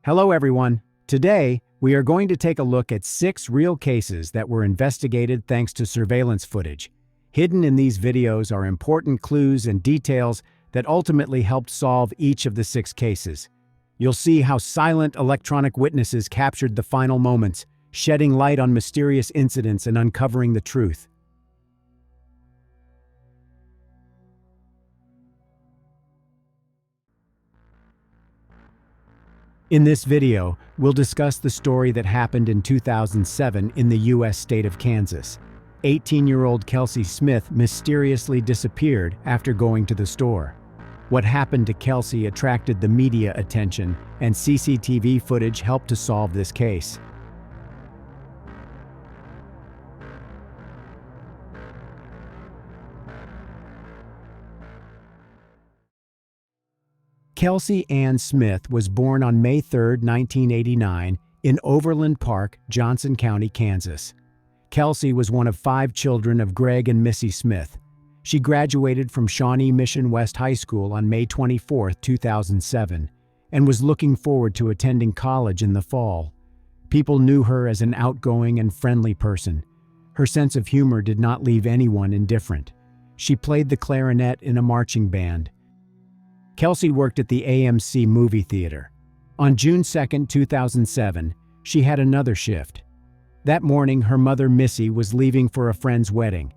Hello everyone. Today, we are going to take a look at 6 real cases that were investigated thanks to surveillance footage. Hidden in these videos are important clues and details that ultimately helped solve each of the 6 cases. You'll see how silent electronic witnesses captured the final moments, shedding light on mysterious incidents and uncovering the truth. In this video, we'll discuss the story that happened in 2007 in the U.S. state of Kansas. 18-year-old Kelsey Smith mysteriously disappeared after going to the store. What happened to Kelsey attracted the media attention, and CCTV footage helped to solve this case. Kelsey Ann Smith was born on May 3, 1989, in Overland Park, Johnson County, Kansas. Kelsey was one of 5 children of Greg and Missy Smith. She graduated from Shawnee Mission West High School on May 24, 2007, and was looking forward to attending college in the fall. People knew her as an outgoing and friendly person. Her sense of humor did not leave anyone indifferent. She played the clarinet in a marching band. Kelsey worked at the AMC movie theater. On June 2, 2007, she had another shift. That morning, her mother, Missy, was leaving for a friend's wedding.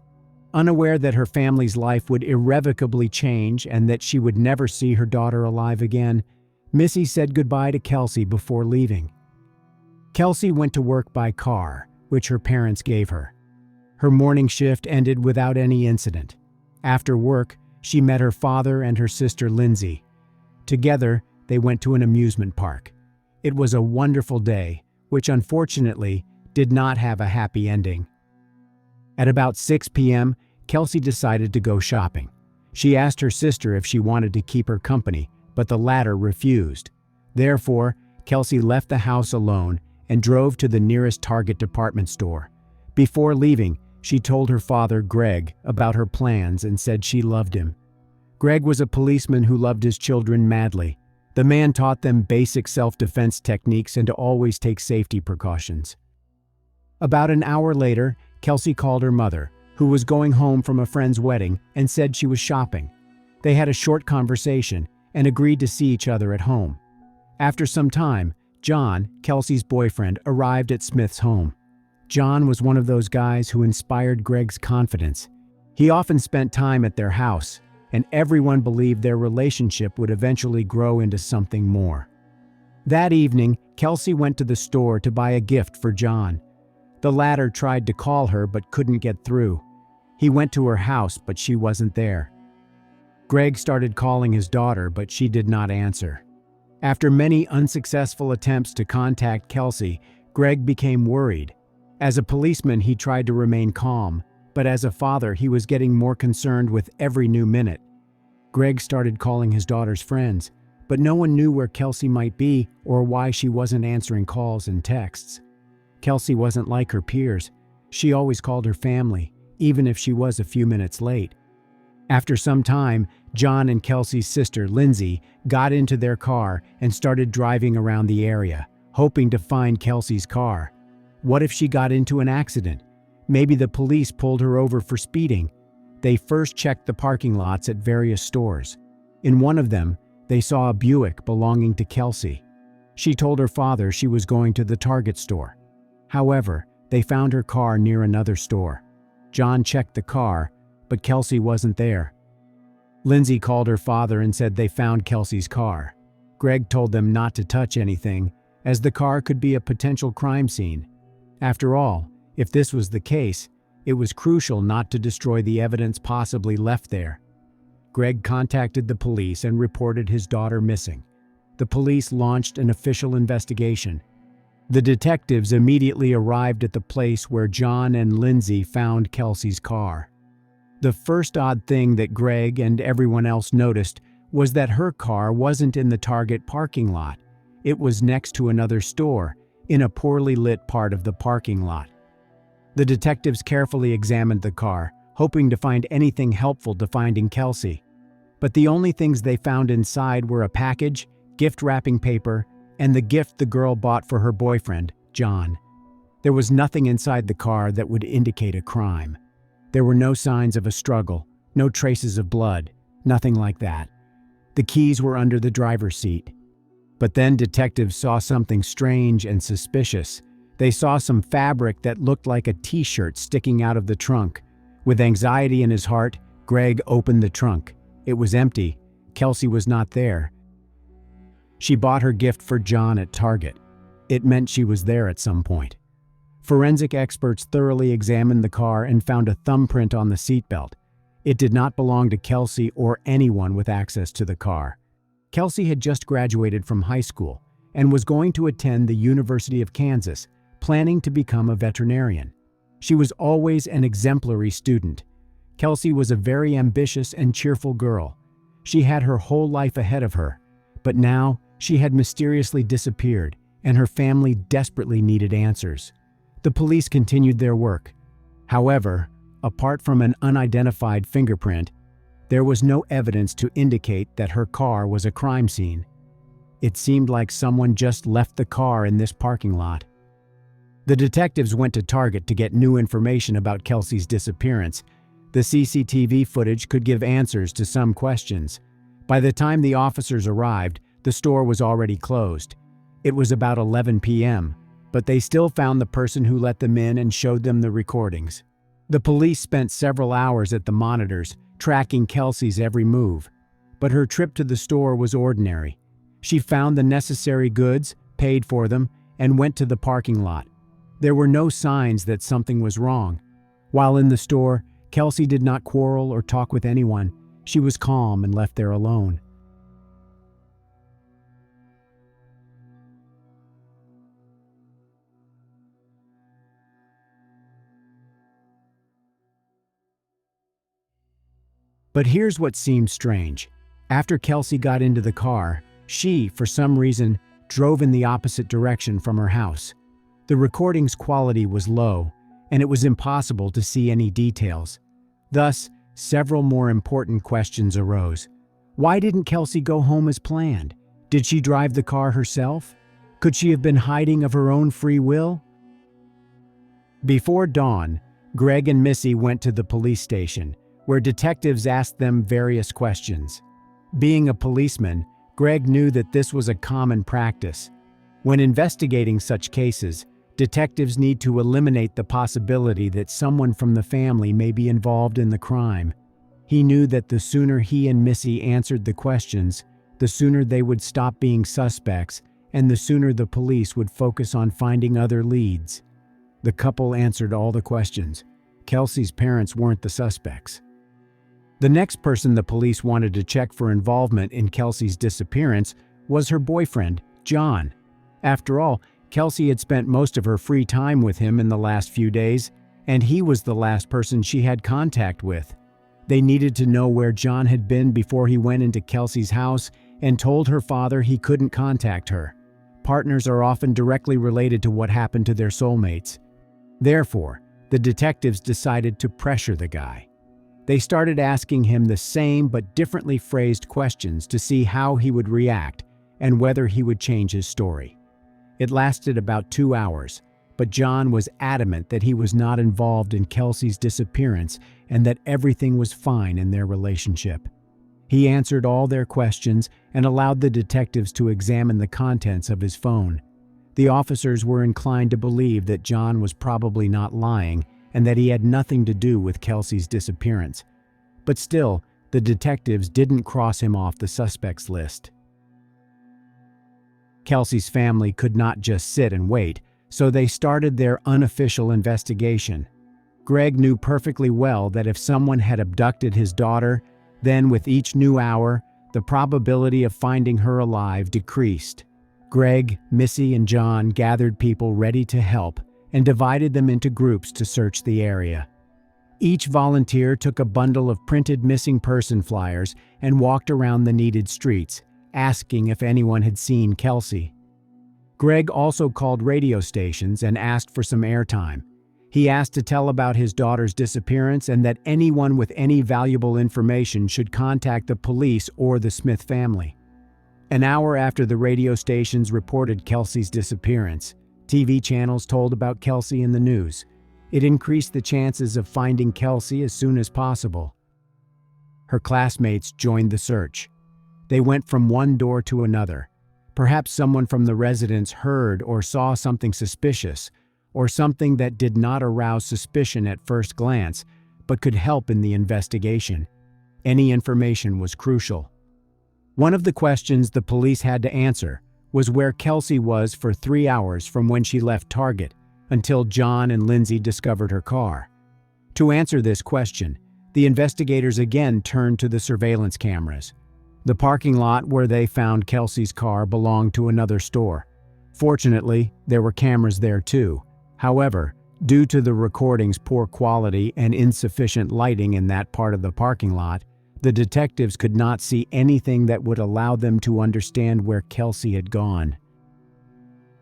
Unaware that her family's life would irrevocably change and that she would never see her daughter alive again, Missy said goodbye to Kelsey before leaving. Kelsey went to work by car, which her parents gave her. Her morning shift ended without any incident. After work, she met her father and her sister Lindsay. Together, they went to an amusement park. It was a wonderful day, which unfortunately did not have a happy ending. At about 6 p.m., Kelsey decided to go shopping. She asked her sister if she wanted to keep her company, but the latter refused. Therefore, Kelsey left the house alone and drove to the nearest Target department store. Before leaving, she told her father, Greg, about her plans and said she loved him. Greg was a policeman who loved his children madly. The man taught them basic self-defense techniques and to always take safety precautions. About an hour later, Kelsey called her mother, who was going home from a friend's wedding, and said she was shopping. They had a short conversation and agreed to see each other at home. After some time, John, Kelsey's boyfriend, arrived at Smith's home. John was one of those guys who inspired Greg's confidence. He often spent time at their house, and everyone believed their relationship would eventually grow into something more. That evening, Kelsey went to the store to buy a gift for John. The latter tried to call her but couldn't get through. He went to her house, but she wasn't there. Greg started calling his daughter, but she did not answer. After many unsuccessful attempts to contact Kelsey, Greg became worried. As a policeman, he tried to remain calm, but as a father, he was getting more concerned with every new minute. Greg started calling his daughter's friends, but no one knew where Kelsey might be or why she wasn't answering calls and texts. Kelsey wasn't like her peers. She always called her family, even if she was a few minutes late. After some time, John and Kelsey's sister, Lindsay, got into their car and started driving around the area, hoping to find Kelsey's car. What if she got into an accident? Maybe the police pulled her over for speeding. They first checked the parking lots at various stores. In one of them, they saw a Buick belonging to Kelsey. She told her father she was going to the Target store. However, they found her car near another store. John checked the car, but Kelsey wasn't there. Lindsay called her father and said they found Kelsey's car. Greg told them not to touch anything, as the car could be a potential crime scene. After all, if this was the case, it was crucial not to destroy the evidence possibly left there. Greg contacted the police and reported his daughter missing. The police launched an official investigation. The detectives immediately arrived at the place where John and Lindsay found Kelsey's car. The first odd thing that Greg and everyone else noticed was that her car wasn't in the Target parking lot. It was next to another store, in a poorly lit part of the parking lot. The detectives carefully examined the car, hoping to find anything helpful to finding Kelsey. But the only things they found inside were a package, gift wrapping paper, and the gift the girl bought for her boyfriend, John. There was nothing inside the car that would indicate a crime. There were no signs of a struggle, no traces of blood, nothing like that. The keys were under the driver's seat. But then detectives saw something strange and suspicious. They saw some fabric that looked like a t-shirt sticking out of the trunk. With anxiety in his heart, Greg opened the trunk. It was empty. Kelsey was not there. She bought her gift for John at Target. It meant she was there at some point. Forensic experts thoroughly examined the car and found a thumbprint on the seatbelt. It did not belong to Kelsey or anyone with access to the car. Kelsey had just graduated from high school and was going to attend the University of Kansas, planning to become a veterinarian. She was always an exemplary student. Kelsey was a very ambitious and cheerful girl. She had her whole life ahead of her, but now she had mysteriously disappeared, and her family desperately needed answers. The police continued their work. However, apart from an unidentified fingerprint, there was no evidence to indicate that her car was a crime scene. It seemed like someone just left the car in this parking lot. The detectives went to Target to get new information about Kelsey's disappearance. The CCTV footage could give answers to some questions. By the time the officers arrived, the store was already closed. It was about 11 p.m., but they still found the person who let them in and showed them the recordings. The police spent several hours at the monitors, tracking Kelsey's every move. But her trip to the store was ordinary. She found the necessary goods, paid for them, and went to the parking lot. There were no signs that something was wrong. While in the store, Kelsey did not quarrel or talk with anyone. She was calm and left there alone. But here's what seemed strange. After Kelsey got into the car, she, for some reason, drove in the opposite direction from her house. The recording's quality was low, and it was impossible to see any details. Thus, several more important questions arose. Why didn't Kelsey go home as planned? Did she drive the car herself? Could she have been hiding of her own free will? Before dawn, Greg and Missy went to the police station, where detectives asked them various questions. Being a policeman, Greg knew that this was a common practice. When investigating such cases, detectives need to eliminate the possibility that someone from the family may be involved in the crime. He knew that the sooner he and Missy answered the questions, the sooner they would stop being suspects, and the sooner the police would focus on finding other leads. The couple answered all the questions. Kelsey's parents weren't the suspects. The next person the police wanted to check for involvement in Kelsey's disappearance was her boyfriend, John. After all, Kelsey had spent most of her free time with him in the last few days, and he was the last person she had contact with. They needed to know where John had been before he went into Kelsey's house and told her father he couldn't contact her. Partners are often directly related to what happened to their soulmates. Therefore, the detectives decided to pressure the guy. They started asking him the same but differently phrased questions to see how he would react and whether he would change his story. It lasted about 2 hours, but John was adamant that he was not involved in Kelsey's disappearance and that everything was fine in their relationship. He answered all their questions and allowed the detectives to examine the contents of his phone. The officers were inclined to believe that John was probably not lying and that he had nothing to do with Kelsey's disappearance. But still, the detectives didn't cross him off the suspects list. Kelsey's family could not just sit and wait, so they started their unofficial investigation. Greg knew perfectly well that if someone had abducted his daughter, then with each new hour, the probability of finding her alive decreased. Greg, Missy, and John gathered people ready to help and divided them into groups to search the area. Each volunteer took a bundle of printed missing person flyers and walked around the needed streets, asking if anyone had seen Kelsey. Greg also called radio stations and asked for some airtime. He asked to tell about his daughter's disappearance and that anyone with any valuable information should contact the police or the Smith family. An hour after the radio stations reported Kelsey's disappearance, TV channels told about Kelsey in the news. It increased the chances of finding Kelsey as soon as possible. Her classmates joined the search. They went from one door to another. Perhaps someone from the residence heard or saw something suspicious, or something that did not arouse suspicion at first glance, but could help in the investigation. Any information was crucial. One of the questions the police had to answer was where Kelsey was for 3 hours from when she left Target until John and Lindsay discovered her car. To answer this question, the investigators again turned to the surveillance cameras. The parking lot where they found Kelsey's car belonged to another store. Fortunately, there were cameras there too. However, due to the recording's poor quality and insufficient lighting in that part of the parking lot, the detectives could not see anything that would allow them to understand where Kelsey had gone.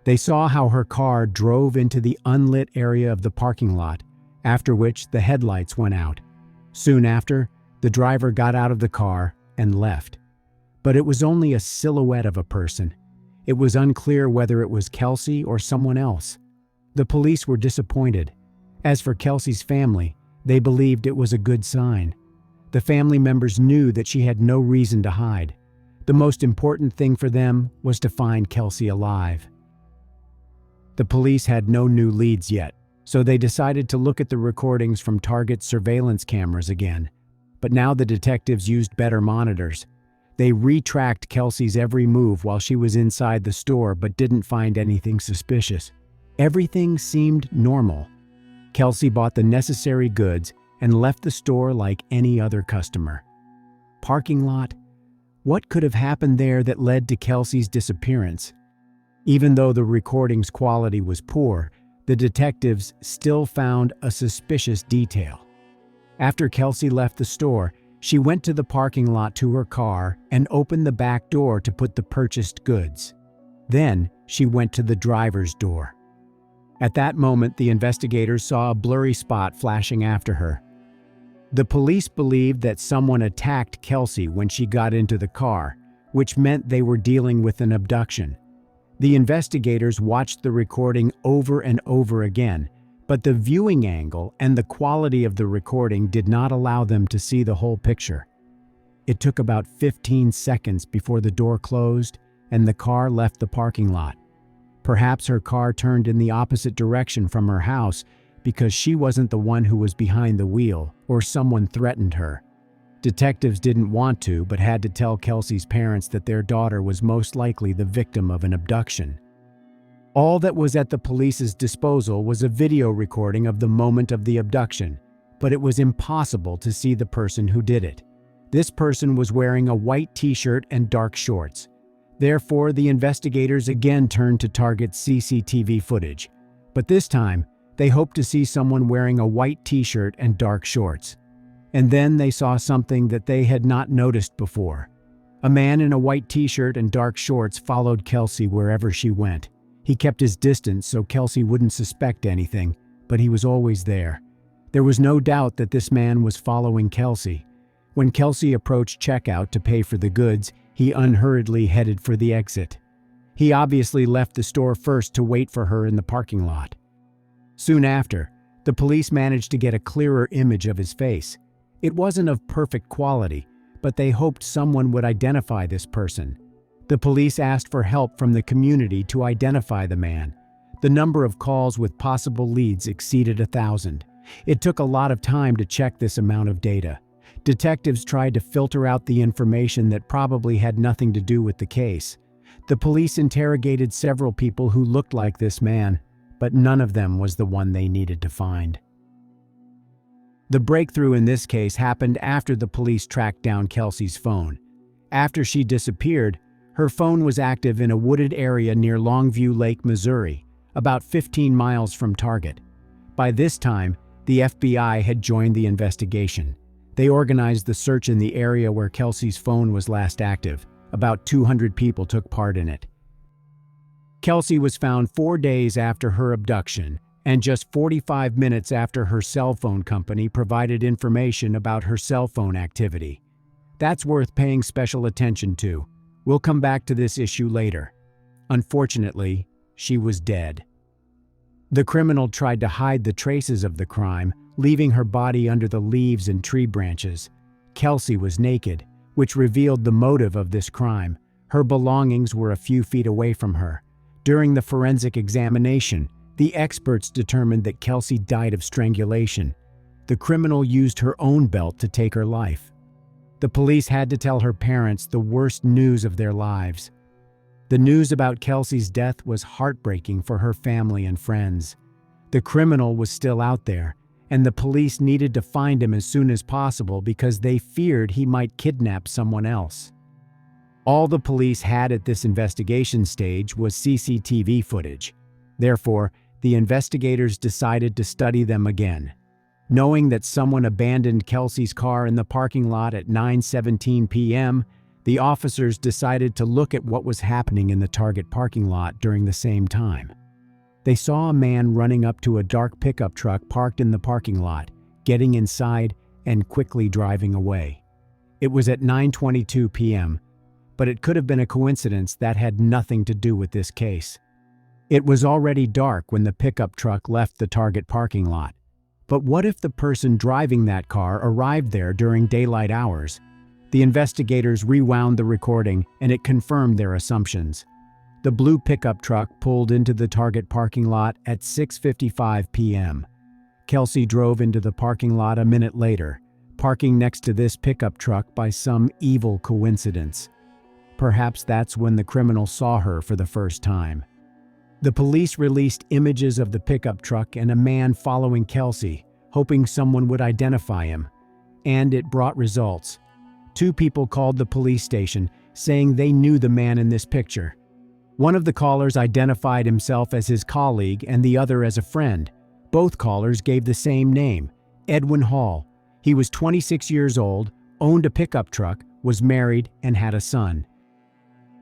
They saw how her car drove into the unlit area of the parking lot, after which the headlights went out. Soon after, the driver got out of the car and left. But it was only a silhouette of a person. It was unclear whether it was Kelsey or someone else. The police were disappointed. As for Kelsey's family, they believed it was a good sign. The family members knew that she had no reason to hide. The most important thing for them was to find Kelsey alive. The police had no new leads yet, so they decided to look at the recordings from Target's surveillance cameras again. But now the detectives used better monitors. They retracked Kelsey's every move while she was inside the store but didn't find anything suspicious. Everything seemed normal. Kelsey bought the necessary goods and left the store like any other customer. Parking lot? What could have happened there that led to Kelsey's disappearance? Even though the recording's quality was poor, the detectives still found a suspicious detail. After Kelsey left the store, she went to the parking lot to her car and opened the back door to put the purchased goods. Then she went to the driver's door. At that moment, the investigators saw a blurry spot flashing after her. The police believed that someone attacked Kelsey when she got into the car, which meant they were dealing with an abduction. The investigators watched the recording over and over again, but the viewing angle and the quality of the recording did not allow them to see the whole picture. It took about 15 seconds before the door closed and the car left the parking lot. Perhaps her car turned in the opposite direction from her house because she wasn't the one who was behind the wheel, or someone threatened her. Detectives didn't want to, but had to tell Kelsey's parents that their daughter was most likely the victim of an abduction. All that was at the police's disposal was a video recording of the moment of the abduction, but it was impossible to see the person who did it. This person was wearing a white t-shirt and dark shorts. Therefore, the investigators again turned to Target's CCTV footage, but this time, they hoped to see someone wearing a white t-shirt and dark shorts. And then they saw something that they had not noticed before. A man in a white t-shirt and dark shorts followed Kelsey wherever she went. He kept his distance so Kelsey wouldn't suspect anything, but he was always there. There was no doubt that this man was following Kelsey. When Kelsey approached checkout to pay for the goods, he unhurriedly headed for the exit. He obviously left the store first to wait for her in the parking lot. Soon after, the police managed to get a clearer image of his face. It wasn't of perfect quality, but they hoped someone would identify this person. The police asked for help from the community to identify the man. The number of calls with possible leads exceeded 1,000. It took a lot of time to check this amount of data. Detectives tried to filter out the information that probably had nothing to do with the case. The police interrogated several people who looked like this man, but none of them was the one they needed to find. The breakthrough in this case happened after the police tracked down Kelsey's phone. After she disappeared, her phone was active in a wooded area near Longview Lake, Missouri, about 15 miles from Target. By this time, the FBI had joined the investigation. They organized the search in the area where Kelsey's phone was last active. About 200 people took part in it. Kelsey was found 4 days after her abduction, and just 45 minutes after her cell phone company provided information about her cell phone activity. That's worth paying special attention to. We'll come back to this issue later. Unfortunately, she was dead. The criminal tried to hide the traces of the crime, leaving her body under the leaves and tree branches. Kelsey was naked, which revealed the motive of this crime. Her belongings were a few feet away from her. During the forensic examination, the experts determined that Kelsey died of strangulation. The criminal used her own belt to take her life. The police had to tell her parents the worst news of their lives. The news about Kelsey's death was heartbreaking for her family and friends. The criminal was still out there, and the police needed to find him as soon as possible because they feared he might kidnap someone else. All the police had at this investigation stage was CCTV footage. Therefore, the investigators decided to study them again. Knowing that someone abandoned Kelsey's car in the parking lot at 9:17 p.m., the officers decided to look at what was happening in the Target parking lot during the same time. They saw a man running up to a dark pickup truck parked in the parking lot, getting inside and quickly driving away. It was at 9:22 p.m., but it could have been a coincidence that had nothing to do with this case. It was already dark when the pickup truck left the Target parking lot. But what if the person driving that car arrived there during daylight hours? The investigators rewound the recording, and it confirmed their assumptions. The blue pickup truck pulled into the Target parking lot at 6:55 p.m. Kelsey drove into the parking lot a minute later, parking next to this pickup truck by some evil coincidence. Perhaps that's when the criminal saw her for the first time. The police released images of the pickup truck and a man following Kelsey, hoping someone would identify him. And it brought results. 2 people called the police station, saying they knew the man in this picture. One of the callers identified himself as his colleague and the other as a friend. Both callers gave the same name, Edwin Hall. He was 26 years old, owned a pickup truck, was married, and had a son.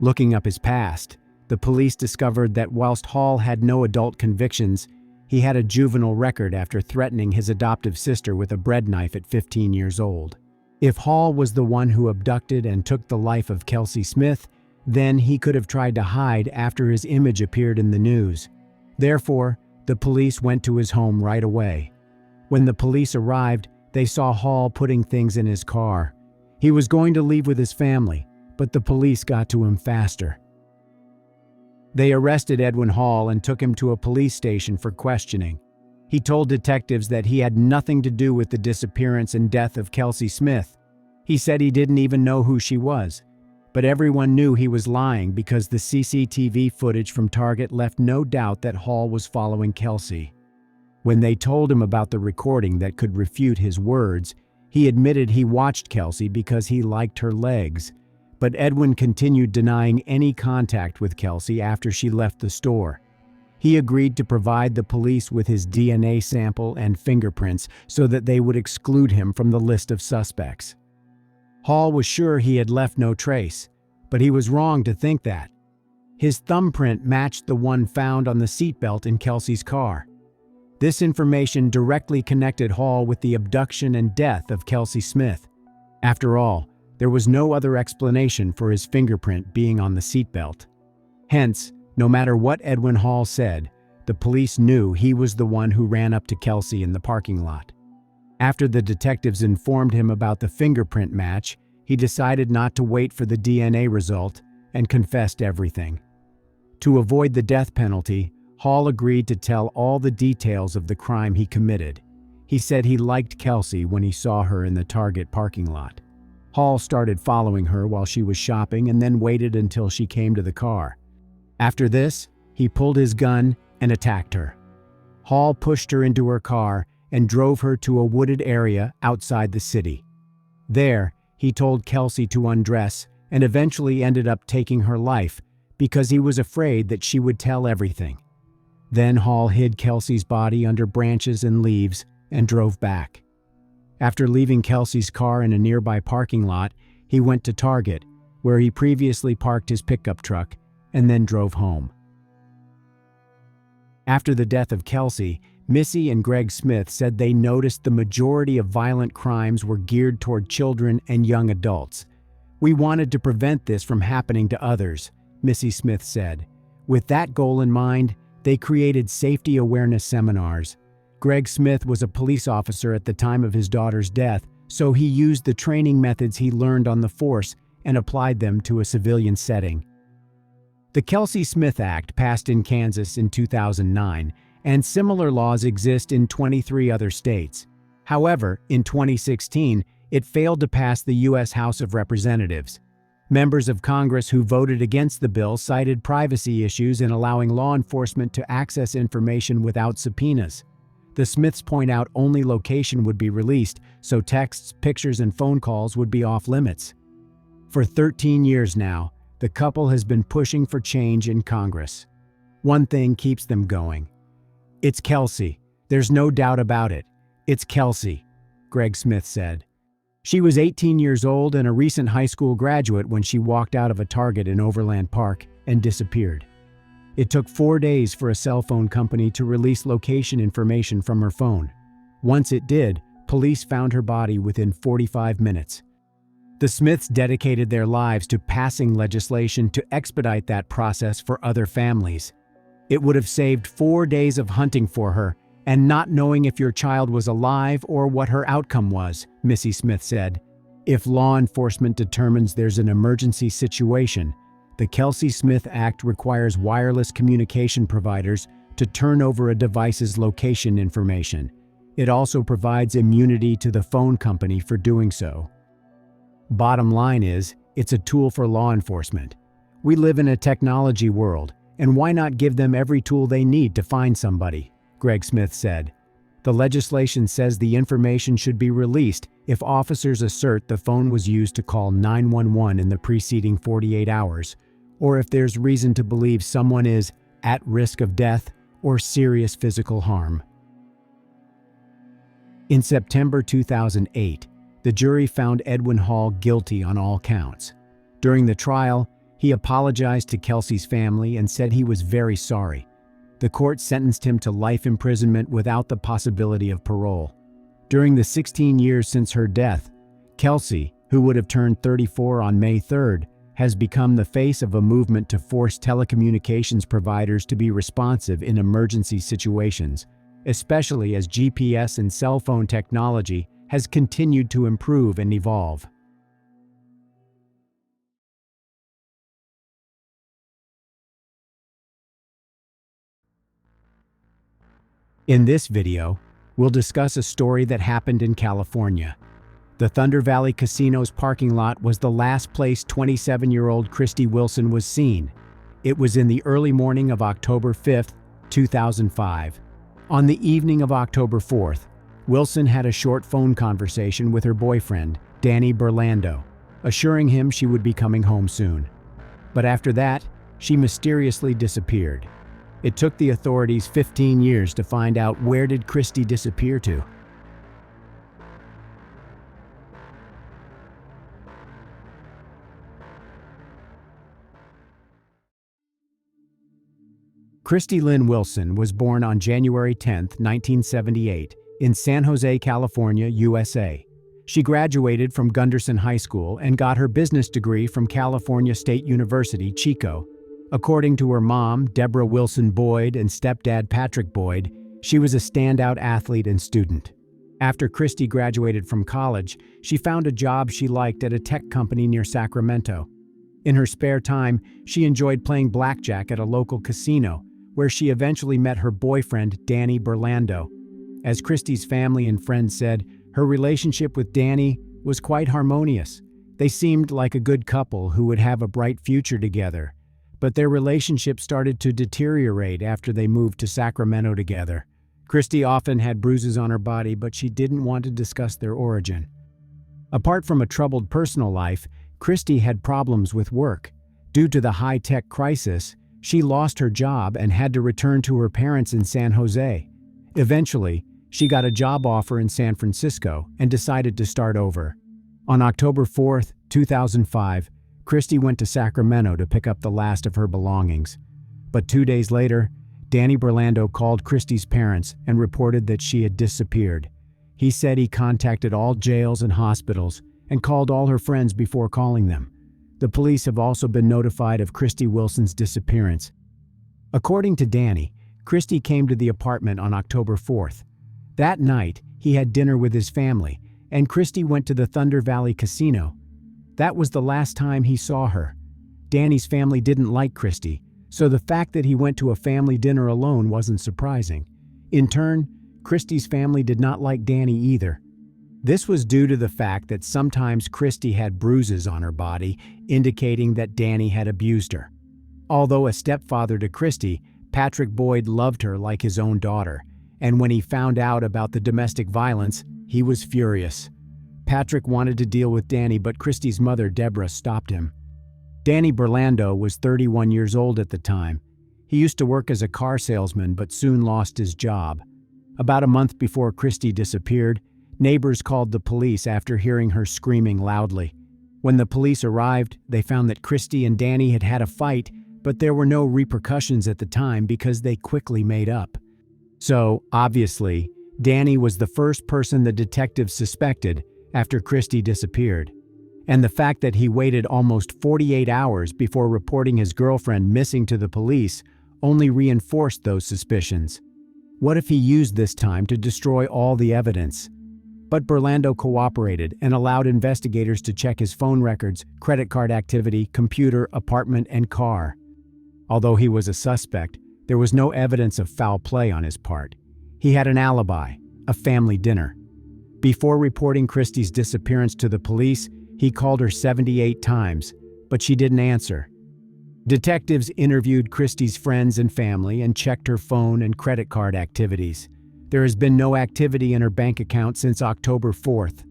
Looking up his past, the police discovered that whilst Hall had no adult convictions, he had a juvenile record after threatening his adoptive sister with a bread knife at 15 years old. If Hall was the one who abducted and took the life of Kelsey Smith, then he could have tried to hide after his image appeared in the news. Therefore, the police went to his home right away. When the police arrived, they saw Hall putting things in his car. He was going to leave with his family, but the police got to him faster. They arrested Edwin Hall and took him to a police station for questioning. He told detectives that he had nothing to do with the disappearance and death of Kelsey Smith. He said he didn't even know who she was. But everyone knew he was lying because the CCTV footage from Target left no doubt that Hall was following Kelsey. When they told him about the recording that could refute his words, he admitted he watched Kelsey because he liked her legs. But Edwin continued denying any contact with Kelsey after she left the store. He agreed to provide the police with his DNA sample and fingerprints so that they would exclude him from the list of suspects. Hall was sure he had left no trace, but he was wrong to think that. His thumbprint matched the one found on the seatbelt in Kelsey's car. This information directly connected Hall with the abduction and death of Kelsey Smith. After all, there was no other explanation for his fingerprint being on the seatbelt. Hence, no matter what Edwin Hall said, the police knew he was the one who ran up to Kelsey in the parking lot. After the detectives informed him about the fingerprint match, he decided not to wait for the DNA result and confessed everything. To avoid the death penalty, Hall agreed to tell all the details of the crime he committed. He said he liked Kelsey when he saw her in the Target parking lot. Hall started following her while she was shopping and then waited until she came to the car. After this, he pulled his gun and attacked her. Hall pushed her into her car and drove her to a wooded area outside the city. There, he told Kelsey to undress and eventually ended up taking her life because he was afraid that she would tell everything. Then Hall hid Kelsey's body under branches and leaves and drove back. After leaving Kelsey's car in a nearby parking lot, he went to Target, where he previously parked his pickup truck, and then drove home. After the death of Kelsey, Missy and Greg Smith said they noticed the majority of violent crimes were geared toward children and young adults, "We wanted to prevent this from happening to others," Missy Smith said. With that goal in mind, they created safety awareness seminars. Greg Smith was a police officer at the time of his daughter's death, so he used the training methods he learned on the force and applied them to a civilian setting. The Kelsey-Smith Act passed in Kansas in 2009, and similar laws exist in 23 other states. However, in 2016, it failed to pass the U.S. House of Representatives. Members of Congress who voted against the bill cited privacy issues in allowing law enforcement to access information without subpoenas. The Smiths point out only location would be released, so texts, pictures, and phone calls would be off limits. For 13 years now, the couple has been pushing for change in Congress. One thing keeps them going. "It's Kelsey. There's no doubt about it. It's Kelsey," Greg Smith said. She was 18 years old and a recent high school graduate when she walked out of a Target in Overland Park and disappeared. It took 4 days for a cell phone company to release location information from her phone. Once it did, police found her body within 45 minutes. The Smiths dedicated their lives to passing legislation to expedite that process for other families. "It would have saved 4 days of hunting for her and not knowing if your child was alive or what her outcome was," Missy Smith said. If law enforcement determines there's an emergency situation, the Kelsey-Smith Act requires wireless communication providers to turn over a device's location information. It also provides immunity to the phone company for doing so. Bottom line is, it's a tool for law enforcement. We live in a technology world, and why not give them every tool they need to find somebody, Greg Smith said. The legislation says the information should be released if officers assert the phone was used to call 911 in the preceding 48 hours, or if there's reason to believe someone is at risk of death or serious physical harm. In September 2008, the jury found Edwin Hall guilty on all counts. During the trial, he apologized to Kelsey's family and said he was very sorry. The court sentenced him to life imprisonment without the possibility of parole. During the 16 years since her death, Kelsey, who would have turned 34 on May 3rd, has become the face of a movement to force telecommunications providers to be responsive in emergency situations, especially as GPS and cell phone technology has continued to improve and evolve. In this video, we'll discuss a story that happened in California. The Thunder Valley Casino's parking lot was the last place 27-year-old Christy Wilson was seen. It was in the early morning of October 5th, 2005. On the evening of October 4th, Wilson had a short phone conversation with her boyfriend, Danny Burlando, assuring him she would be coming home soon. But after that, she mysteriously disappeared. It took the authorities 15 years to find out where did Christy disappear to. Christy Lynn Wilson was born on January 10, 1978, in San Jose, California, USA. She graduated from Gunderson High School and got her business degree from California State University, Chico. According to her mom, Deborah Wilson Boyd, and stepdad, Patrick Boyd, she was a standout athlete and student. After Christy graduated from college, she found a job she liked at a tech company near Sacramento. In her spare time, she enjoyed playing blackjack at a local casino, where she eventually met her boyfriend, Danny Burlando. As Christy's family and friends said, her relationship with Danny was quite harmonious. They seemed like a good couple who would have a bright future together. But their relationship started to deteriorate after they moved to Sacramento together. Christy often had bruises on her body, but she didn't want to discuss their origin. Apart from a troubled personal life, Christy had problems with work. Due to the high-tech crisis, she lost her job and had to return to her parents in San Jose. Eventually, she got a job offer in San Francisco and decided to start over. On October 4th, 2005, Christy went to Sacramento to pick up the last of her belongings. But 2 days later, Danny Burlando called Christy's parents and reported that she had disappeared. He said he contacted all jails and hospitals and called all her friends before calling them, The police have also been notified of Christy Wilson's disappearance. According to Danny, Christy came to the apartment on October 4th. That night, he had dinner with his family, and Christy went to the Thunder Valley Casino. That was the last time he saw her. Danny's family didn't like Christy, so the fact that he went to a family dinner alone wasn't surprising. In turn, Christy's family did not like Danny either. This was due to the fact that sometimes Christy had bruises on her body, indicating that Danny had abused her. Although a stepfather to Christy, Patrick Boyd loved her like his own daughter, and when he found out about the domestic violence, he was furious. Patrick wanted to deal with Danny, but Christy's mother, Deborah, stopped him. Danny Burlando was 31 years old at the time. He used to work as a car salesman but soon lost his job. About a month before Christy disappeared, neighbors called the police after hearing her screaming loudly. When the police arrived, they found that Christy and Danny had had a fight, but there were no repercussions at the time because they quickly made up. So, obviously, Danny was the first person the detectives suspected after Christy disappeared. And the fact that he waited almost 48 hours before reporting his girlfriend missing to the police only reinforced those suspicions. What if he used this time to destroy all the evidence? But Burlando cooperated and allowed investigators to check his phone records, credit card activity, computer, apartment, and car. Although he was a suspect, there was no evidence of foul play on his part. He had an alibi, a family dinner. Before reporting Christy's disappearance to the police, he called her 78 times, but she didn't answer. Detectives interviewed Christy's friends and family and checked her phone and credit card activities. There has been no activity in her bank account since October 4th.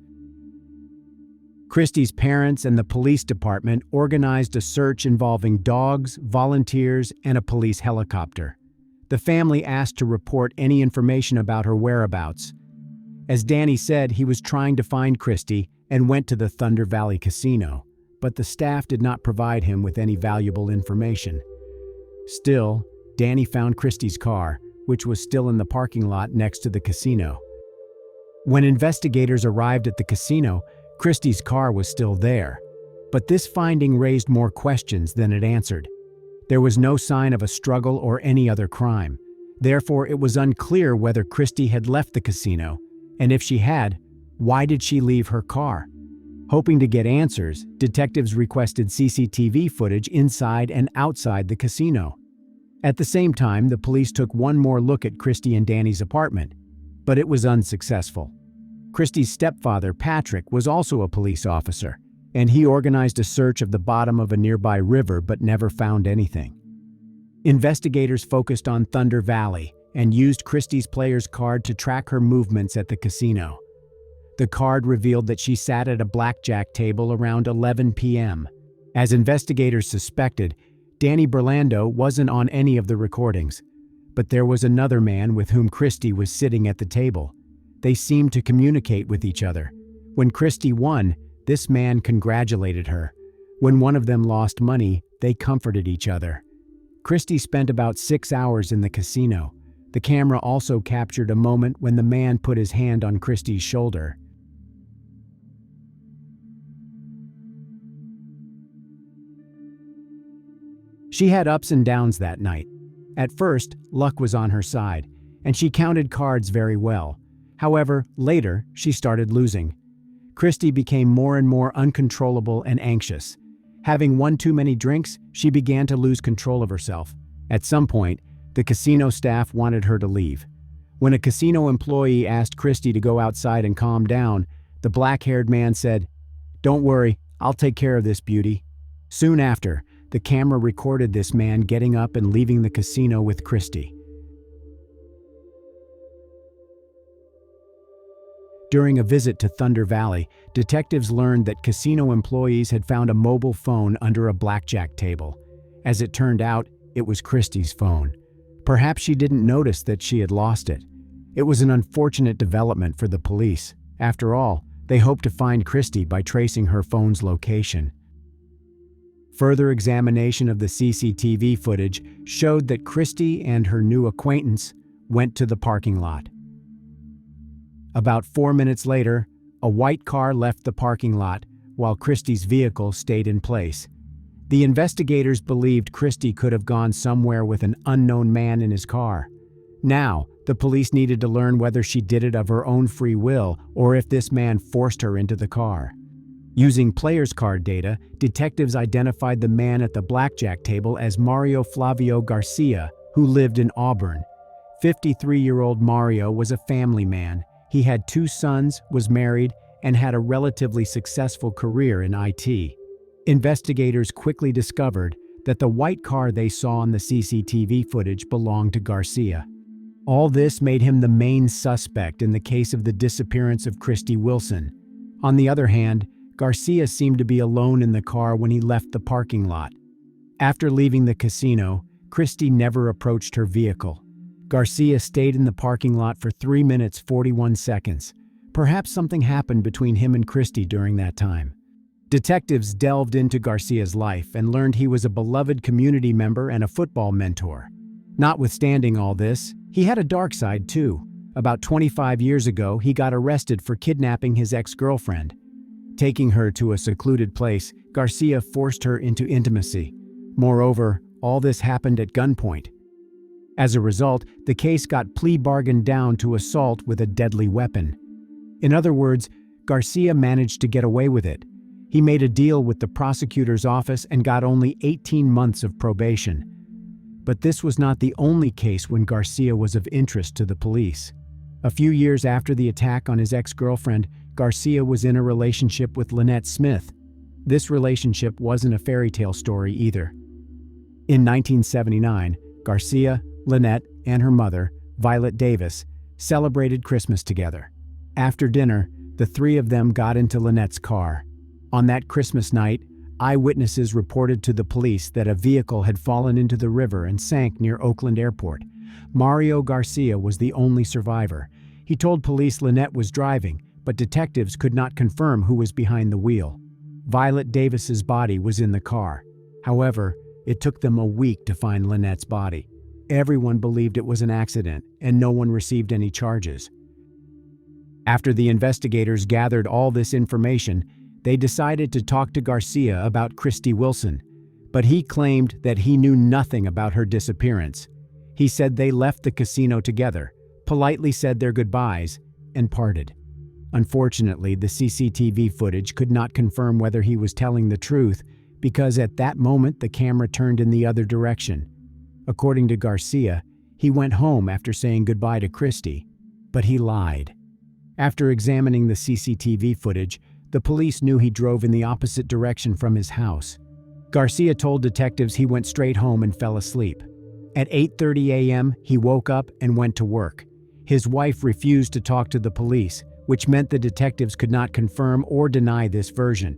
Christy's parents and the police department organized a search involving dogs, volunteers, and a police helicopter. The family asked to report any information about her whereabouts. As Danny said, he was trying to find Christy and went to the Thunder Valley Casino, but the staff did not provide him with any valuable information. Still, Danny found Christy's car, which was still in the parking lot next to the casino. When investigators arrived at the casino, Christy's car was still there, but this finding raised more questions than it answered. There was no sign of a struggle or any other crime. Therefore, it was unclear whether Christy had left the casino, and if she had, why did she leave her car? Hoping to get answers, detectives requested CCTV footage inside and outside the casino. At the same time, the police took one more look at Christy and Danny's apartment, but it was unsuccessful. Christy's stepfather, Patrick, was also a police officer, and he organized a search of the bottom of a nearby river but never found anything. Investigators focused on Thunder Valley and used Christy's player's card to track her movements at the casino. The card revealed that she sat at a blackjack table around 11 p.m. As investigators suspected, Danny Burlando wasn't on any of the recordings, but there was another man with whom Christy was sitting at the table. They seemed to communicate with each other. When Christy won, this man congratulated her. When one of them lost money, they comforted each other. Christy spent about 6 hours in the casino. The camera also captured a moment when the man put his hand on Christy's shoulder. She had ups and downs that night. At first, luck was on her side, and she counted cards very well. However, later, she started losing. Christy became more and more uncontrollable and anxious. Having won too many drinks, she began to lose control of herself. At some point, the casino staff wanted her to leave. When a casino employee asked Christy to go outside and calm down, the black-haired man said, "Don't worry, I'll take care of this, beauty." Soon after, the camera recorded this man getting up and leaving the casino with Christy. During a visit to Thunder Valley, detectives learned that casino employees had found a mobile phone under a blackjack table. As it turned out, it was Christy's phone. Perhaps she didn't notice that she had lost it. It was an unfortunate development for the police. After all, they hoped to find Christy by tracing her phone's location. Further examination of the CCTV footage showed that Christy and her new acquaintance went to the parking lot. About 4 minutes later, a white car left the parking lot while Christy's vehicle stayed in place. The investigators believed Christie could have gone somewhere with an unknown man in his car. Now, the police needed to learn whether she did it of her own free will or if this man forced her into the car. Using players' card data, detectives identified the man at the blackjack table as Mario Flavio Garcia, who lived in Auburn. 53-year-old Mario was a family man. He had 2 sons, was married, and had a relatively successful career in IT. Investigators quickly discovered that the white car they saw on the CCTV footage belonged to Garcia. All this made him the main suspect in the case of the disappearance of Christie Wilson. On the other hand, Garcia seemed to be alone in the car when he left the parking lot. After leaving the casino, Christie never approached her vehicle. Garcia stayed in the parking lot for 3 minutes 41 seconds. Perhaps something happened between him and Christie during that time. Detectives delved into Garcia's life and learned he was a beloved community member and a football mentor. Notwithstanding all this, he had a dark side too. About 25 years ago, he got arrested for kidnapping his ex-girlfriend. Taking her to a secluded place, Garcia forced her into intimacy. Moreover, all this happened at gunpoint. As a result, the case got plea bargained down to assault with a deadly weapon. In other words, Garcia managed to get away with it. He made a deal with the prosecutor's office and got only 18 months of probation. But this was not the only case when Garcia was of interest to the police. A few years after the attack on his ex-girlfriend, Garcia was in a relationship with Lynette Smith. This relationship wasn't a fairy tale story either. In 1979, Garcia, Lynette, and her mother, Violet Davis, celebrated Christmas together. After dinner, the 3 of them got into Lynette's car. On that Christmas night, eyewitnesses reported to the police that a vehicle had fallen into the river and sank near Oakland Airport. Mario Garcia was the only survivor. He told police Lynette was driving, but detectives could not confirm who was behind the wheel. Violet Davis's body was in the car. However, it took them a week to find Lynette's body. Everyone believed it was an accident, and no one received any charges. After the investigators gathered all this information, they decided to talk to Garcia about Christie Wilson, but he claimed that he knew nothing about her disappearance. He said they left the casino together, politely said their goodbyes, and parted. Unfortunately, the CCTV footage could not confirm whether he was telling the truth because at that moment the camera turned in the other direction. According to Garcia, he went home after saying goodbye to Christie, but he lied. After examining the CCTV footage, the police knew he drove in the opposite direction from his house. Garcia told detectives he went straight home and fell asleep. At 8:30 a.m., he woke up and went to work. His wife refused to talk to the police, which meant the detectives could not confirm or deny this version.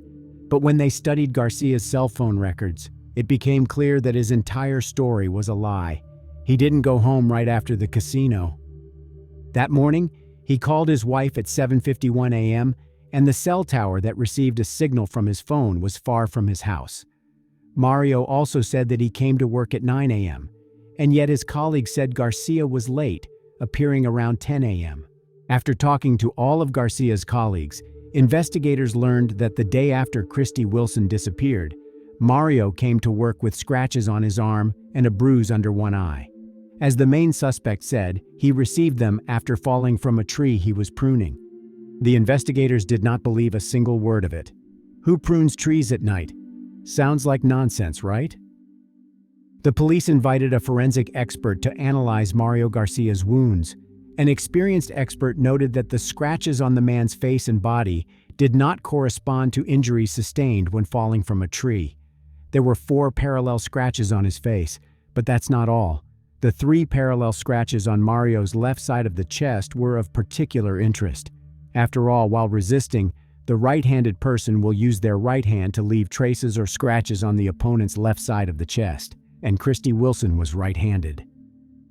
But when they studied Garcia's cell phone records, it became clear that his entire story was a lie. He didn't go home right after the casino. That morning, he called his wife at 7:51 a.m., and the cell tower that received a signal from his phone was far from his house. Mario also said that he came to work at 9 a.m., and yet his colleague said Garcia was late, appearing around 10 a.m. After talking to all of Garcia's colleagues, investigators learned that the day after Christie Wilson disappeared, Mario came to work with scratches on his arm and a bruise under one eye. As the main suspect said, he received them after falling from a tree he was pruning. The investigators did not believe a single word of it. Who prunes trees at night? Sounds like nonsense, right? The police invited a forensic expert to analyze Mario Garcia's wounds. An experienced expert noted that the scratches on the man's face and body did not correspond to injuries sustained when falling from a tree. There were 4 parallel scratches on his face, but that's not all. The 3 parallel scratches on Mario's left side of the chest were of particular interest. After all, while resisting, the right-handed person will use their right hand to leave traces or scratches on the opponent's left side of the chest, and Christie Wilson was right-handed.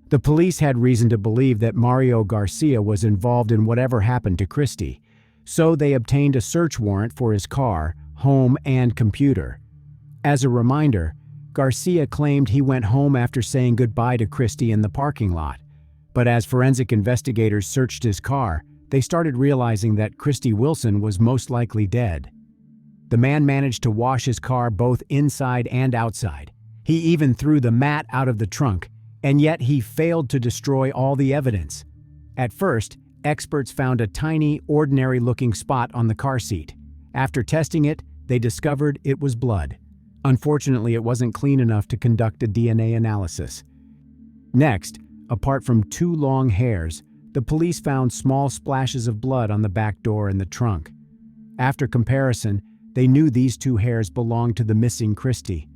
The police had reason to believe that Mario Garcia was involved in whatever happened to Christie, so they obtained a search warrant for his car, home, and computer. As a reminder, Garcia claimed he went home after saying goodbye to Christie in the parking lot, but as forensic investigators searched his car, they started realizing that Christie Wilson was most likely dead. The man managed to wash his car both inside and outside. He even threw the mat out of the trunk, and yet he failed to destroy all the evidence. At first, experts found a tiny, ordinary-looking spot on the car seat. After testing it, they discovered it was blood. Unfortunately, it wasn't clean enough to conduct a DNA analysis. Next, apart from 2 long hairs, the police found small splashes of blood on the back door and the trunk. After comparison, they knew these 2 hairs belonged to the missing Christy.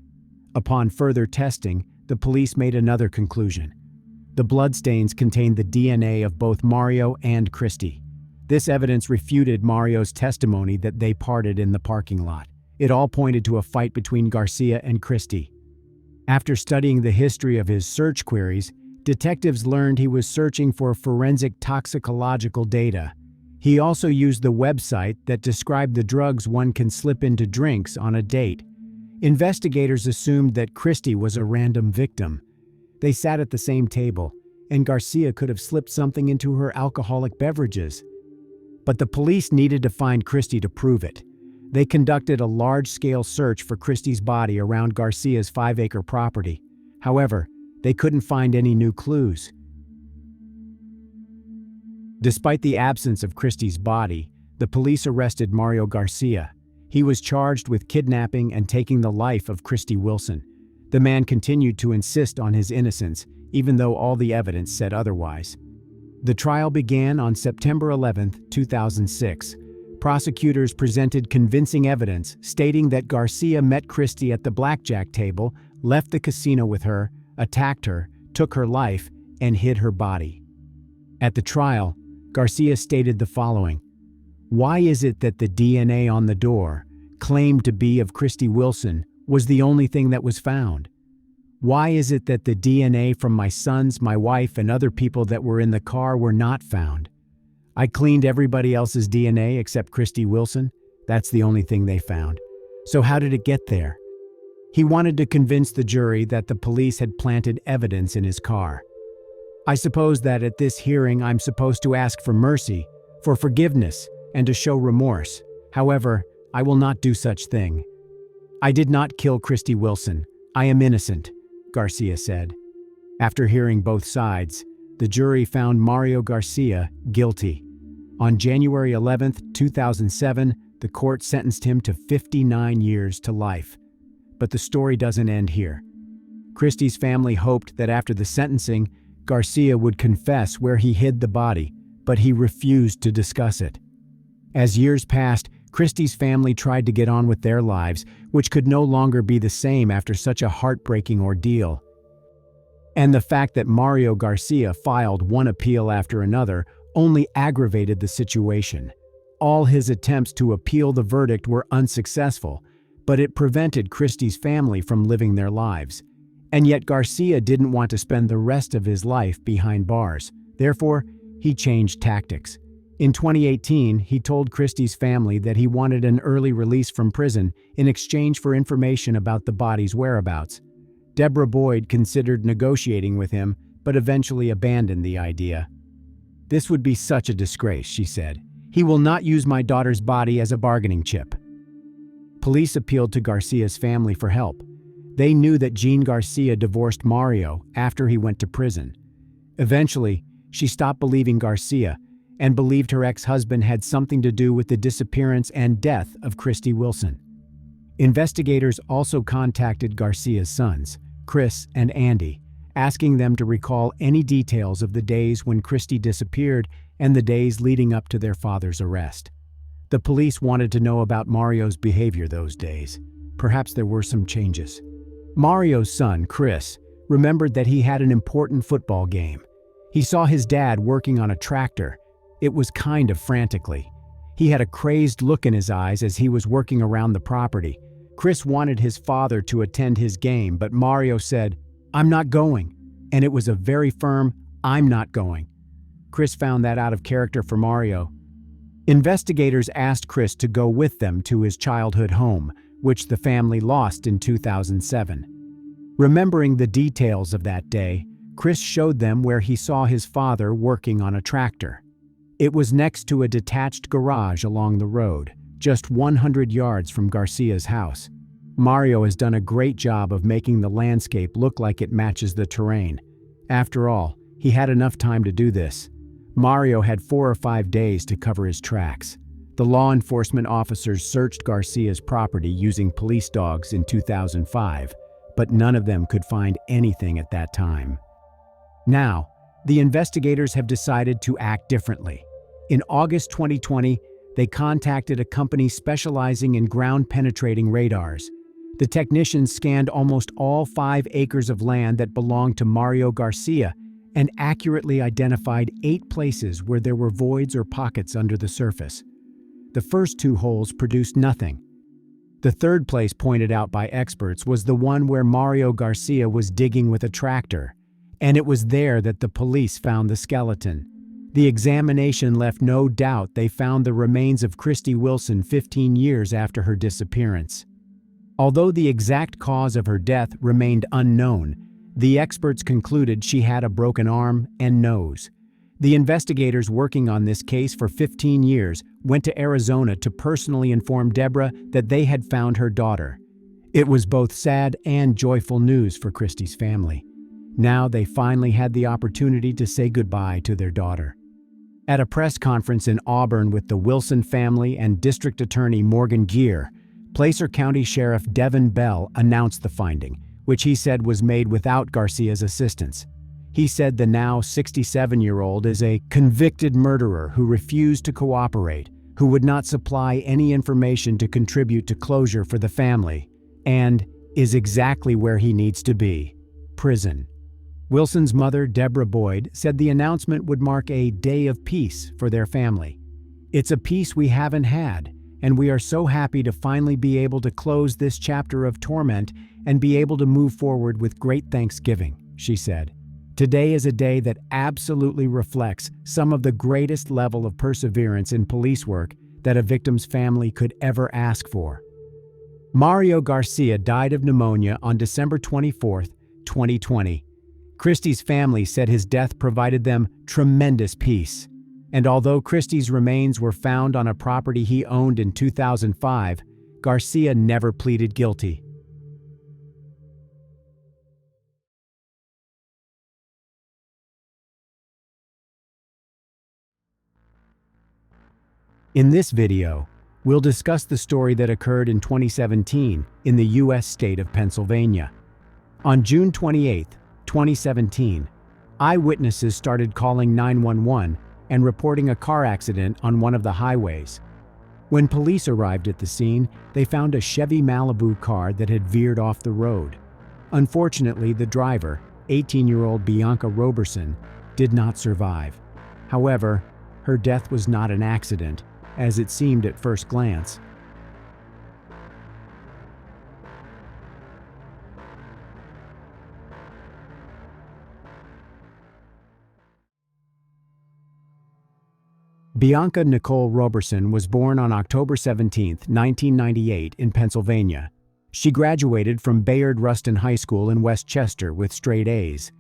Upon further testing, the police made another conclusion. The bloodstains contained the DNA of both Mario and Christy. This evidence refuted Mario's testimony that they parted in the parking lot. It all pointed to a fight between Garcia and Christy. After studying the history of his search queries, detectives learned he was searching for forensic toxicological data. He also used the website that described the drugs one can slip into drinks on a date. Investigators assumed that Christy was a random victim. They sat at the same table, and Garcia could have slipped something into her alcoholic beverages. But the police needed to find Christy to prove it. They conducted a large-scale search for Christy's body around Garcia's 5-acre property. However, they couldn't find any new clues. Despite the absence of Christy's body, the police arrested Mario Garcia. He was charged with kidnapping and taking the life of Christy Wilson. The man continued to insist on his innocence, even though all the evidence said otherwise. The trial began on September 11, 2006. Prosecutors presented convincing evidence stating that Garcia met Christy at the blackjack table, left the casino with her, attacked her, took her life, and hid her body. At the trial, Garcia stated the following: "Why is it that the DNA on the door, claimed to be of Christy Wilson, was the only thing that was found? Why is it that the DNA from my sons, my wife, and other people that were in the car were not found? I cleaned everybody else's DNA except Christy Wilson. That's the only thing they found. So how did it get there?" He wanted to convince the jury that the police had planted evidence in his car. "I suppose that at this hearing I'm supposed to ask for mercy, for forgiveness, and to show remorse. However, I will not do such thing. I did not kill Christy Wilson. I am innocent," Garcia said. After hearing both sides, the jury found Mario Garcia guilty. On January 11, 2007, the court sentenced him to 59 years to life. But the story doesn't end here. Christy's family hoped that after the sentencing, Garcia would confess where he hid the body, but he refused to discuss it. As years passed, Christy's family tried to get on with their lives, which could no longer be the same after such a heartbreaking ordeal. And the fact that Mario Garcia filed one appeal after another only aggravated the situation. All his attempts to appeal the verdict were unsuccessful, but it prevented Christy's family from living their lives. And yet Garcia didn't want to spend the rest of his life behind bars. Therefore, he changed tactics. In 2018, he told Christy's family that he wanted an early release from prison in exchange for information about the body's whereabouts. Deborah Boyd considered negotiating with him, but eventually abandoned the idea. "This would be such a disgrace," she said. "He will not use my daughter's body as a bargaining chip." Police appealed to Garcia's family for help. They knew that Jean Garcia divorced Mario after he went to prison. Eventually, she stopped believing Garcia and believed her ex-husband had something to do with the disappearance and death of Christy Wilson. Investigators also contacted Garcia's sons, Chris and Andy, asking them to recall any details of the days when Christy disappeared and the days leading up to their father's arrest. The police wanted to know about Mario's behavior those days. Perhaps there were some changes. Mario's son, Chris, remembered that he had an important football game. He saw his dad working on a tractor. It was kind of frantically. He had a crazed look in his eyes as he was working around the property. Chris wanted his father to attend his game, but Mario said, "I'm not going." And it was a very firm, "I'm not going." Chris found that out of character for Mario. Investigators asked Chris to go with them to his childhood home, which the family lost in 2007. Remembering the details of that day, Chris showed them where he saw his father working on a tractor. It was next to a detached garage along the road. just 100 yards from Garcia's house. Mario has done a great job of making the landscape look like it matches the terrain. After all, he had enough time to do this. Mario had 4 or 5 days to cover his tracks. The law enforcement officers searched Garcia's property using police dogs in 2005, but none of them could find anything at that time. Now, the investigators have decided to act differently. In August 2020, they contacted a company specializing in ground-penetrating radars. The technicians scanned almost all 5 acres of land that belonged to Mario Garcia and accurately identified 8 places where there were voids or pockets under the surface. The first 2 holes produced nothing. The third place pointed out by experts was the one where Mario Garcia was digging with a tractor, and it was there that the police found the skeleton. The examination left no doubt they found the remains of Christy Wilson 15 years after her disappearance. Although the exact cause of her death remained unknown, the experts concluded she had a broken arm and nose. The investigators working on this case for 15 years went to Arizona to personally inform Deborah that they had found her daughter. It was both sad and joyful news for Christy's family. Now they finally had the opportunity to say goodbye to their daughter. At a press conference in Auburn with the Wilson family and District Attorney Morgan Geer, Placer County Sheriff Devin Bell announced the finding, which he said was made without Garcia's assistance. He said the now 67-year-old is a convicted murderer who refused to cooperate, who would not supply any information to contribute to closure for the family, and is exactly where he needs to be: prison. Wilson's mother, Deborah Boyd, said the announcement would mark a day of peace for their family. "It's a peace we haven't had, and we are so happy to finally be able to close this chapter of torment and be able to move forward with great thanksgiving," she said. "Today is a day that absolutely reflects some of the greatest level of perseverance in police work that a victim's family could ever ask for." Mario Garcia died of pneumonia on December 24, 2020. Christy's family said his death provided them tremendous peace. And although Christy's remains were found on a property he owned in 2005, Garcia never pleaded guilty. In this video, we'll discuss the story that occurred in 2017 in the U.S. state of Pennsylvania. On June 28, 2017, eyewitnesses started calling 911 and reporting a car accident on one of the highways. When police arrived at the scene, they found a Chevy Malibu car that had veered off the road. Unfortunately, the driver, 18-year-old Bianca Roberson, did not survive. However, her death was not an accident, as it seemed at first glance. Bianca Nicole Roberson was born on October 17, 1998 in Pennsylvania. She graduated from Bayard Rustin High School in West Chester with straight A's.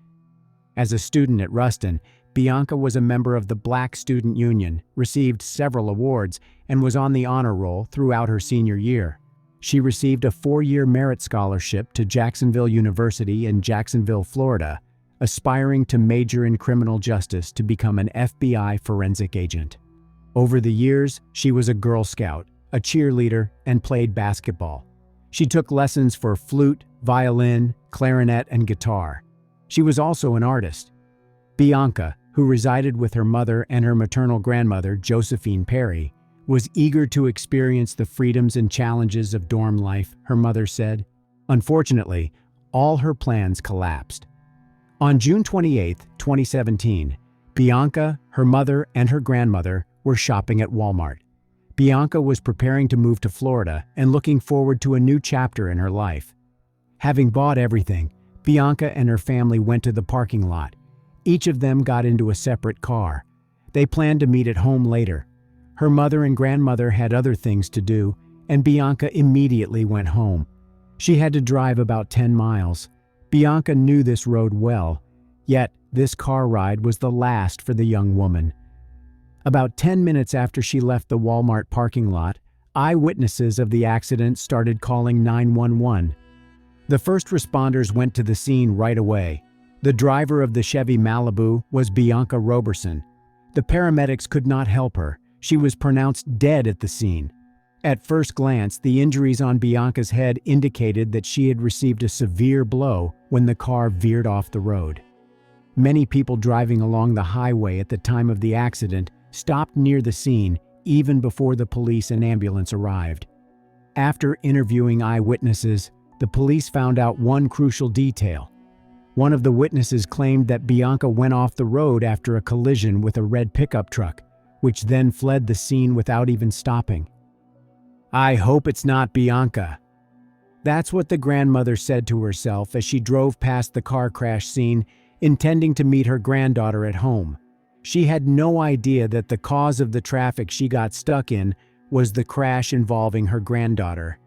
As a student at Rustin, Bianca was a member of the Black Student Union, received several awards, and was on the honor roll throughout her senior year. She received a 4-year merit scholarship to Jacksonville University in Jacksonville, Florida, aspiring to major in criminal justice to become an FBI forensic agent. Over the years, she was a Girl Scout, a cheerleader, and played basketball. She took lessons for flute, violin, clarinet, and guitar. She was also an artist. Bianca, who resided with her mother and her maternal grandmother, Josephine Perry, was eager to experience the freedoms and challenges of dorm life, her mother said. Unfortunately, all her plans collapsed. On June 28, 2017, Bianca, her mother, and her grandmother were shopping at Walmart. Bianca was preparing to move to Florida and looking forward to a new chapter in her life. Having bought everything, Bianca and her family went to the parking lot. Each of them got into a separate car. They planned to meet at home later. Her mother and grandmother had other things to do, and Bianca immediately went home. She had to drive about 10 miles. Bianca knew this road well, yet this car ride was the last for the young woman. About 10 minutes after she left the Walmart parking lot, eyewitnesses of the accident started calling 911. The first responders went to the scene right away. The driver of the Chevy Malibu was Bianca Roberson. The paramedics could not help her. She was pronounced dead at the scene. At first glance, the injuries on Bianca's head indicated that she had received a severe blow when the car veered off the road. Many people driving along the highway at the time of the accident stopped near the scene even before the police and ambulance arrived. After interviewing eyewitnesses, the police found out one crucial detail. One of the witnesses claimed that Bianca went off the road after a collision with a red pickup truck, which then fled the scene without even stopping. "I hope it's not Bianca." That's what the grandmother said to herself as she drove past the car crash scene, intending to meet her granddaughter at home. She had no idea that the cause of the traffic she got stuck in was the crash involving her granddaughter.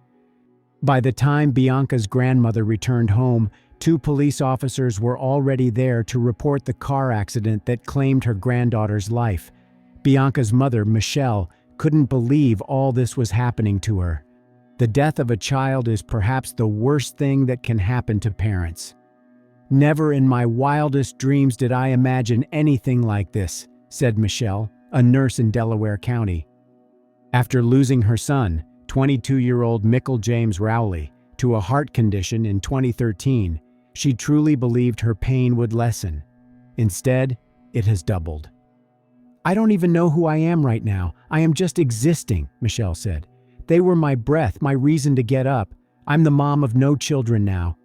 By the time Bianca's grandmother returned home, 2 police officers were already there to report the car accident that claimed her granddaughter's life. Bianca's mother, Michelle, couldn't believe all this was happening to her. The death of a child is perhaps the worst thing that can happen to parents. "Never in my wildest dreams did I imagine anything like this," said Michelle, a nurse in Delaware County. After losing her son, 22-year-old Michael James Rowley, to a heart condition in 2013, she truly believed her pain would lessen. Instead, it has doubled. "I don't even know who I am right now. I am just existing," Michelle said. "They were my breath, my reason to get up. I'm the mom of no children now."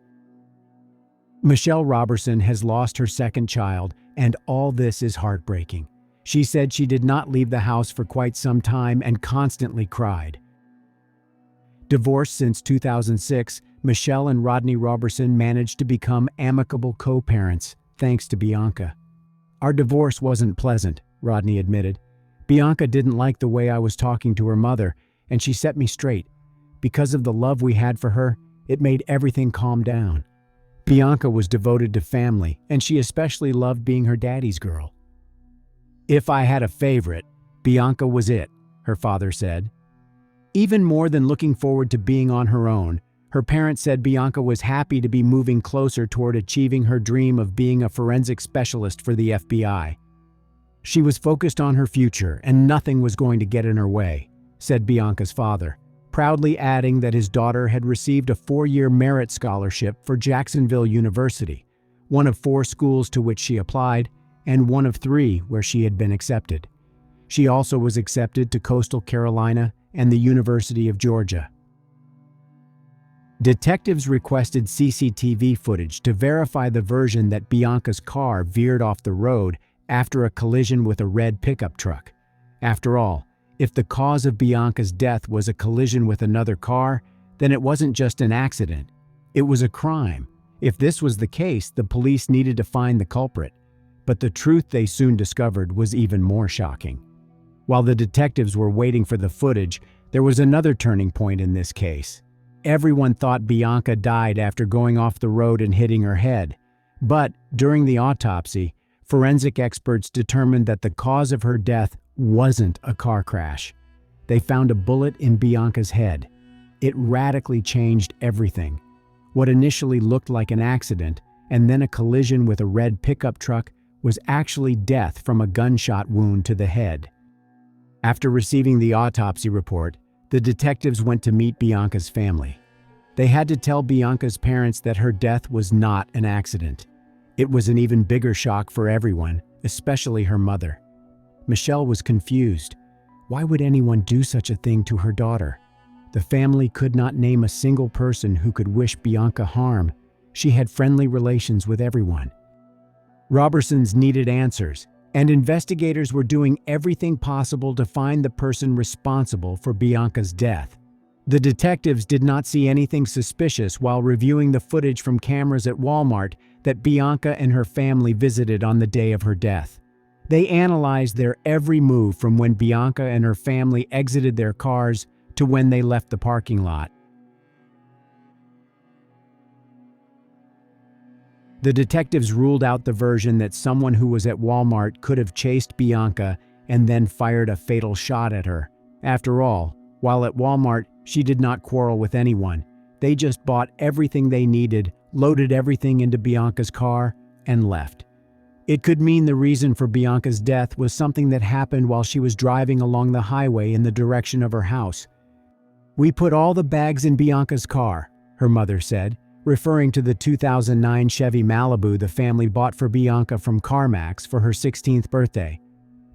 Michelle Roberson has lost her second child, and all this is heartbreaking. She said she did not leave the house for quite some time and constantly cried. Divorced since 2006, Michelle and Rodney Roberson managed to become amicable co-parents, thanks to Bianca. "Our divorce wasn't pleasant," Rodney admitted. "Bianca didn't like the way I was talking to her mother, and she set me straight. Because of the love we had for her, it made everything calm down." Bianca was devoted to family, and she especially loved being her daddy's girl. "If I had a favorite, Bianca was it," her father said. Even more than looking forward to being on her own, her parents said Bianca was happy to be moving closer toward achieving her dream of being a forensic specialist for the FBI. "She was focused on her future, and nothing was going to get in her way," said Bianca's father, proudly adding that his daughter had received a 4-year merit scholarship for Jacksonville University, one of 4 schools to which she applied, and one of 3 where she had been accepted. She also was accepted to Coastal Carolina and the University of Georgia. Detectives requested CCTV footage to verify the version that Bianca's car veered off the road after a collision with a red pickup truck. After all, if the cause of Bianca's death was a collision with another car, then it wasn't just an accident. It was a crime. If this was the case, the police needed to find the culprit. But the truth they soon discovered was even more shocking. While the detectives were waiting for the footage, there was another turning point in this case. Everyone thought Bianca died after going off the road and hitting her head. But during the autopsy, forensic experts determined that the cause of her death wasn't a car crash. They found a bullet in Bianca's head. It radically changed everything. What initially looked like an accident and then a collision with a red pickup truck was actually death from a gunshot wound to the head. After receiving the autopsy report, the detectives went to meet Bianca's family. They had to tell Bianca's parents that her death was not an accident. It was an even bigger shock for everyone, especially her mother. Michelle was confused. Why would anyone do such a thing to her daughter? The family could not name a single person who could wish Bianca harm. She had friendly relations with everyone. Robersons needed answers, and investigators were doing everything possible to find the person responsible for Bianca's death. The detectives did not see anything suspicious while reviewing the footage from cameras at Walmart that Bianca and her family visited on the day of her death. They analyzed their every move from when Bianca and her family exited their cars to when they left the parking lot. The detectives ruled out the version that someone who was at Walmart could have chased Bianca and then fired a fatal shot at her. After all, While at Walmart, she did not quarrel with anyone. They just bought everything they needed, loaded everything into Bianca's car, and left. It could mean the reason for Bianca's death was something that happened while she was driving along the highway in the direction of her house. "We put all the bags in Bianca's car," her mother said, referring to the 2009 Chevy Malibu the family bought for Bianca from CarMax for her 16th birthday.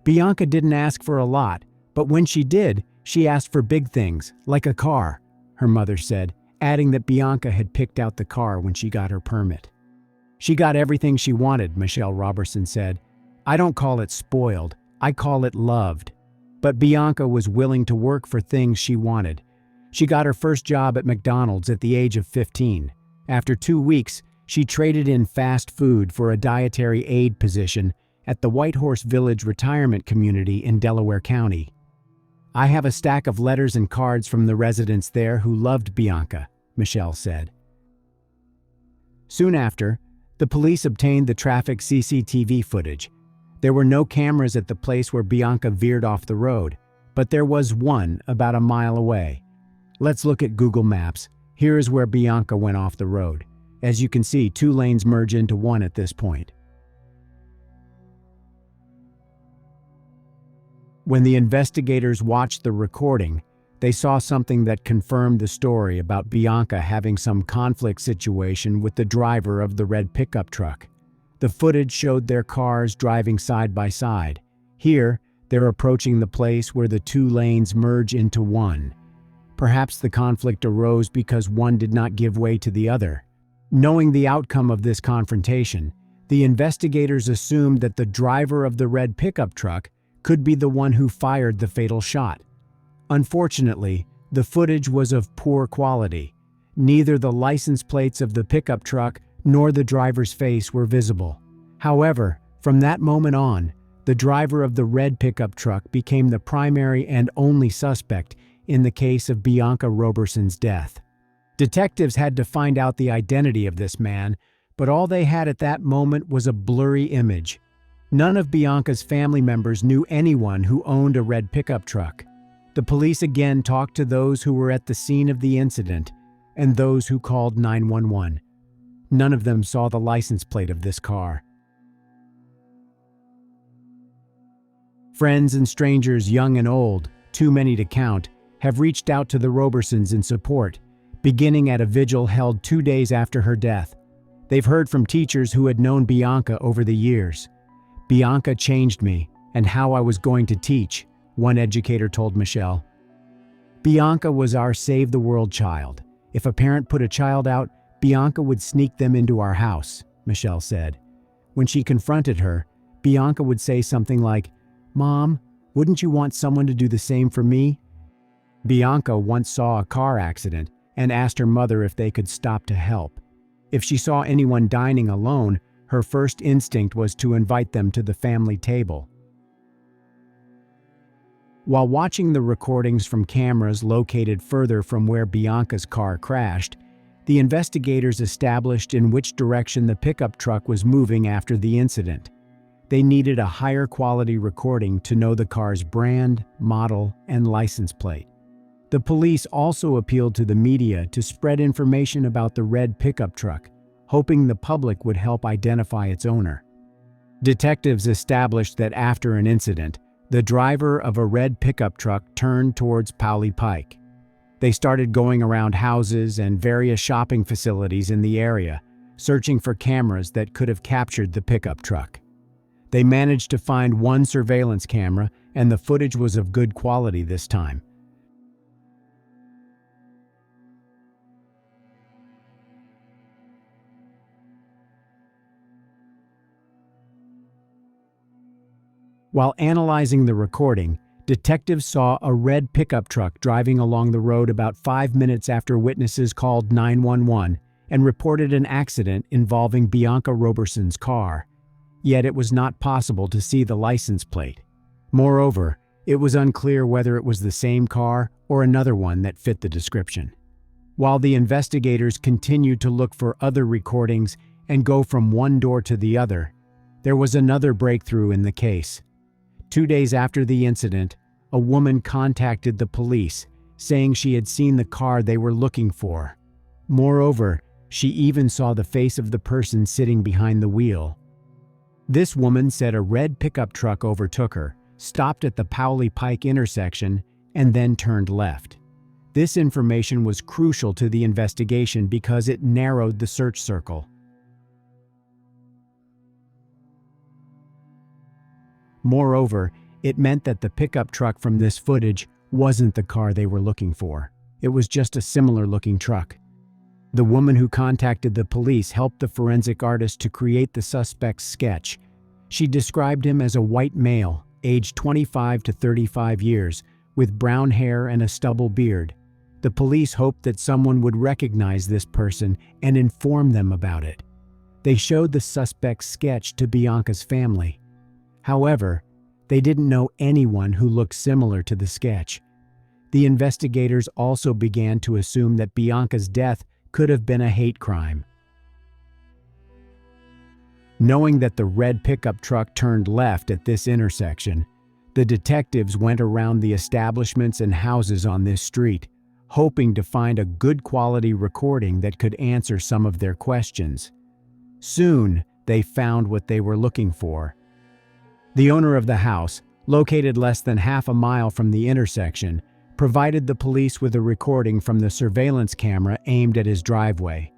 "Bianca didn't ask for a lot, but when she did, she asked for big things, like a car," her mother said, adding that Bianca had picked out the car when she got her permit. "She got everything she wanted," Michelle Robertson said. "I don't call it spoiled, I call it loved." But Bianca was willing to work for things she wanted. She got her first job at McDonald's at the age of 15. After 2 weeks, she traded in fast food for a dietary aide position at the Whitehorse Village retirement community in Delaware County. "I have a stack of letters and cards from the residents there who loved Bianca," Michelle said. Soon after, the police obtained the traffic CCTV footage. There were no cameras at the place where Bianca veered off the road, but there was one about a mile away. Let's look at Google Maps. Here is where Bianca went off the road. As you can see, 2 lanes merge into one at this point. When the investigators watched the recording, they saw something that confirmed the story about Bianca having some conflict situation with the driver of the red pickup truck. The footage showed their cars driving side by side. Here, they're approaching the place where the 2 lanes merge into one. Perhaps the conflict arose because one did not give way to the other. Knowing the outcome of this confrontation, the investigators assumed that the driver of the red pickup truck could be the one who fired the fatal shot. Unfortunately, the footage was of poor quality. Neither the license plates of the pickup truck nor the driver's face were visible. However, from that moment on, the driver of the red pickup truck became the primary and only suspect in the case of Bianca Roberson's death. Detectives had to find out the identity of this man, but all they had at that moment was a blurry image. None of Bianca's family members knew anyone who owned a red pickup truck. The police again talked to those who were at the scene of the incident and those who called 911. None of them saw the license plate of this car. Friends and strangers, young and old, too many to count, have reached out to the Robersons in support, beginning at a vigil held 2 days after her death. They've heard from teachers who had known Bianca over the years. "Bianca changed me and how I was going to teach," one educator told Michelle. "Bianca was our Save the World child. If a parent put a child out, Bianca would sneak them into our house," Michelle said. When she confronted her, Bianca would say something like, "Mom, wouldn't you want someone to do the same for me?" Bianca once saw a car accident and asked her mother if they could stop to help. If she saw anyone dining alone, her first instinct was to invite them to the family table. While watching the recordings from cameras located further from where Bianca's car crashed, the investigators established in which direction the pickup truck was moving after the incident. They needed a higher quality recording to know the car's brand, model, and license plate. The police also appealed to the media to spread information about the red pickup truck, hoping the public would help identify its owner. Detectives established that after an incident, the driver of a red pickup truck turned towards Powley Pike. They started going around houses and various shopping facilities in the area, searching for cameras that could have captured the pickup truck. They managed to find one surveillance camera, and the footage was of good quality this time. While analyzing the recording, detectives saw a red pickup truck driving along the road about 5 minutes after witnesses called 911 and reported an accident involving Bianca Roberson's car. Yet it was not possible to see the license plate. Moreover, it was unclear whether it was the same car or another one that fit the description. While the investigators continued to look for other recordings and go from one door to the other, there was another breakthrough in the case. 2 days after the incident, a woman contacted the police, saying she had seen the car they were looking for. Moreover, she even saw the face of the person sitting behind the wheel. This woman said a red pickup truck overtook her, stopped at the Powley Pike intersection, and then turned left. This information was crucial to the investigation because it narrowed the search circle. Moreover, it meant that the pickup truck from this footage wasn't the car they were looking for. It was just a similar-looking truck. The woman who contacted the police helped the forensic artist to create the suspect's sketch. She described him as a white male, aged 25 to 35 years, with brown hair and a stubble beard. The police hoped that someone would recognize this person and inform them about it. They showed the suspect's sketch to Bianca's family. However, they didn't know anyone who looked similar to the sketch. The investigators also began to assume that Bianca's death could have been a hate crime. Knowing that the red pickup truck turned left at this intersection, the detectives went around the establishments and houses on this street, hoping to find a good quality recording that could answer some of their questions. Soon, they found what they were looking for. The owner of the house, located less than half a mile from the intersection, provided the police with a recording from the surveillance camera aimed at his driveway.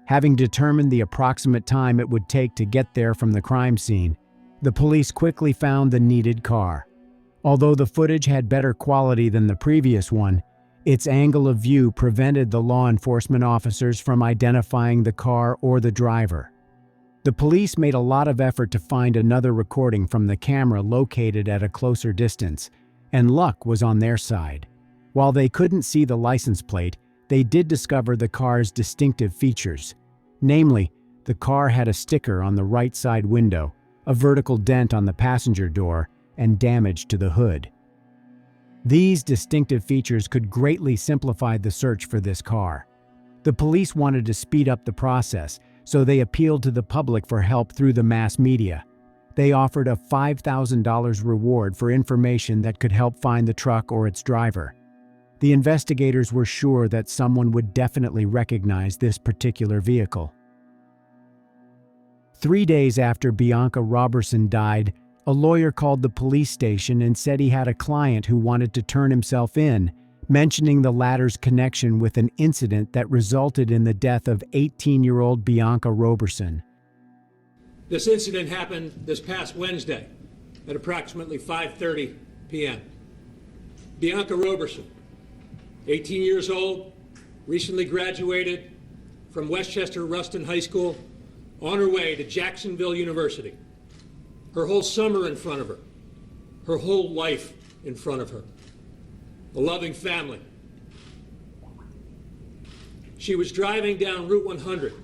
Having determined the approximate time it would take to get there from the crime scene, the police quickly found the needed car. Although the footage had better quality than the previous one, its angle of view prevented the law enforcement officers from identifying the car or the driver. The police made a lot of effort to find another recording from the camera located at a closer distance, and luck was on their side. While they couldn't see the license plate, they did discover the car's distinctive features. Namely, the car had a sticker on the right side window, a vertical dent on the passenger door, and damage to the hood. These distinctive features could greatly simplify the search for this car. The police wanted to speed up the process, so they appealed to the public for help through the mass media. They offered a $5,000 reward for information that could help find the truck or its driver. The investigators were sure that someone would definitely recognize this particular vehicle. 3 days after Bianca Roberson died, a lawyer called the police station and said he had a client who wanted to turn himself in, mentioning the latter's connection with an incident that resulted in the death of 18-year-old Bianca Roberson. This incident happened this past Wednesday at approximately 5:30 p.m. Bianca Roberson, 18 years old, recently graduated from Westchester Ruston High School, on her way to Jacksonville University. Her whole summer in front of her, her whole life in front of her, a loving family. She was driving down Route 100.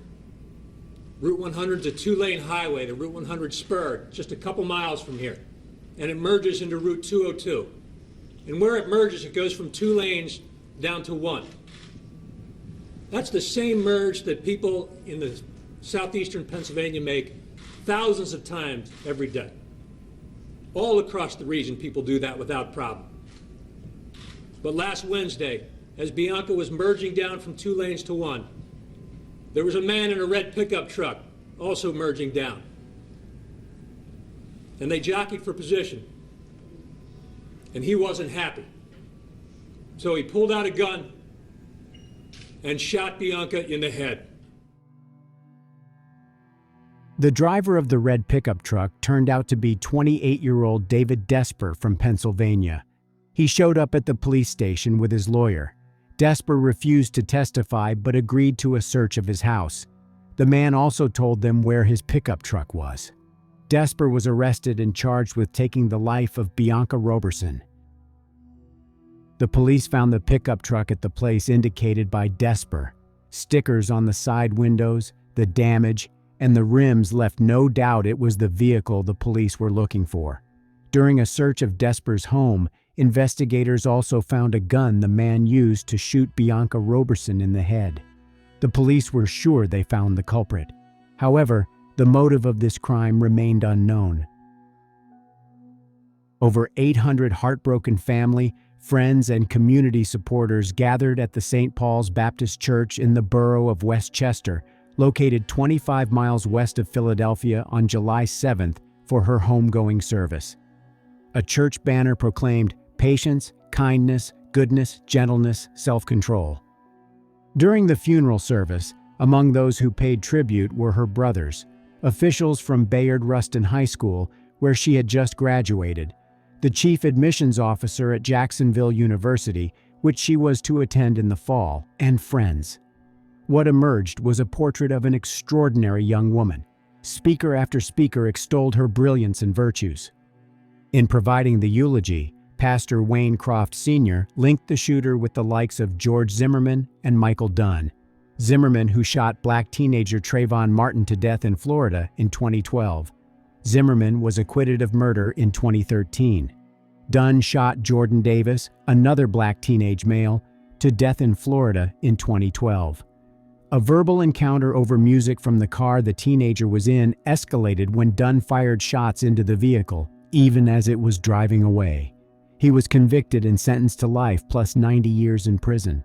Route 100 is a two-lane highway, the Route 100 spur, just a couple miles from here, and it merges into Route 202. And where it merges, it goes from 2 lanes down to 1. That's the same merge that people in the southeastern Pennsylvania make thousands of times every day. All across the region, people do that without problem. But last Wednesday, as Bianca was merging down from 2 lanes to 1, there was a man in a red pickup truck also merging down. And they jockeyed for position. And he wasn't happy. So he pulled out a gun and shot Bianca in the head. The driver of the red pickup truck turned out to be 28-year-old David Desper from Pennsylvania. He showed up at the police station with his lawyer. Desper refused to testify but agreed to a search of his house. The man also told them where his pickup truck was. Desper was arrested and charged with taking the life of Bianca Roberson. The police found the pickup truck at the place indicated by Desper. Stickers on the side windows, the damage, and the rims left no doubt it was the vehicle the police were looking for. During a search of Desper's home, investigators also found a gun the man used to shoot Bianca Roberson in the head. The police were sure they found the culprit. However, the motive of this crime remained unknown. Over 800 heartbroken family, friends, and community supporters gathered at the St. Paul's Baptist Church in the borough of Westchester, located 25 miles west of Philadelphia, on July 7th for her homegoing service. A church banner proclaimed patience, kindness, goodness, gentleness, self-control. During the funeral service, among those who paid tribute were her brothers, officials from Bayard Rustin High School, where she had just graduated, the chief admissions officer at Jacksonville University, which she was to attend in the fall, and friends. What emerged was a portrait of an extraordinary young woman. Speaker after speaker extolled her brilliance and virtues. In providing the eulogy, Pastor Wayne Croft Sr. linked the shooter with the likes of George Zimmerman and Michael Dunn. Zimmerman, who shot black teenager Trayvon Martin to death in Florida in 2012. Zimmerman was acquitted of murder in 2013. Dunn shot Jordan Davis, another black teenage male, to death in Florida in 2012. A verbal encounter over music from the car the teenager was in escalated when Dunn fired shots into the vehicle, even as it was driving away. He was convicted and sentenced to life plus 90 years in prison.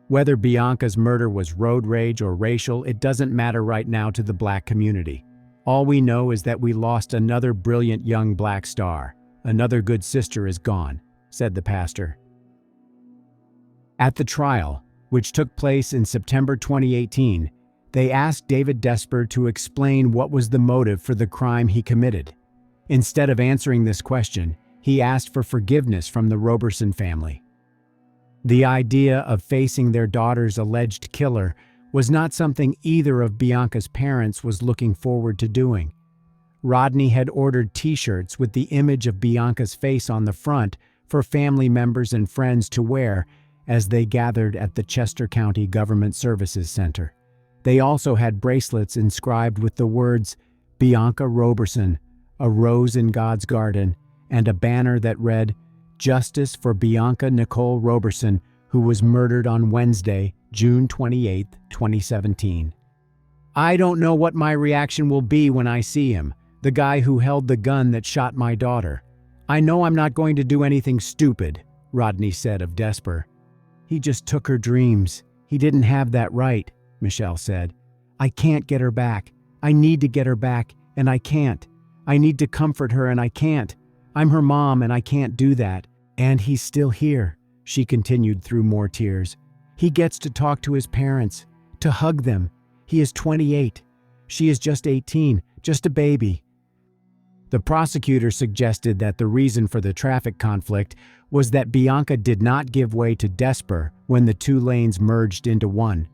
Whether Bianca's murder was road rage or racial, it doesn't matter right now to the black community. All we know is that we lost another brilliant young black star. Another good sister is gone, said the pastor. At the trial, which took place in September 2018, they asked David Desper to explain what was the motive for the crime he committed. Instead of answering this question, he asked for forgiveness from the Roberson family. The idea of facing their daughter's alleged killer was not something either of Bianca's parents was looking forward to doing. Rodney had ordered T-shirts with the image of Bianca's face on the front for family members and friends to wear as they gathered at the Chester County Government Services Center. They also had bracelets inscribed with the words, "Bianca Roberson, a rose in God's garden," and a banner that read, "Justice for Bianca Nicole Roberson, who was murdered on Wednesday, June 28, 2017. I don't know what my reaction will be when I see him, the guy who held the gun that shot my daughter. I know I'm not going to do anything stupid," Rodney said of Desper. "He just took her dreams. He didn't have that right," Michelle said. "I can't get her back. I need to get her back, and I can't. I need to comfort her, and I can't. I'm her mom, and I can't do that. And he's still here," she continued through more tears. "He gets to talk to his parents, to hug them. He is 28. She is just 18, just a baby." The prosecutor suggested that the reason for the traffic conflict was that Bianca did not give way to Desper when the two lanes merged into one.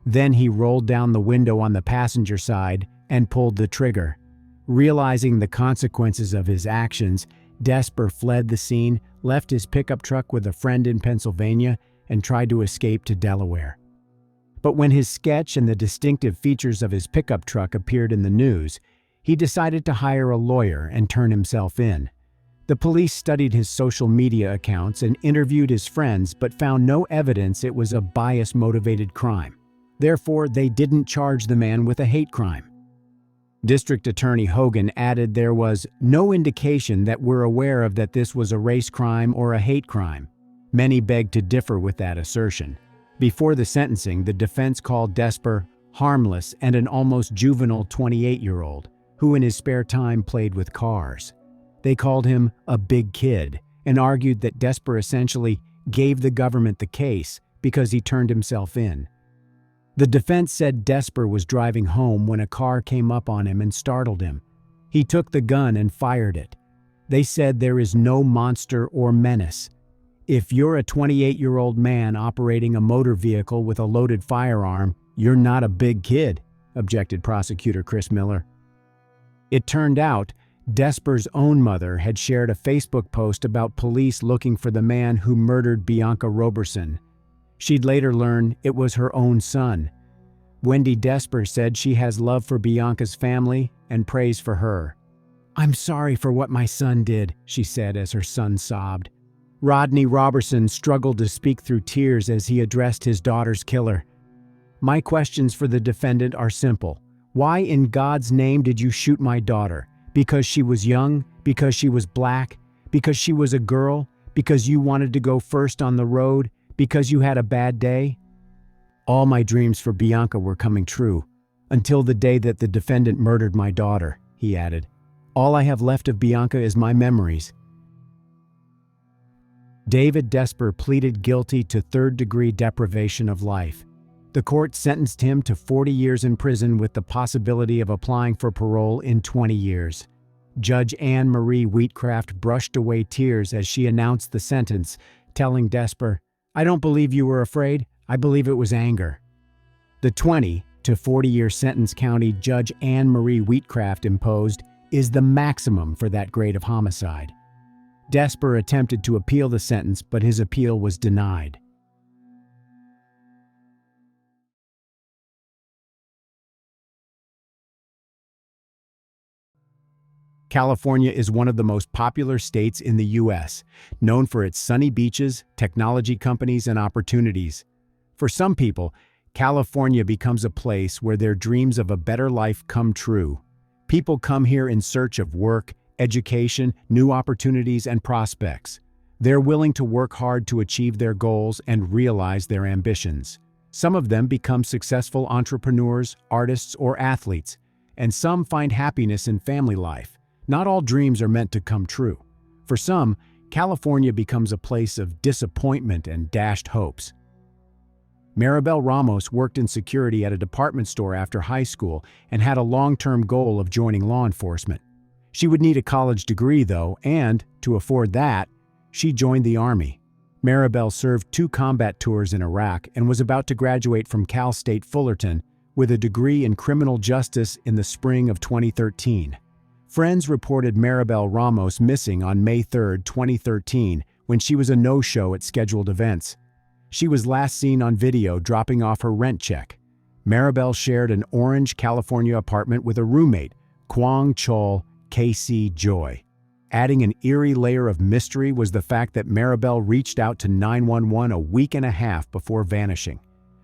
Then he rolled down the window on the passenger side and pulled the trigger. Realizing the consequences of his actions, Desper fled the scene, left his pickup truck with a friend in Pennsylvania, and tried to escape to Delaware. But when his sketch and the distinctive features of his pickup truck appeared in the news, he decided to hire a lawyer and turn himself in. The police studied his social media accounts and interviewed his friends but found no evidence it was a bias-motivated crime. Therefore, they didn't charge the man with a hate crime. District Attorney Hogan added there was no indication that we're aware of that this was a race crime or a hate crime. Many begged to differ with that assertion. Before the sentencing, the defense called Desper harmless and an almost juvenile 28-year-old who in his spare time played with cars. They called him a big kid and argued that Desper essentially gave the government the case because he turned himself in. The defense said Desper was driving home when a car came up on him and startled him. He took the gun and fired it. They said there is no monster or menace. If you're a 28-year-old man operating a motor vehicle with a loaded firearm, you're not a big kid, objected prosecutor Chris Miller. It turned out Desper's own mother had shared a Facebook post about police looking for the man who murdered Bianca Roberson. She'd later learn it was her own son. Wendy Desper said she has love for Bianca's family and prays for her. "I'm sorry for what my son did," she said as her son sobbed. Rodney Roberson struggled to speak through tears as he addressed his daughter's killer. "My questions for the defendant are simple. Why in God's name did you shoot my daughter? Because she was young? Because she was black? Because she was a girl? Because you wanted to go first on the road? Because you had a bad day? All my dreams for Bianca were coming true, until the day that the defendant murdered my daughter, he added. All I have left of Bianca is my memories. David Desper pleaded guilty to third-degree deprivation of life. The court sentenced him to 40 years in prison with the possibility of applying for parole in 20 years. Judge Anne Marie Wheatcraft brushed away tears as she announced the sentence, telling Desper, "I don't believe you were afraid. I believe it was anger." The 20 to 40-year sentence County Judge Anne Marie Wheatcraft imposed is the maximum for that grade of homicide. Desper attempted to appeal the sentence, but his appeal was denied. California is one of the most popular states in the U.S., known for its sunny beaches, technology companies, and opportunities. For some people, California becomes a place where their dreams of a better life come true. People come here in search of work, education, new opportunities, and prospects. They're willing to work hard to achieve their goals and realize their ambitions. Some of them become successful entrepreneurs, artists, or athletes, and some find happiness in family life. Not all dreams are meant to come true. For some, California becomes a place of disappointment and dashed hopes. Maribel Ramos worked in security at a department store after high school and had a long-term goal of joining law enforcement. She would need a college degree, though, and, to afford that, she joined the Army. Maribel served 2 combat tours in Iraq and was about to graduate from Cal State Fullerton with a degree in criminal justice in the spring of 2013. Friends reported Maribel Ramos missing on May 3, 2013, when she was a no-show at scheduled events. She was last seen on video dropping off her rent check. Maribel shared an Orange, California apartment with a roommate, Kwang Chol KC Joy. Adding an eerie layer of mystery was the fact that Maribel reached out to 911 a week and a half before vanishing.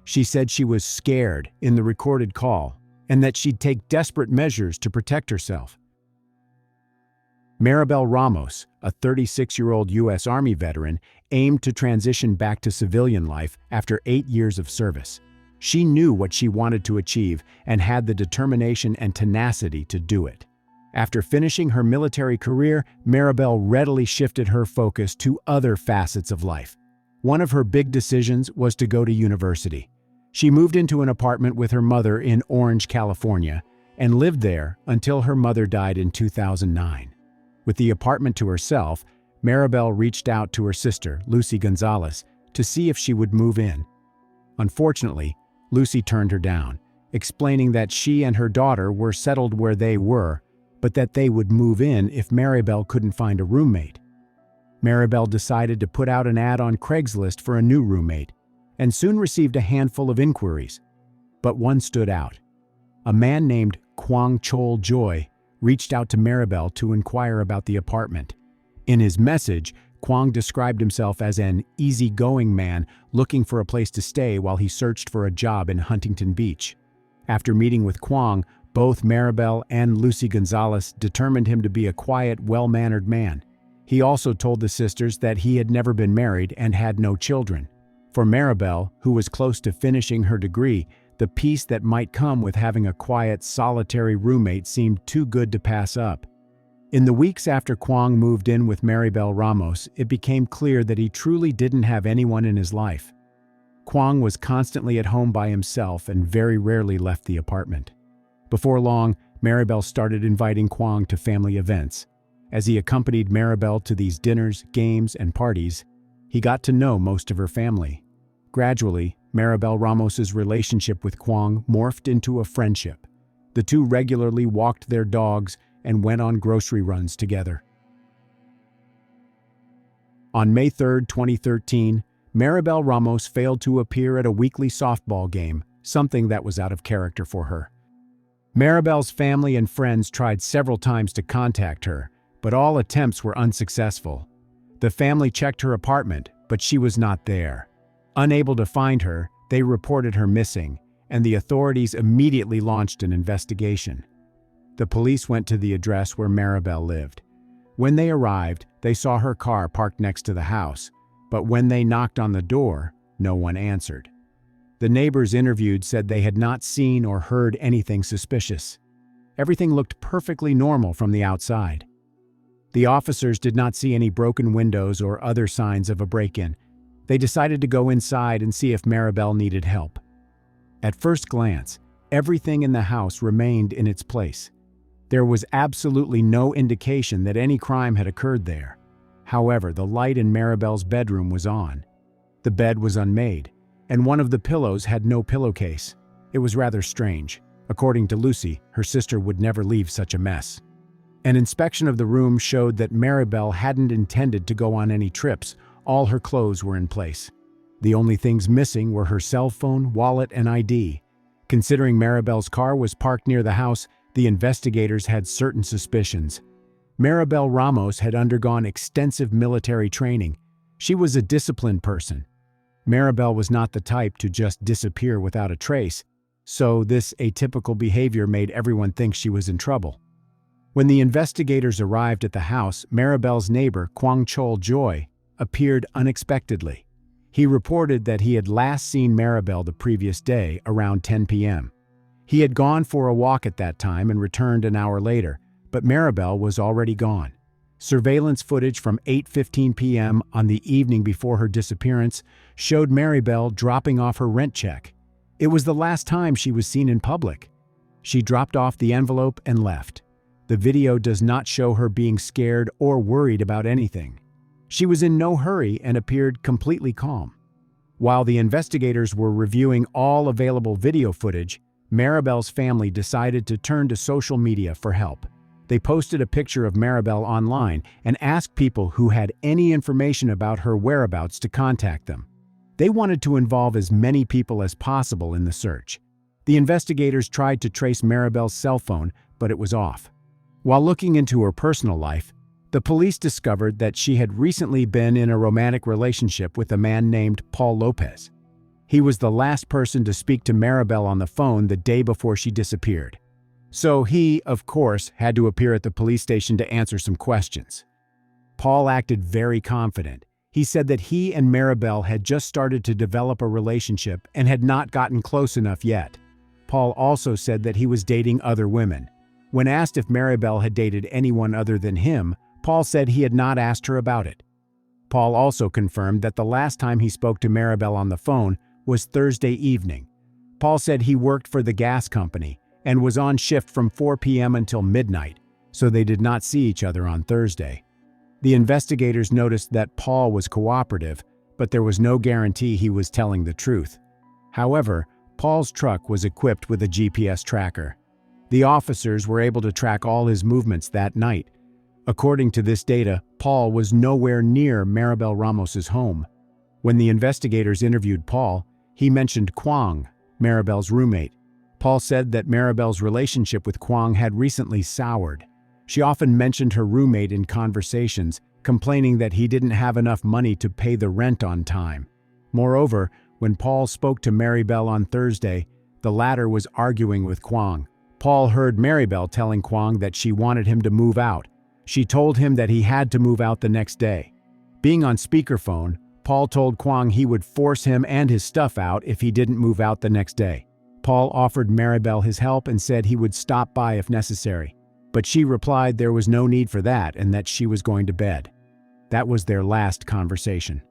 She said she was scared in the recorded call and that she'd take desperate measures to protect herself. Maribel Ramos, a 36-year-old U.S. Army veteran, aimed to transition back to civilian life after 8 years of service. She knew what she wanted to achieve and had the determination and tenacity to do it. After finishing her military career, Maribel readily shifted her focus to other facets of life. One of her big decisions was to go to university. She moved into an apartment with her mother in Orange, California, and lived there until her mother died in 2009. With the apartment to herself, Maribel reached out to her sister, Lucy Gonzalez, to see if she would move in. Unfortunately, Lucy turned her down, explaining that she and her daughter were settled where they were, but that they would move in if Maribel couldn't find a roommate. Maribel decided to put out an ad on Craigslist for a new roommate, and soon received a handful of inquiries. But one stood out. A man named Kwang Chol Joy reached out to Maribel to inquire about the apartment. In his message, Kwang described himself as an easygoing man looking for a place to stay while he searched for a job in Huntington Beach. After meeting with Kwang, both Maribel and Lucy Gonzalez determined him to be a quiet, well-mannered man. He also told the sisters that he had never been married and had no children. For Maribel, who was close to finishing her degree, the peace that might come with having a quiet, solitary roommate seemed too good to pass up. In the weeks after Kwang moved in with Maribel Ramos, it became clear that he truly didn't have anyone in his life. Kwang was constantly at home by himself and very rarely left the apartment. Before long, Maribel started inviting Kwang to family events. As he accompanied Maribel to these dinners, games, and parties, he got to know most of her family. Gradually, Maribel Ramos's relationship with Kwang morphed into a friendship. The two regularly walked their dogs and went on grocery runs together. On May 3, 2013, Maribel Ramos failed to appear at a weekly softball game, something that was out of character for her. Maribel's family and friends tried several times to contact her, but all attempts were unsuccessful. The family checked her apartment, but she was not there. Unable to find her, they reported her missing, and the authorities immediately launched an investigation. The police went to the address where Maribel lived. When they arrived, they saw her car parked next to the house, but when they knocked on the door, no one answered. The neighbors interviewed said they had not seen or heard anything suspicious. Everything looked perfectly normal from the outside. The officers did not see any broken windows or other signs of a break-in. They decided to go inside and see if Maribel needed help. At first glance, everything in the house remained in its place. There was absolutely no indication that any crime had occurred there. However, the light in Maribel's bedroom was on. The bed was unmade, and one of the pillows had no pillowcase. It was rather strange. According to Lucy, her sister would never leave such a mess. An inspection of the room showed that Maribel hadn't intended to go on any trips. All her clothes were in place. The only things missing were her cell phone, wallet, and ID. Considering Maribel's car was parked near the house, the investigators had certain suspicions. Maribel Ramos had undergone extensive military training. She was a disciplined person. Maribel was not the type to just disappear without a trace, so this atypical behavior made everyone think she was in trouble. When the investigators arrived at the house, Maribel's neighbor, Kwang Chol Joy, appeared unexpectedly. He reported that he had last seen Maribel the previous day around 10 p.m. He had gone for a walk at that time and returned an hour later, but Maribel was already gone. Surveillance footage from 8:15 p.m. on the evening before her disappearance showed Maribel dropping off her rent check. It was the last time she was seen in public. She dropped off the envelope and left. The video does not show her being scared or worried about anything. She was in no hurry and appeared completely calm. While the investigators were reviewing all available video footage, Maribel's family decided to turn to social media for help. They posted a picture of Maribel online and asked people who had any information about her whereabouts to contact them. They wanted to involve as many people as possible in the search. The investigators tried to trace Maribel's cell phone, but it was off. While looking into her personal life, the police discovered that she had recently been in a romantic relationship with a man named Paul Lopez. He was the last person to speak to Maribel on the phone the day before she disappeared. So he, of course, had to appear at the police station to answer some questions. Paul acted very confident. He said that he and Maribel had just started to develop a relationship and had not gotten close enough yet. Paul also said that he was dating other women. When asked if Maribel had dated anyone other than him, Paul said he had not asked her about it. Paul also confirmed that the last time he spoke to Maribel on the phone was Thursday evening. Paul said he worked for the gas company and was on shift from 4 p.m. until midnight, so they did not see each other on Thursday. The investigators noticed that Paul was cooperative, but there was no guarantee he was telling the truth. However, Paul's truck was equipped with a GPS tracker. The officers were able to track all his movements that night. According to this data, Paul was nowhere near Maribel Ramos's home. When the investigators interviewed Paul, he mentioned Kwang, Maribel's roommate. Paul said that Maribel's relationship with Kwang had recently soured. She often mentioned her roommate in conversations, complaining that he didn't have enough money to pay the rent on time. Moreover, when Paul spoke to Maribel on Thursday, the latter was arguing with Kwang. Paul heard Maribel telling Kwang that she wanted him to move out. She told him that he had to move out the next day. Being on speakerphone, Paul told Kwang he would force him and his stuff out if he didn't move out the next day. Paul offered Maribel his help and said he would stop by if necessary, but she replied there was no need for that and that she was going to bed. That was their last conversation.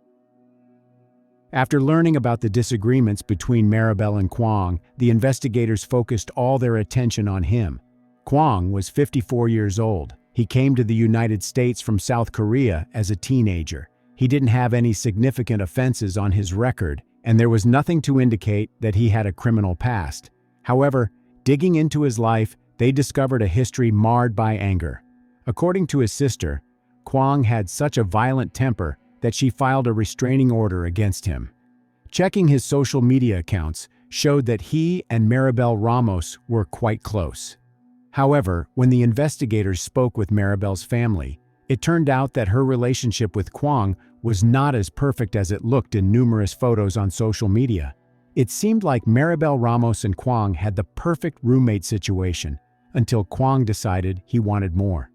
After learning about the disagreements between Maribel and Kwang, the investigators focused all their attention on him. Kwang was 54 years old. He came to the United States from South Korea as a teenager. He didn't have any significant offenses on his record, and there was nothing to indicate that he had a criminal past. However, digging into his life, they discovered a history marred by anger. According to his sister, Kwang had such a violent temper that she filed a restraining order against him. Checking his social media accounts showed that he and Maribel Ramos were quite close. However, when the investigators spoke with Maribel's family, it turned out that her relationship with Kwang was not as perfect as it looked in numerous photos on social media. It seemed like Maribel Ramos and Kwang had the perfect roommate situation until Kwang decided he wanted more.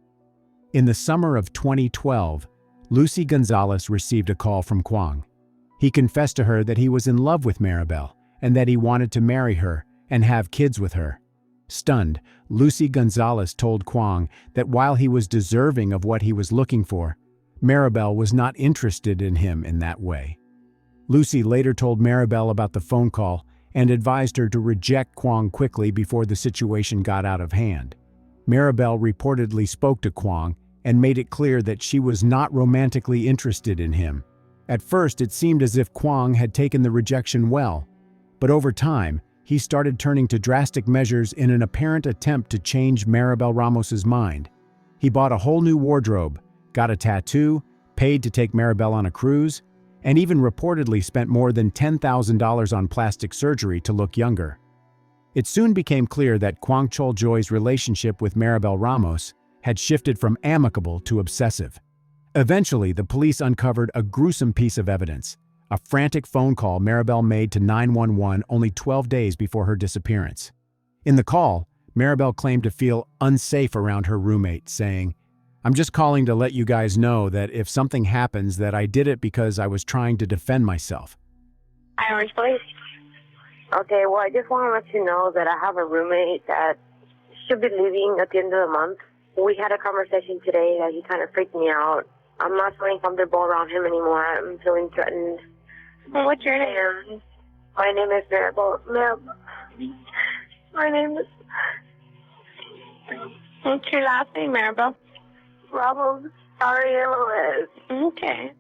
In the summer of 2012, Lucy Gonzalez received a call from Kwong. He confessed to her that he was in love with Maribel and that he wanted to marry her and have kids with her. Stunned, Lucy Gonzalez told Kwong that while he was deserving of what he was looking for, Maribel was not interested in him in that way. Lucy later told Maribel about the phone call and advised her to reject Kwong quickly before the situation got out of hand. Maribel reportedly spoke to Kwong and made it clear that she was not romantically interested in him. At first, it seemed as if Kwong had taken the rejection well, but over time, he started turning to drastic measures in an apparent attempt to change Maribel Ramos's mind. He bought a whole new wardrobe, got a tattoo, paid to take Maribel on a cruise, and even reportedly spent more than $10,000 on plastic surgery to look younger. It soon became clear that Kwong Chol-joy's relationship with Maribel Ramos had shifted from amicable to obsessive. Eventually, the police uncovered a gruesome piece of evidence, a frantic phone call Maribel made to 911 only 12 days before her disappearance. In the call, Maribel claimed to feel unsafe around her roommate, saying, "I'm just calling to let you guys know that if something happens that I did it because I was trying to defend myself." Orange, please. Okay, well, I just want to let you know that I have a roommate that should be leaving at the end of the month. We had a conversation today that he kind of freaked me out. I'm not feeling comfortable around him anymore. I'm feeling threatened. What's your name? My name is Maribel. My name is What's your last name, Maribel? Ramos. Ariel. Okay.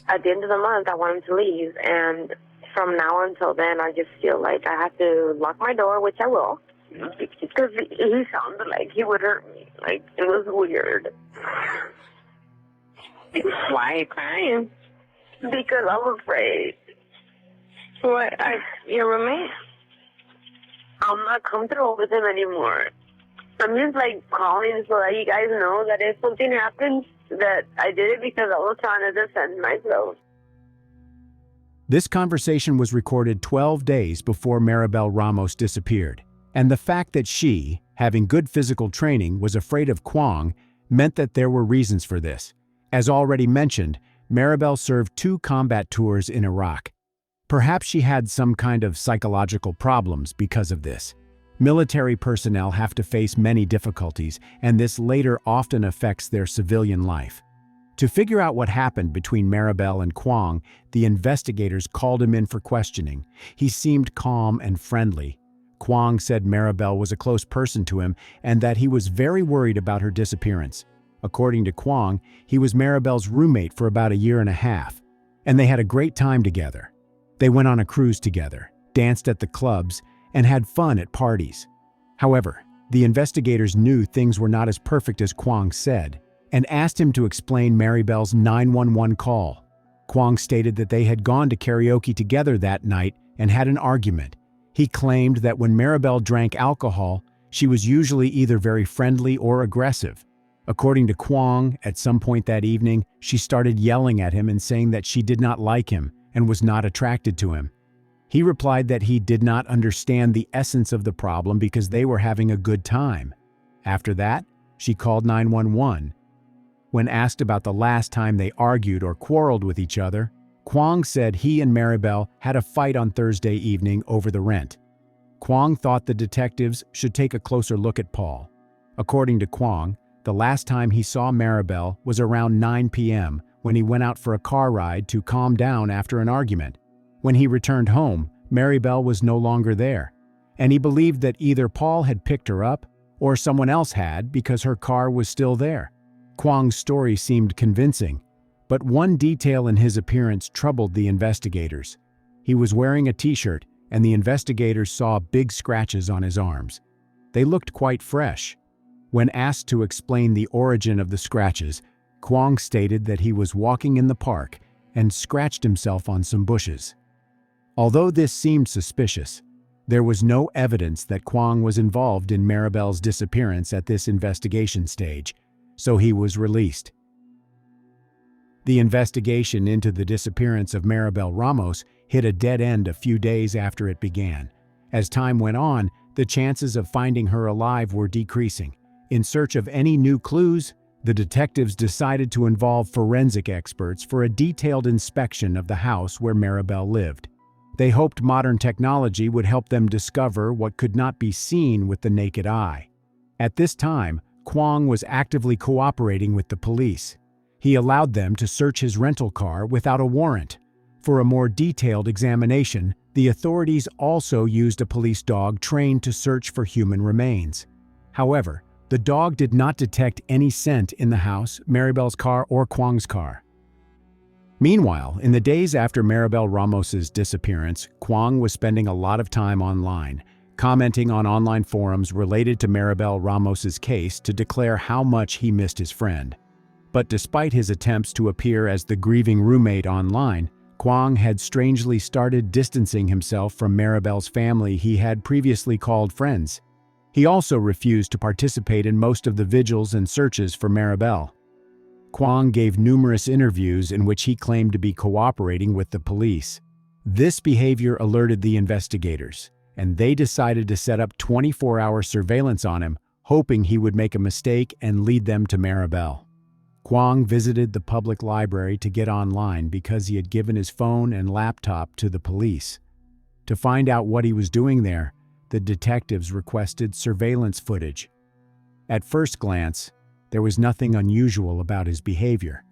At the end of the month, I want him to leave, and from now until then, I just feel like I have to lock my door, which I will, because he sounded like he would hurt me. Like, it was weird. Why are you crying? Because I'm afraid. What? Your roommate? I'm not comfortable with him anymore. I'm just like calling so that you guys know that if something happens, that I did it because I was trying to defend myself. This conversation was recorded 12 days before Maribel Ramos disappeared, and the fact that she, having good physical training, was afraid of Kwong meant that there were reasons for this. As already mentioned, Maribel served 2 combat tours in Iraq. Perhaps she had some kind of psychological problems because of this. Military personnel have to face many difficulties, and this later often affects their civilian life. To figure out what happened between Maribel and Kwong, the investigators called him in for questioning. He seemed calm and friendly. Kwong said Maribel was a close person to him and that he was very worried about her disappearance. According to Kwong, he was Maribel's roommate for about a year and a half, and they had a great time together. They went on a cruise together, danced at the clubs, and had fun at parties. However, the investigators knew things were not as perfect as Kwong said, and asked him to explain Maribel's 911 call. Kwong stated that they had gone to karaoke together that night and had an argument. He claimed that when Maribel drank alcohol, she was usually either very friendly or aggressive. According to Kwong, at some point that evening, she started yelling at him and saying that she did not like him and was not attracted to him. He replied that he did not understand the essence of the problem because they were having a good time. After that, she called 911. When asked about the last time they argued or quarreled with each other, Kwong said he and Maribel had a fight on Thursday evening over the rent. Kwong thought the detectives should take a closer look at Paul. According to Kwong, the last time he saw Maribel was around 9 p.m. when he went out for a car ride to calm down after an argument. When he returned home, Maribel was no longer there, and he believed that either Paul had picked her up or someone else had because her car was still there. Kwong's story seemed convincing, but one detail in his appearance troubled the investigators. He was wearing a t-shirt, and the investigators saw big scratches on his arms. They looked quite fresh. When asked to explain the origin of the scratches, Kwong stated that he was walking in the park and scratched himself on some bushes. Although this seemed suspicious, there was no evidence that Kwong was involved in Maribel's disappearance at this investigation stage, so he was released. The investigation into the disappearance of Maribel Ramos hit a dead end a few days after it began. As time went on, the chances of finding her alive were decreasing. In search of any new clues, the detectives decided to involve forensic experts for a detailed inspection of the house where Maribel lived. They hoped modern technology would help them discover what could not be seen with the naked eye. At this time, Kwong was actively cooperating with the police. He allowed them to search his rental car without a warrant. For a more detailed examination, the authorities also used a police dog trained to search for human remains. However, the dog did not detect any scent in the house, Maribel's car, or Kwong's car. Meanwhile, in the days after Maribel Ramos's disappearance, Kwong was spending a lot of time online, commenting on online forums related to Maribel Ramos's case to declare how much he missed his friend. But despite his attempts to appear as the grieving roommate online, Kwong had strangely started distancing himself from Maribel's family he had previously called friends. He also refused to participate in most of the vigils and searches for Maribel. Kwong gave numerous interviews in which he claimed to be cooperating with the police. This behavior alerted the investigators, and they decided to set up 24-hour surveillance on him, hoping he would make a mistake and lead them to Maribel. Kwong visited the public library to get online because he had given his phone and laptop to the police. To find out what he was doing there, the detectives requested surveillance footage. At first glance, there was nothing unusual about his behavior.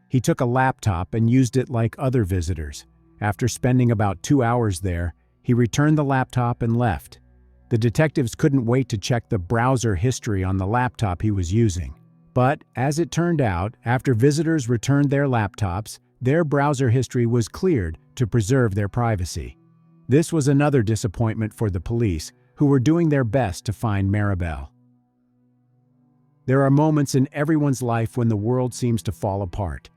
He took a laptop and used it like other visitors. After spending about 2 hours there, he returned the laptop and left. The detectives couldn't wait to check the browser history on the laptop he was using. But, as it turned out, after visitors returned their laptops, their browser history was cleared to preserve their privacy. This was another disappointment for the police, who were doing their best to find Maribel. There are moments in everyone's life when the world seems to fall apart.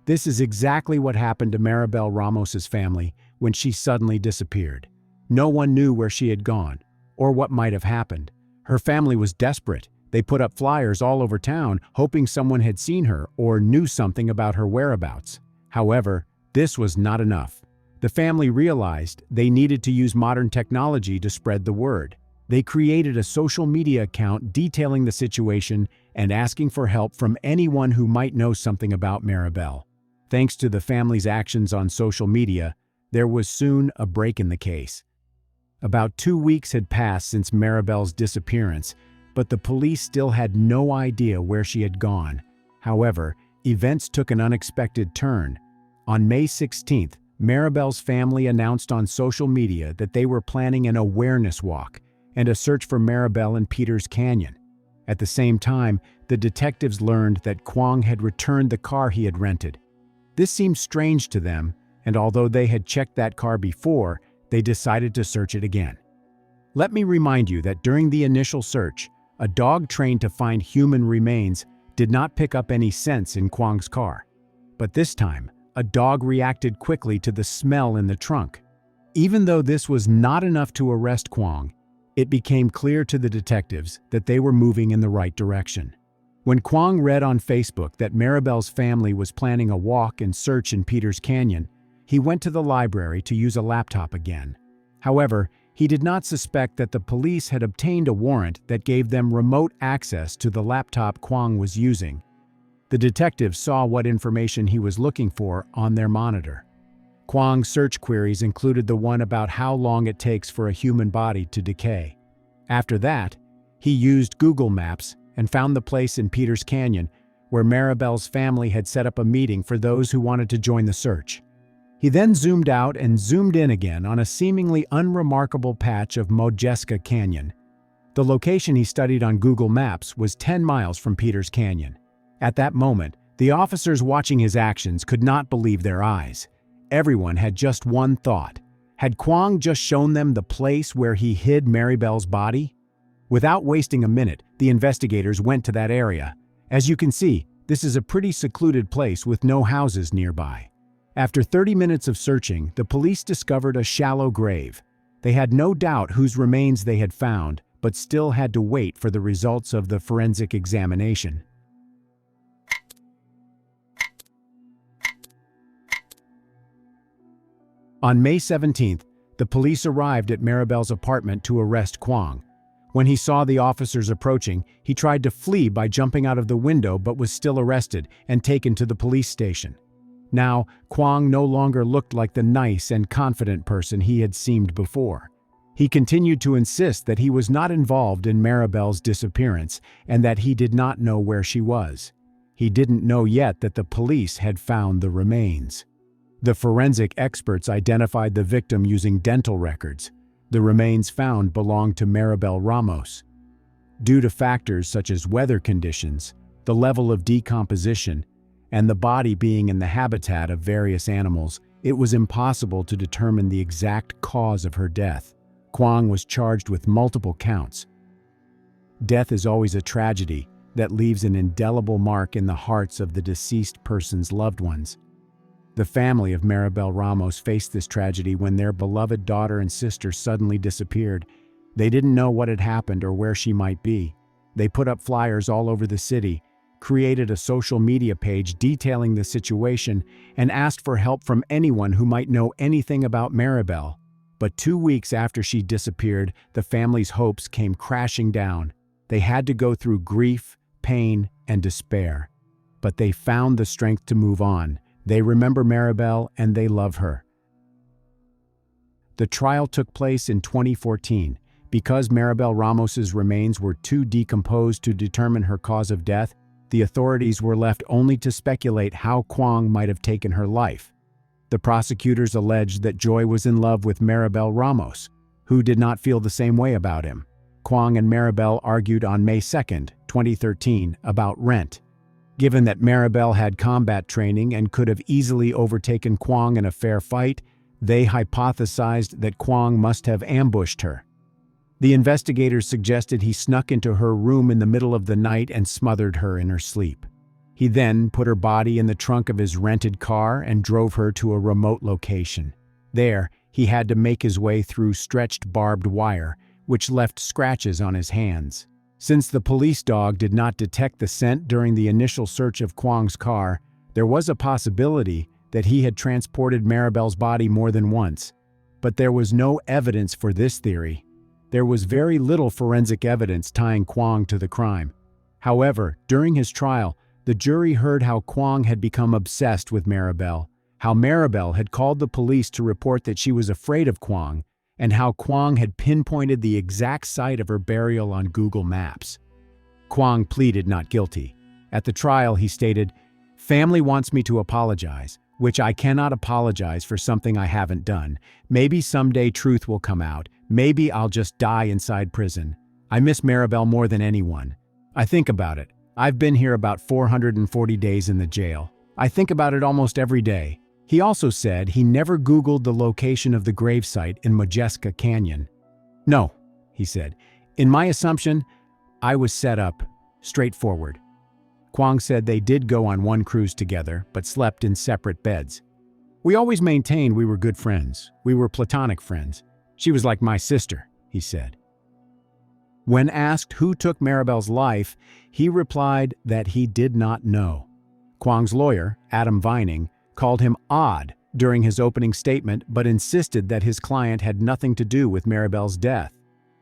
This is exactly what happened to Maribel Ramos's family when she suddenly disappeared. No one knew where she had gone, or what might have happened. Her family was desperate. They put up flyers all over town, hoping someone had seen her or knew something about her whereabouts. However, this was not enough. The family realized they needed to use modern technology to spread the word. They created a social media account detailing the situation and asking for help from anyone who might know something about Maribel. Thanks to the family's actions on social media, there was soon a break in the case. About 2 weeks had passed since Maribel's disappearance, but the police still had no idea where she had gone. However, events took an unexpected turn. On May 16th, Maribel's family announced on social media that they were planning an awareness walk and a search for Maribel in Peters Canyon. At the same time, the detectives learned that Kwong had returned the car he had rented. This seemed strange to them, and although they had checked that car before, they decided to search it again. Let me remind you that during the initial search, a dog trained to find human remains did not pick up any scents in Kwong's car. But this time, a dog reacted quickly to the smell in the trunk. Even though this was not enough to arrest Kwong, it became clear to the detectives that they were moving in the right direction. When Kwong read on Facebook that Maribel's family was planning a walk and search in Peters Canyon, he went to the library to use a laptop again. However, he did not suspect that the police had obtained a warrant that gave them remote access to the laptop Kwong was using. The detectives saw what information he was looking for on their monitor. Kwong's search queries included the one about how long it takes for a human body to decay. After that, he used Google Maps and found the place in Peters Canyon where Maribel's family had set up a meeting for those who wanted to join the search. He then zoomed out and zoomed in again on a seemingly unremarkable patch of Modjeska Canyon. The location he studied on Google Maps was 10 miles from Peters Canyon. At that moment, the officers watching his actions could not believe their eyes. Everyone had just one thought. Had Kwong just shown them the place where he hid Maribel's body? Without wasting a minute, the investigators went to that area. As you can see, this is a pretty secluded place with no houses nearby. After 30 minutes of searching, the police discovered a shallow grave. They had no doubt whose remains they had found, but still had to wait for the results of the forensic examination. On May 17th, the police arrived at Maribel's apartment to arrest Kwong. When he saw the officers approaching, he tried to flee by jumping out of the window but was still arrested and taken to the police station. Now, Kwong no longer looked like the nice and confident person he had seemed before. He continued to insist that he was not involved in Maribel's disappearance and that he did not know where she was. He didn't know yet that the police had found the remains. The forensic experts identified the victim using dental records. The remains found belonged to Maribel Ramos. Due to factors such as weather conditions, the level of decomposition, and the body being in the habitat of various animals, it was impossible to determine the exact cause of her death. Kwong was charged with multiple counts. Death is always a tragedy that leaves an indelible mark in the hearts of the deceased person's loved ones. The family of Maribel Ramos faced this tragedy when their beloved daughter and sister suddenly disappeared. They didn't know what had happened or where she might be. They put up flyers all over the city, created a social media page detailing the situation, and asked for help from anyone who might know anything about Maribel. But 2 weeks after she disappeared, the family's hopes came crashing down. They had to go through grief, pain, and despair. But they found the strength to move on. They remember Maribel and they love her. The trial took place in 2014. Because Maribel Ramos's remains were too decomposed to determine her cause of death, the authorities were left only to speculate how Kwong might have taken her life. The prosecutors alleged that Joy was in love with Maribel Ramos, who did not feel the same way about him. Kwong and Maribel argued on May 2, 2013, about rent. Given that Maribel had combat training and could have easily overtaken Kwong in a fair fight, they hypothesized that Kwong must have ambushed her. The investigators suggested he snuck into her room in the middle of the night and smothered her in her sleep. He then put her body in the trunk of his rented car and drove her to a remote location. There, he had to make his way through stretched barbed wire, which left scratches on his hands. Since the police dog did not detect the scent during the initial search of Kwong's car, there was a possibility that he had transported Maribel's body more than once. But there was no evidence for this theory. There was very little forensic evidence tying Kwong to the crime. However, during his trial, the jury heard how Kwong had become obsessed with Maribel, how Maribel had called the police to report that she was afraid of Kwong, and how Kwong had pinpointed the exact site of her burial on Google Maps. Kwong pleaded not guilty. At the trial, he stated, "Family wants me to apologize, which I cannot apologize for something I haven't done. Maybe someday truth will come out. Maybe I'll just die inside prison. I miss Maribel more than anyone. I think about it. I've been here about 440 days in the jail. I think about it almost every day." He also said he never Googled the location of the gravesite in Modjeska Canyon. "No," he said. "In my assumption, I was set up, straightforward." Kwong said they did go on one cruise together, but slept in separate beds. "We always maintained we were good friends. We were platonic friends. She was like my sister," he said. When asked who took Maribel's life, he replied that he did not know. Kwong's lawyer, Adam Vining, called him odd during his opening statement but insisted that his client had nothing to do with Maribel's death.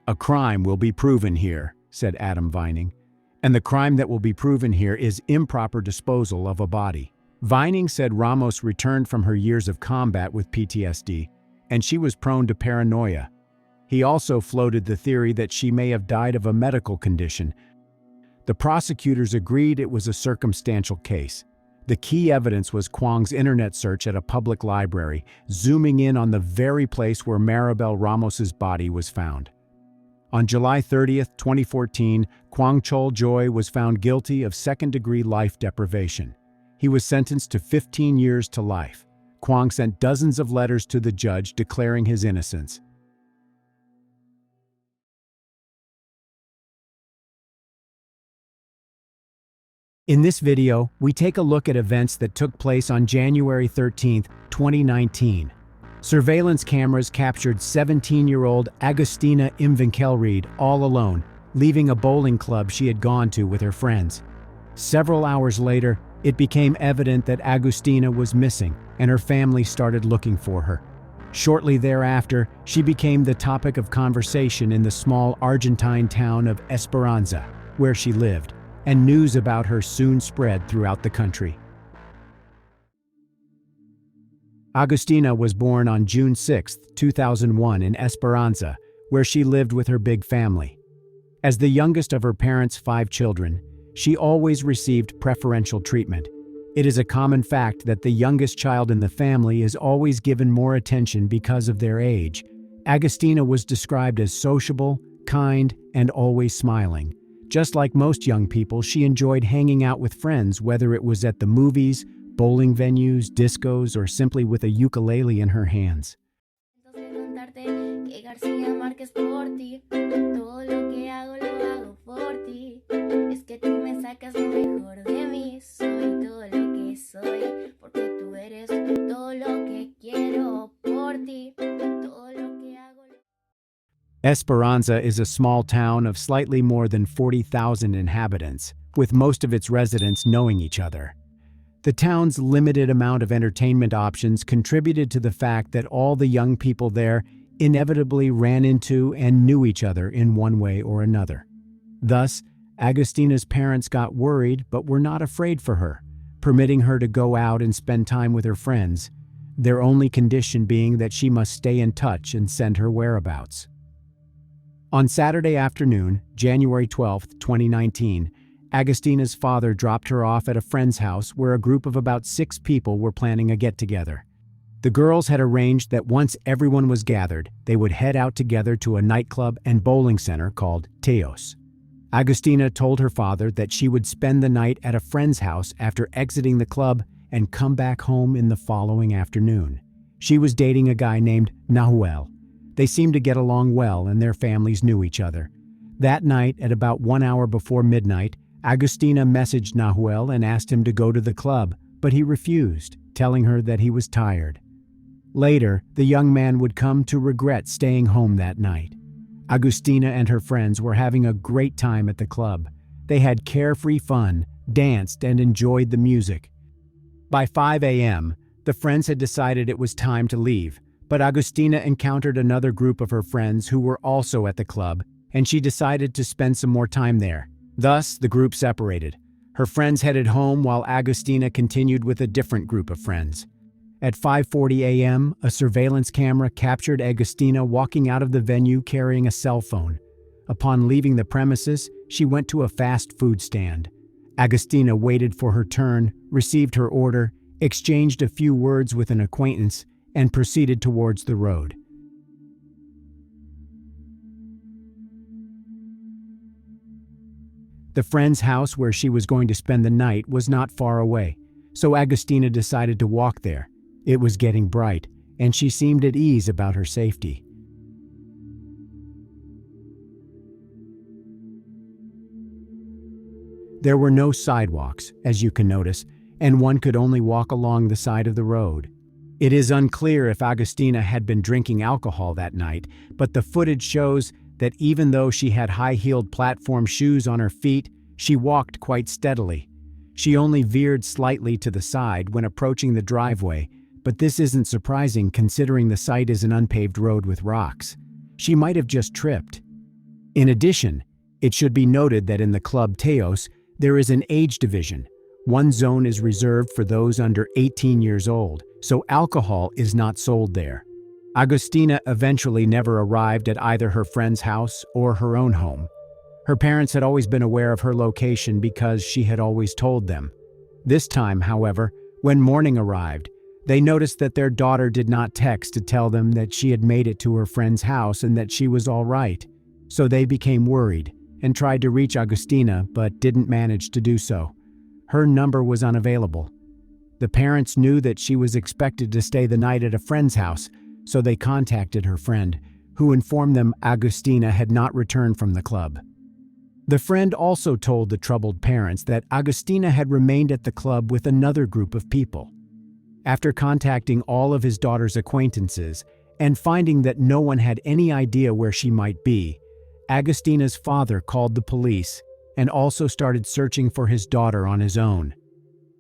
"A crime will be proven here," said Adam Vining, "and the crime that will be proven here is improper disposal of a body." Vining said Ramos returned from her years of combat with PTSD, and she was prone to paranoia. He also floated the theory that she may have died of a medical condition. The prosecutors agreed it was a circumstantial case. The key evidence was Kwong's internet search at a public library, zooming in on the very place where Maribel Ramos's body was found. On July 30, 2014, Kwong Chol-joy was found guilty of second-degree life deprivation. He was sentenced to 15 years to life. Kwong sent dozens of letters to the judge declaring his innocence. In this video, we take a look at events that took place on January 13, 2019. Surveillance cameras captured 17-year-old Agustina Imvinkelried all alone, leaving a bowling club she had gone to with her friends. Several hours later, it became evident that Agustina was missing, and her family started looking for her. Shortly thereafter, she became the topic of conversation in the small Argentine town of Esperanza, where she lived, and news about her soon spread throughout the country. Agustina was born on June 6, 2001 in Esperanza, where she lived with her big family. As the youngest of her parents' 5 children, she always received preferential treatment. It is a common fact that the youngest child in the family is always given more attention because of their age. Agustina was described as sociable, kind, and always smiling. Just like most young people, she enjoyed hanging out with friends, whether it was at the movies, bowling venues, discos, or simply with a ukulele in her hands. Esperanza is a small town of slightly more than 40,000 inhabitants, with most of its residents knowing each other. The town's limited amount of entertainment options contributed to the fact that all the young people there inevitably ran into and knew each other in one way or another. Thus, Agustina's parents got worried but were not afraid for her, permitting her to go out and spend time with her friends, their only condition being that she must stay in touch and send her whereabouts. On Saturday afternoon, January 12, 2019, Agustina's father dropped her off at a friend's house where a group of about 6 people were planning a get-together. The girls had arranged that once everyone was gathered, they would head out together to a nightclub and bowling center called Teos. Agustina told her father that she would spend the night at a friend's house after exiting the club and come back home in the following afternoon. She was dating a guy named Nahuel. They seemed to get along well and their families knew each other. That night, at about 1 hour before midnight, Agustina messaged Nahuel and asked him to go to the club, but he refused, telling her that he was tired. Later, the young man would come to regret staying home that night. Agustina and her friends were having a great time at the club. They had carefree fun, danced, and enjoyed the music. By 5 a.m., the friends had decided it was time to leave, but Agustina encountered another group of her friends who were also at the club, and she decided to spend some more time there. Thus, the group separated. Her friends headed home while Agustina continued with a different group of friends. At 5:40 a.m., a surveillance camera captured Agustina walking out of the venue carrying a cell phone. Upon leaving the premises, she went to a fast food stand. Agustina waited for her turn, received her order, exchanged a few words with an acquaintance, and proceeded towards the road. The friend's house where she was going to spend the night was not far away, so Agustina decided to walk there. It was getting bright, and she seemed at ease about her safety. There were no sidewalks, as you can notice, and one could only walk along the side of the road. It is unclear if Agustina had been drinking alcohol that night, but the footage shows that even though she had high-heeled platform shoes on her feet, she walked quite steadily. She only veered slightly to the side when approaching the driveway, but this isn't surprising considering the site is an unpaved road with rocks. She might have just tripped. In addition, it should be noted that in the Club Teos, there is an age division. One zone is reserved for those under 18 years old, so alcohol is not sold there. Agustina eventually never arrived at either her friend's house or her own home. Her parents had always been aware of her location because she had always told them. This time, however, when morning arrived, they noticed that their daughter did not text to tell them that she had made it to her friend's house and that she was all right. So they became worried and tried to reach Agustina but didn't manage to do so. Her number was unavailable. The parents knew that she was expected to stay the night at a friend's house, so they contacted her friend, who informed them Agustina had not returned from the club. The friend also told the troubled parents that Agustina had remained at the club with another group of people. After contacting all of his daughter's acquaintances and finding that no one had any idea where she might be, Agustina's father called the police and also started searching for his daughter on his own.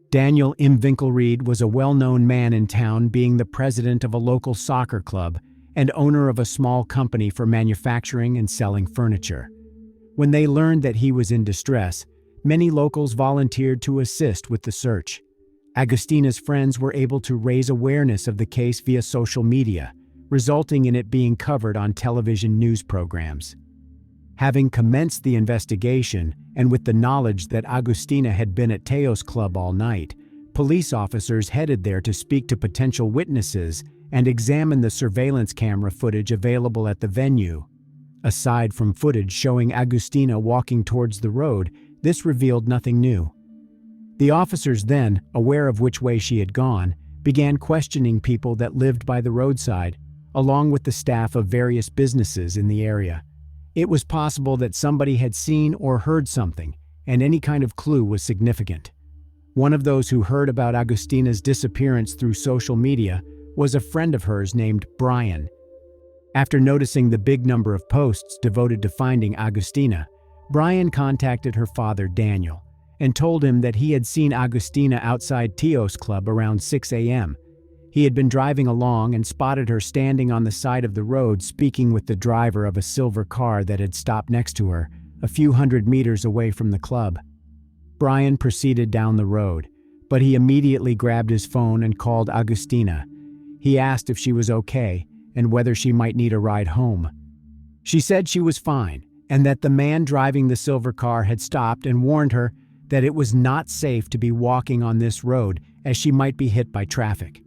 Daniel M. Winkelried was a well-known man in town, being the president of a local soccer club and owner of a small company for manufacturing and selling furniture. When they learned that he was in distress, many locals volunteered to assist with the search. Agustina's friends were able to raise awareness of the case via social media, resulting in it being covered on television news programs. Having commenced the investigation, and with the knowledge that Agustina had been at Teo's club all night, police officers headed there to speak to potential witnesses and examine the surveillance camera footage available at the venue. Aside from footage showing Agustina walking towards the road, this revealed nothing new. The officers then, aware of which way she had gone, began questioning people that lived by the roadside, along with the staff of various businesses in the area. It was possible that somebody had seen or heard something, and any kind of clue was significant. One of those who heard about Agustina's disappearance through social media was a friend of hers named Brian. After noticing the big number of posts devoted to finding Agustina, Brian contacted her father, Daniel, and told him that he had seen Agustina outside Teo's club around 6 a.m. He had been driving along and spotted her standing on the side of the road speaking with the driver of a silver car that had stopped next to her, a few hundred meters away from the club. Brian proceeded down the road, but he immediately grabbed his phone and called Agustina. He asked if she was okay and whether she might need a ride home. She said she was fine, and that the man driving the silver car had stopped and warned her that it was not safe to be walking on this road as she might be hit by traffic.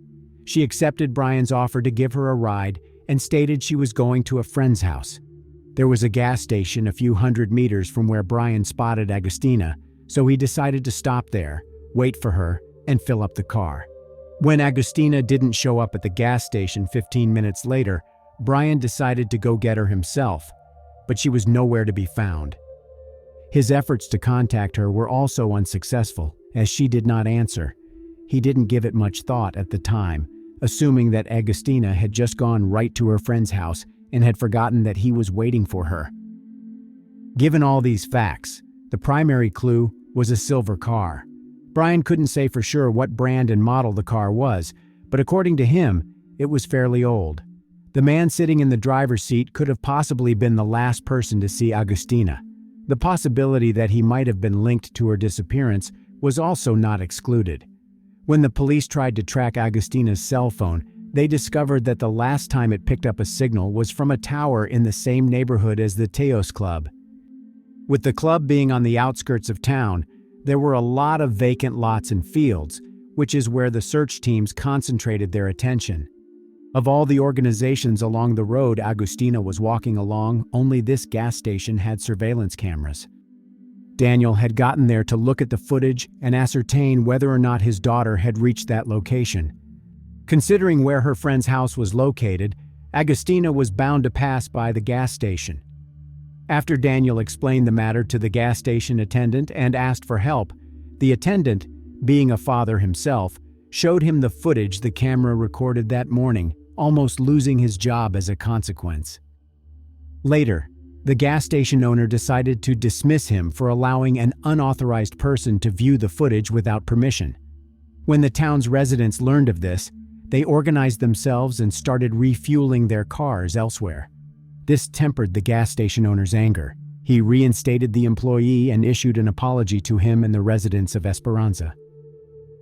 She accepted Brian's offer to give her a ride and stated she was going to a friend's house. There was a gas station a few hundred meters from where Brian spotted Agustina, so he decided to stop there, wait for her, and fill up the car. When Agustina didn't show up at the gas station 15 minutes later, Brian decided to go get her himself, but she was nowhere to be found. His efforts to contact her were also unsuccessful, as she did not answer. He didn't give it much thought at the time, assuming that Agustina had just gone right to her friend's house and had forgotten that he was waiting for her. Given all these facts, the primary clue was a silver car. Brian couldn't say for sure what brand and model the car was, but according to him, it was fairly old. The man sitting in the driver's seat could have possibly been the last person to see Agustina. The possibility that he might have been linked to her disappearance was also not excluded. When the police tried to track Agustina's cell phone, they discovered that the last time it picked up a signal was from a tower in the same neighborhood as the Teos Club. With the club being on the outskirts of town, there were a lot of vacant lots and fields, which is where the search teams concentrated their attention. Of all the organizations along the road Agustina was walking along, only this gas station had surveillance cameras. Daniel had gotten there to look at the footage and ascertain whether or not his daughter had reached that location. Considering where her friend's house was located, Agustina was bound to pass by the gas station. After Daniel explained the matter to the gas station attendant and asked for help, the attendant, being a father himself, showed him the footage the camera recorded that morning, almost losing his job as a consequence. Later, the gas station owner decided to dismiss him for allowing an unauthorized person to view the footage without permission. When the town's residents learned of this, they organized themselves and started refueling their cars elsewhere. This tempered the gas station owner's anger. He reinstated the employee and issued an apology to him and the residents of Esperanza.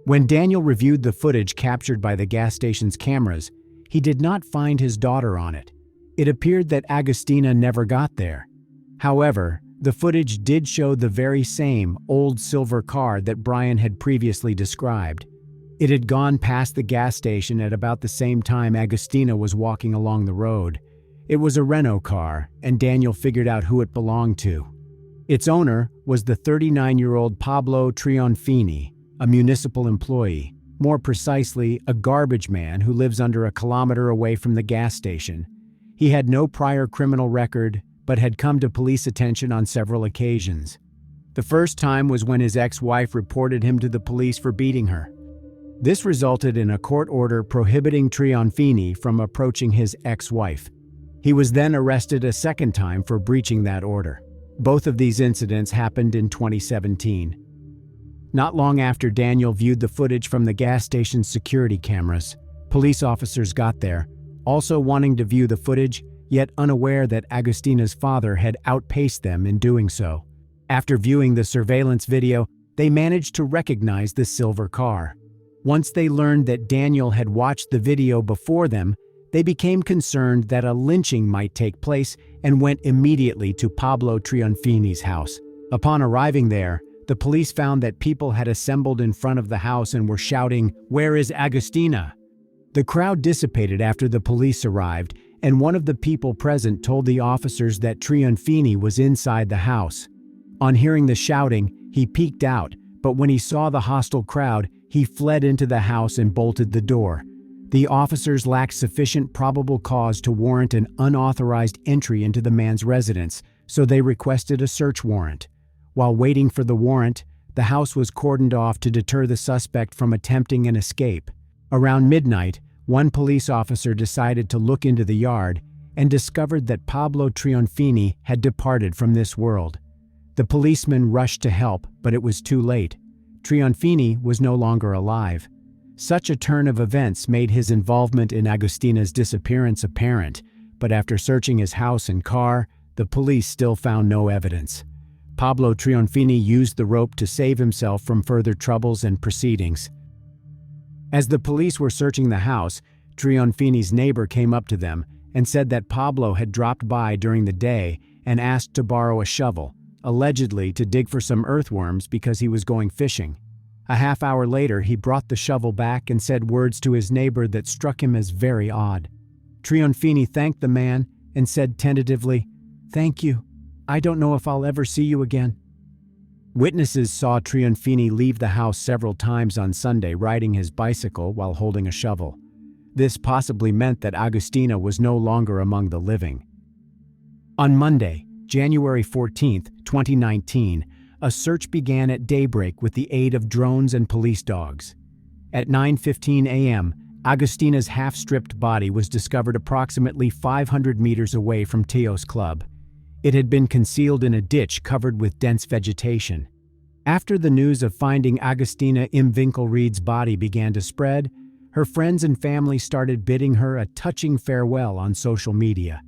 When Daniel reviewed the footage captured by the gas station's cameras, he did not find his daughter on it. It appeared that Agustina never got there. However, the footage did show the very same old silver car that Brian had previously described. It had gone past the gas station at about the same time Agustina was walking along the road. It was a Renault car, and Daniel figured out who it belonged to. Its owner was the 39-year-old Pablo Trionfini, a municipal employee, more precisely, a garbage man who lives under a kilometer away from the gas station. He had no prior criminal record, but had come to police attention on several occasions. The first time was when his ex-wife reported him to the police for beating her. This resulted in a court order prohibiting Trionfini from approaching his ex-wife. He was then arrested a second time for breaching that order. Both of these incidents happened in 2017. Not long after Daniel viewed the footage from the gas station's security cameras, police officers got there, also wanting to view the footage, yet unaware that Agustina's father had outpaced them in doing so. After viewing the surveillance video, they managed to recognize the silver car. Once they learned that Daniel had watched the video before them, they became concerned that a lynching might take place and went immediately to Pablo Trionfini's house. Upon arriving there, the police found that people had assembled in front of the house and were shouting, "Where is Agustina?" The crowd dissipated after the police arrived, and one of the people present told the officers that Trionfini was inside the house. On hearing the shouting, he peeked out, but when he saw the hostile crowd, he fled into the house and bolted the door. The officers lacked sufficient probable cause to warrant an unauthorized entry into the man's residence, so they requested a search warrant. While waiting for the warrant, the house was cordoned off to deter the suspect from attempting an escape. Around midnight, one police officer decided to look into the yard and discovered that Pablo Trionfini had departed from this world. The policeman rushed to help, but it was too late. Trionfini was no longer alive. Such a turn of events made his involvement in Agustina's disappearance apparent, but after searching his house and car, the police still found no evidence. Pablo Trionfini used the rope to save himself from further troubles and proceedings. As the police were searching the house, Trionfini's neighbor came up to them and said that Pablo had dropped by during the day and asked to borrow a shovel, allegedly to dig for some earthworms because he was going fishing. A half hour later, he brought the shovel back and said words to his neighbor that struck him as very odd. Trionfini thanked the man and said tentatively, "Thank you. I don't know if I'll ever see you again." Witnesses saw Trionfini leave the house several times on Sunday riding his bicycle while holding a shovel. This possibly meant that Agustina was no longer among the living. On Monday, January 14, 2019, a search began at daybreak with the aid of drones and police dogs. At 9:15 a.m., Agustina's half-stripped body was discovered approximately 500 meters away from Teo's club. It had been concealed in a ditch covered with dense vegetation. After the news of finding Agustina Imvinkelried's body began to spread, her friends and family started bidding her a touching farewell on social media.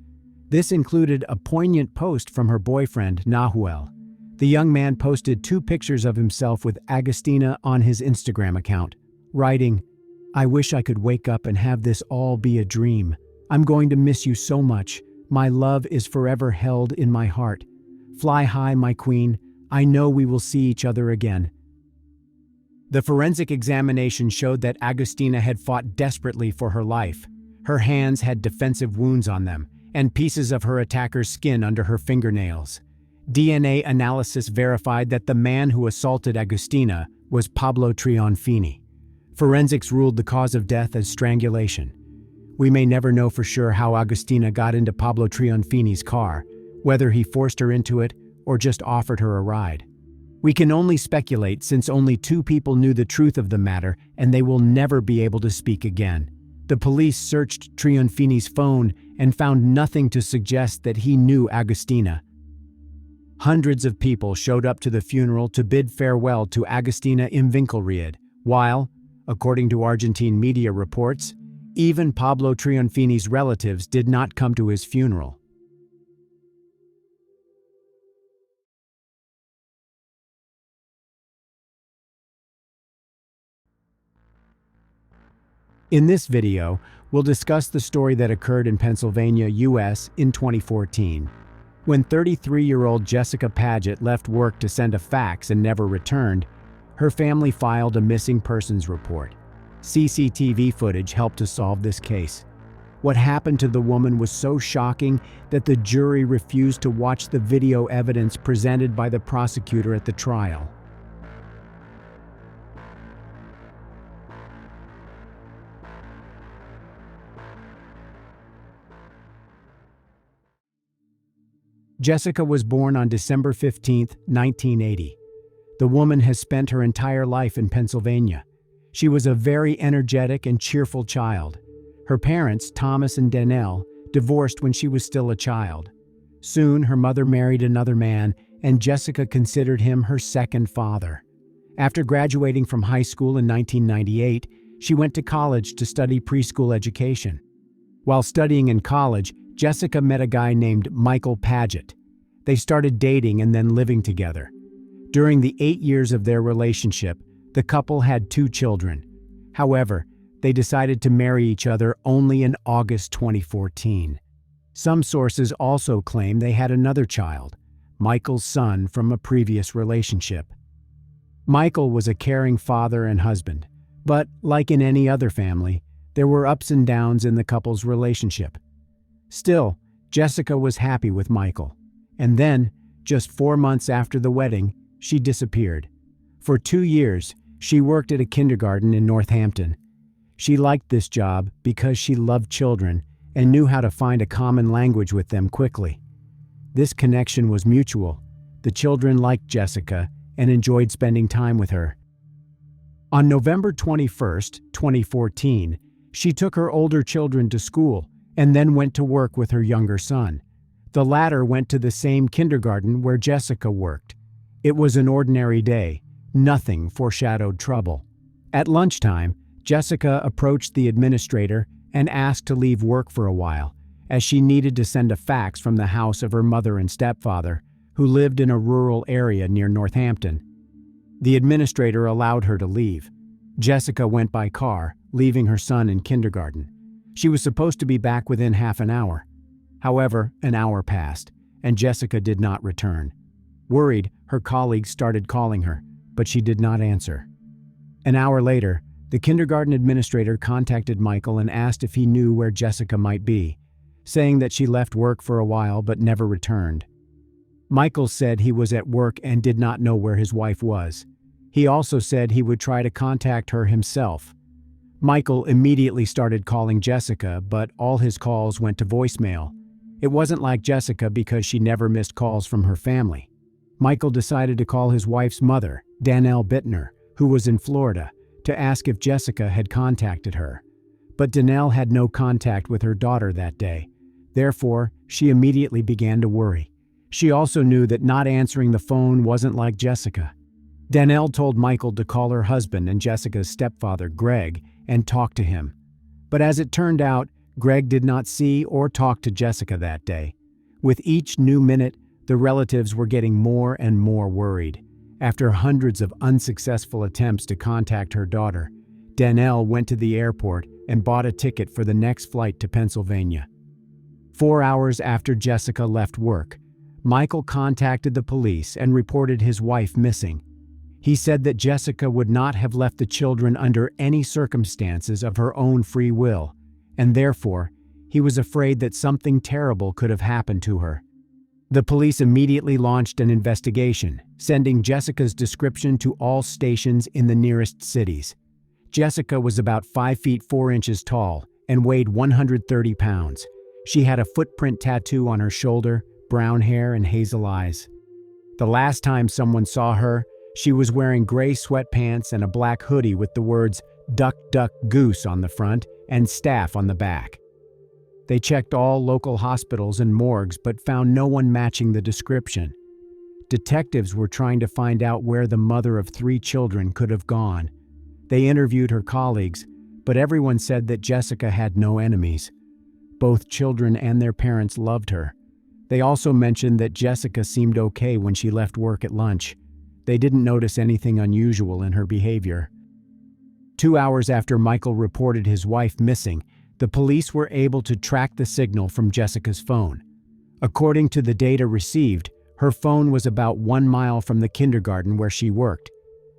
This included a poignant post from her boyfriend, Nahuel. The young man posted 2 pictures of himself with Agustina on his Instagram account, writing, "I wish I could wake up and have this all be a dream. I'm going to miss you so much. My love is forever held in my heart. Fly high, my queen. I know we will see each other again." The forensic examination showed that Agustina had fought desperately for her life. Her hands had defensive wounds on them, and pieces of her attacker's skin under her fingernails. DNA analysis verified that the man who assaulted Agustina was Pablo Trionfini. Forensics ruled the cause of death as strangulation. We may never know for sure how Agustina got into Pablo Trionfini's car, whether he forced her into it or just offered her a ride. We can only speculate since only 2 people knew the truth of the matter and they will never be able to speak again. The police searched Trionfini's phone and found nothing to suggest that he knew Agustina. Hundreds of people showed up to the funeral to bid farewell to Agustina Imvinkelried, while, according to Argentine media reports, even Pablo Trionfini's relatives did not come to his funeral. In this video, we'll discuss the story that occurred in Pennsylvania, US in 2014. When 33-year-old Jessica Paget left work to send a fax and never returned, her family filed a missing persons report. CCTV footage helped to solve this case. What happened to the woman was so shocking that the jury refused to watch the video evidence presented by the prosecutor at the trial. Jessica was born on December 15, 1980. The woman has spent her entire life in Pennsylvania. She was a very energetic and cheerful child. Her parents, Thomas and Danelle, divorced when she was still a child. Soon, her mother married another man, and Jessica considered him her second father. After graduating from high school in 1998, she went to college to study preschool education. While studying in college, Jessica met a guy named Michael Paget. They started dating and then living together. During the 8 years of their relationship, the couple had 2 children. However, they decided to marry each other only in August 2014. Some sources also claim they had another child, Michael's son from a previous relationship. Michael was a caring father and husband, but like in any other family, there were ups and downs in the couple's relationship. Still, Jessica was happy with Michael. And then, just 4 months after the wedding, she disappeared. For 2 years, she worked at a kindergarten in Northampton. She liked this job because she loved children and knew how to find a common language with them quickly. This connection was mutual. The children liked Jessica and enjoyed spending time with her. On November 21, 2014, she took her older children to school and then went to work with her younger son. The latter went to the same kindergarten where Jessica worked. It was an ordinary day. Nothing foreshadowed trouble. At lunchtime, Jessica approached the administrator and asked to leave work for a while, as she needed to send a fax from the house of her mother and stepfather, who lived in a rural area near Northampton. The administrator allowed her to leave. Jessica went by car, leaving her son in kindergarten. She was supposed to be back within half an hour. However, an hour passed, and Jessica did not return. Worried, her colleagues started calling her, but she did not answer. An hour later, the kindergarten administrator contacted Michael and asked if he knew where Jessica might be, saying that she left work for a while but never returned. Michael said he was at work and did not know where his wife was. He also said he would try to contact her himself. Michael immediately started calling Jessica, but all his calls went to voicemail. It wasn't like Jessica because she never missed calls from her family. Michael decided to call his wife's mother, Danelle Bittner, who was in Florida, to ask if Jessica had contacted her. But Danelle had no contact with her daughter that day. Therefore, she immediately began to worry. She also knew that not answering the phone wasn't like Jessica. Danelle told Michael to call her husband and Jessica's stepfather, Greg, and talk to him. But as it turned out, Greg did not see or talk to Jessica that day. With each new minute, the relatives were getting more and more worried. After hundreds of unsuccessful attempts to contact her daughter, Danelle went to the airport and bought a ticket for the next flight to Pennsylvania. 4 hours after Jessica left work, Michael contacted the police and reported his wife missing. He said that Jessica would not have left the children under any circumstances of her own free will, and therefore, he was afraid that something terrible could have happened to her. The police immediately launched an investigation, sending Jessica's description to all stations in the nearest cities. Jessica was about 5 feet 4 inches tall and weighed 130 pounds. She had a footprint tattoo on her shoulder, brown hair, and hazel eyes. The last time someone saw her, she was wearing gray sweatpants and a black hoodie with the words "Duck, Duck, Goose" on the front and "Staff" on the back. They checked all local hospitals and morgues but found no one matching the description. Detectives were trying to find out where the mother of 3 children could have gone. They interviewed her colleagues, but everyone said that Jessica had no enemies. Both children and their parents loved her. They also mentioned that Jessica seemed okay when she left work at lunch. They didn't notice anything unusual in her behavior. 2 hours after Michael reported his wife missing, the police were able to track the signal from Jessica's phone. According to the data received, her phone was about 1 mile from the kindergarten where she worked.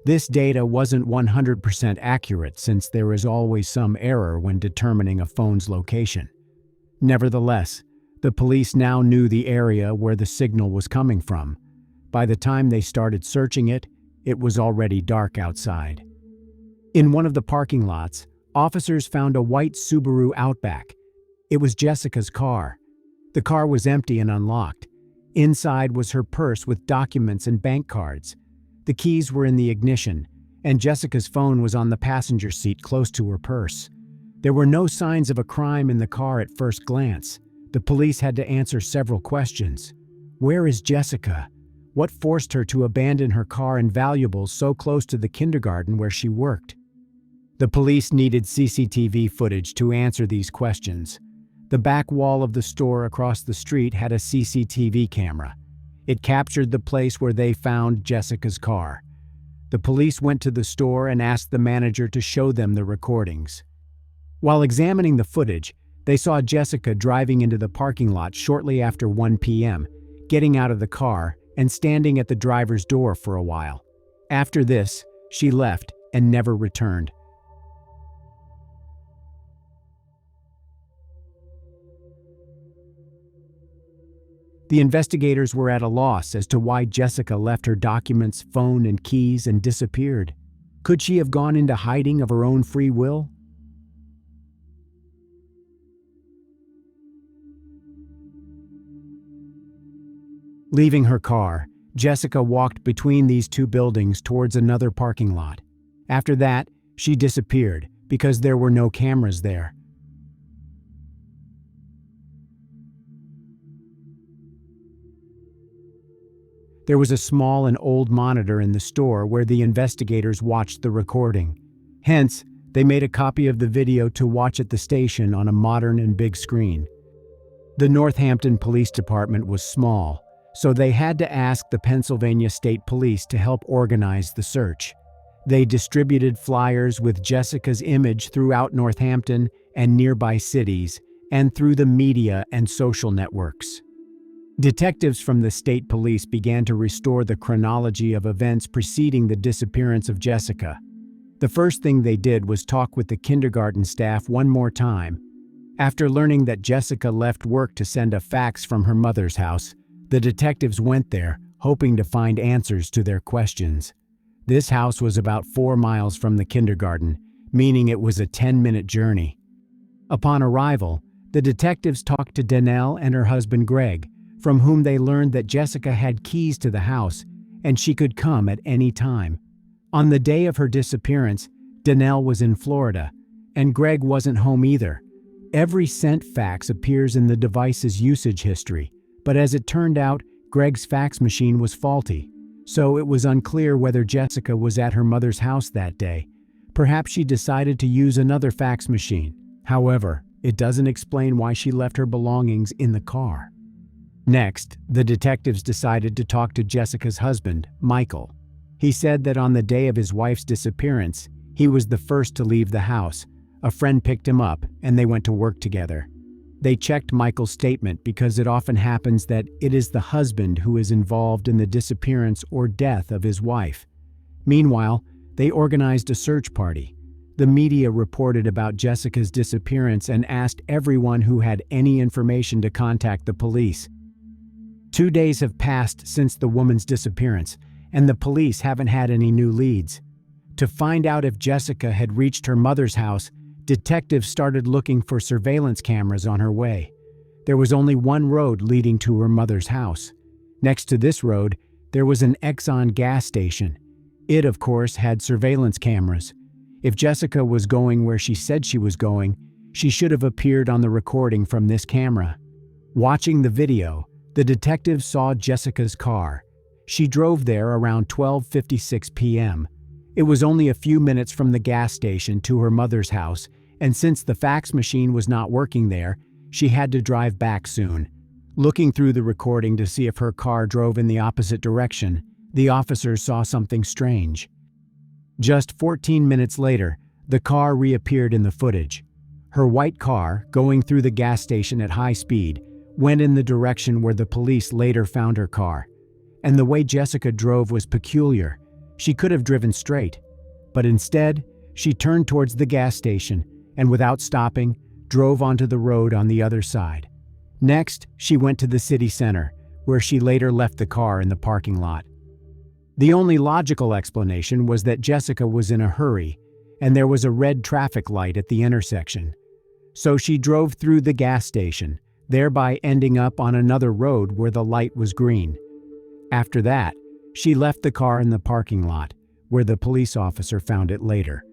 This data wasn't 100% accurate since there is always some error when determining a phone's location. Nevertheless, the police now knew the area where the signal was coming from. By the time they started searching it, it was already dark outside. In one of the parking lots, officers found a white Subaru Outback. It was Jessica's car. The car was empty and unlocked. Inside was her purse with documents and bank cards. The keys were in the ignition, and Jessica's phone was on the passenger seat close to her purse. There were no signs of a crime in the car at first glance. The police had to answer several questions. Where is Jessica? What forced her to abandon her car and valuables so close to the kindergarten where she worked? The police needed CCTV footage to answer these questions. The back wall of the store across the street had a CCTV camera. It captured the place where they found Jessica's car. The police went to the store and asked the manager to show them the recordings. While examining the footage, they saw Jessica driving into the parking lot shortly after 1 p.m., getting out of the car and standing at the driver's door for a while. After this, she left and never returned. The investigators were at a loss as to why Jessica left her documents, phone, and keys and disappeared. Could she have gone into hiding of her own free will? Leaving her car, Jessica walked between these two buildings towards another parking lot. After that, she disappeared because there were no cameras there. There was a small and old monitor in the store where the investigators watched the recording. Hence, they made a copy of the video to watch at the station on a modern and big screen. The Northampton Police Department was small, so they had to ask the Pennsylvania State Police to help organize the search. They distributed flyers with Jessica's image throughout Northampton and nearby cities, and through the media and social networks. Detectives from the state police began to restore the chronology of events preceding the disappearance of Jessica. The first thing they did was talk with the kindergarten staff one more time. After learning that Jessica left work to send a fax from her mother's house, the detectives went there, hoping to find answers to their questions. This house was about 4 miles from the kindergarten, meaning it was a 10-minute journey. Upon arrival, the detectives talked to Danelle and her husband Greg, from whom they learned that Jessica had keys to the house and she could come at any time. On the day of her disappearance, Danelle was in Florida, and Greg wasn't home either. Every sent fax appears in the device's usage history, but as it turned out, Greg's fax machine was faulty, so it was unclear whether Jessica was at her mother's house that day. Perhaps she decided to use another fax machine. However, it doesn't explain why she left her belongings in the car. Next, the detectives decided to talk to Jessica's husband, Michael. He said that on the day of his wife's disappearance, he was the first to leave the house. A friend picked him up, and they went to work together. They checked Michael's statement because it often happens that it is the husband who is involved in the disappearance or death of his wife. Meanwhile, they organized a search party. The media reported about Jessica's disappearance and asked everyone who had any information to contact the police. 2 days have passed since the woman's disappearance, and the police haven't had any new leads. To find out if Jessica had reached her mother's house, detectives started looking for surveillance cameras on her way. There was only one road leading to her mother's house. Next to this road, there was an Exxon gas station. It, of course, had surveillance cameras. If Jessica was going where she said she was going, she should have appeared on the recording from this camera. Watching the video, the detectives saw Jessica's car. She drove there around 12:56 p.m. It was only a few minutes from the gas station to her mother's house, and since the fax machine was not working there, she had to drive back soon. Looking through the recording to see if her car drove in the opposite direction, the officers saw something strange. Just 14 minutes later, the car reappeared in the footage. Her white car, going through the gas station at high speed, went in the direction where the police later found her car. And the way Jessica drove was peculiar. She could have driven straight, but instead, she turned towards the gas station and without stopping, drove onto the road on the other side. Next, she went to the city center, where she later left the car in the parking lot. The only logical explanation was that Jessica was in a hurry, and there was a red traffic light at the intersection. So she drove through the gas station, thereby ending up on another road where the light was green. After that, she left the car in the parking lot, where the police officer found it later.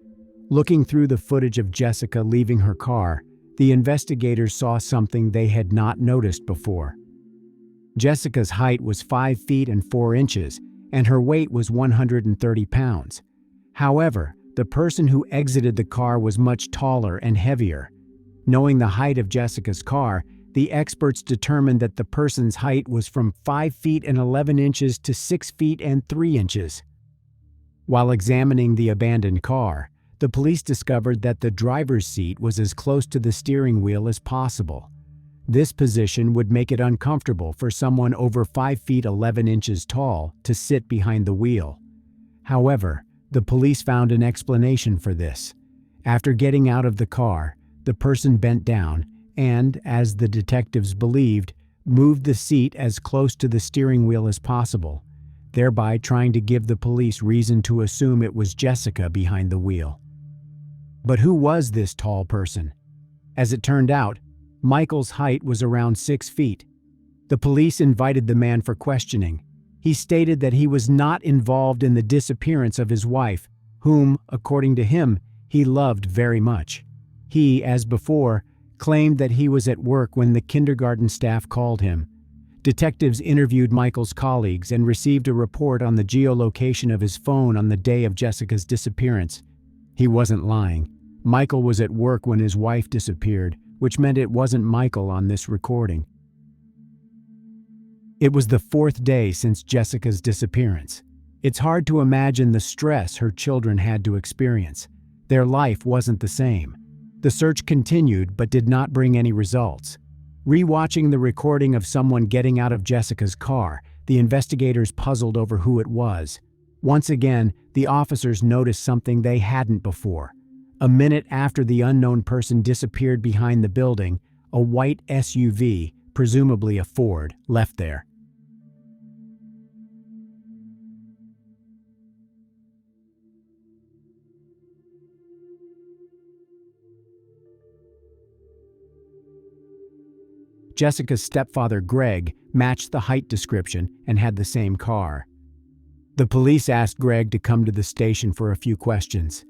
Looking through the footage of Jessica leaving her car, the investigators saw something they had not noticed before. Jessica's height was 5 feet and 4 inches, and her weight was 130 pounds. However, the person who exited the car was much taller and heavier. Knowing the height of Jessica's car, the experts determined that the person's height was from 5 feet and 11 inches to 6 feet and 3 inches. While examining the abandoned car, the police discovered that the driver's seat was as close to the steering wheel as possible. This position would make it uncomfortable for someone over 5 feet 11 inches tall to sit behind the wheel. However, the police found an explanation for this. After getting out of the car, the person bent down and, as the detectives believed, moved the seat as close to the steering wheel as possible, thereby trying to give the police reason to assume it was Jessica behind the wheel. But who was this tall person? As it turned out, Michael's height was around 6 feet. The police invited the man for questioning. He stated that he was not involved in the disappearance of his wife, whom, according to him, he loved very much. He, as before, claimed that he was at work when the kindergarten staff called him. Detectives interviewed Michael's colleagues and received a report on the geolocation of his phone on the day of Jessica's disappearance. He wasn't lying. Michael was at work when his wife disappeared, which meant it wasn't Michael on this recording. It was the 4th day since Jessica's disappearance. It's hard to imagine the stress her children had to experience. Their life wasn't the same. The search continued but did not bring any results. Rewatching the recording of someone getting out of Jessica's car, the investigators puzzled over who it was. Once again, the officers noticed something they hadn't before. A minute after the unknown person disappeared behind the building, a white SUV, presumably a Ford, left there. Jessica's stepfather, Greg, matched the height description and had the same car. The police asked Greg to come to the station for a few questions.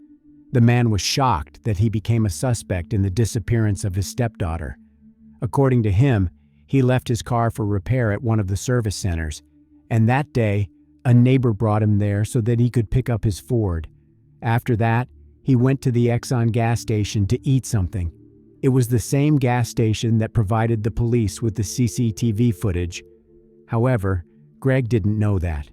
The man was shocked that he became a suspect in the disappearance of his stepdaughter. According to him, he left his car for repair at one of the service centers, and that day, a neighbor brought him there so that he could pick up his Ford. After that, he went to the Exxon gas station to eat something. It was the same gas station that provided the police with the CCTV footage. However, Greg didn't know that.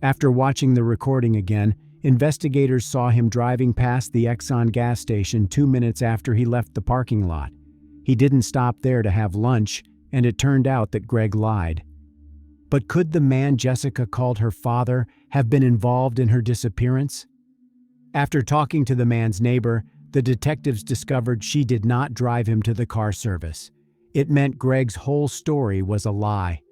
After watching the recording again, investigators saw him driving past the Exxon gas station 2 minutes after he left the parking lot. He didn't stop there to have lunch, and it turned out that Greg lied. But could the man Jessica called her father have been involved in her disappearance? After talking to the man's neighbor, the detectives discovered she did not drive him to the car service. It meant Greg's whole story was a lie.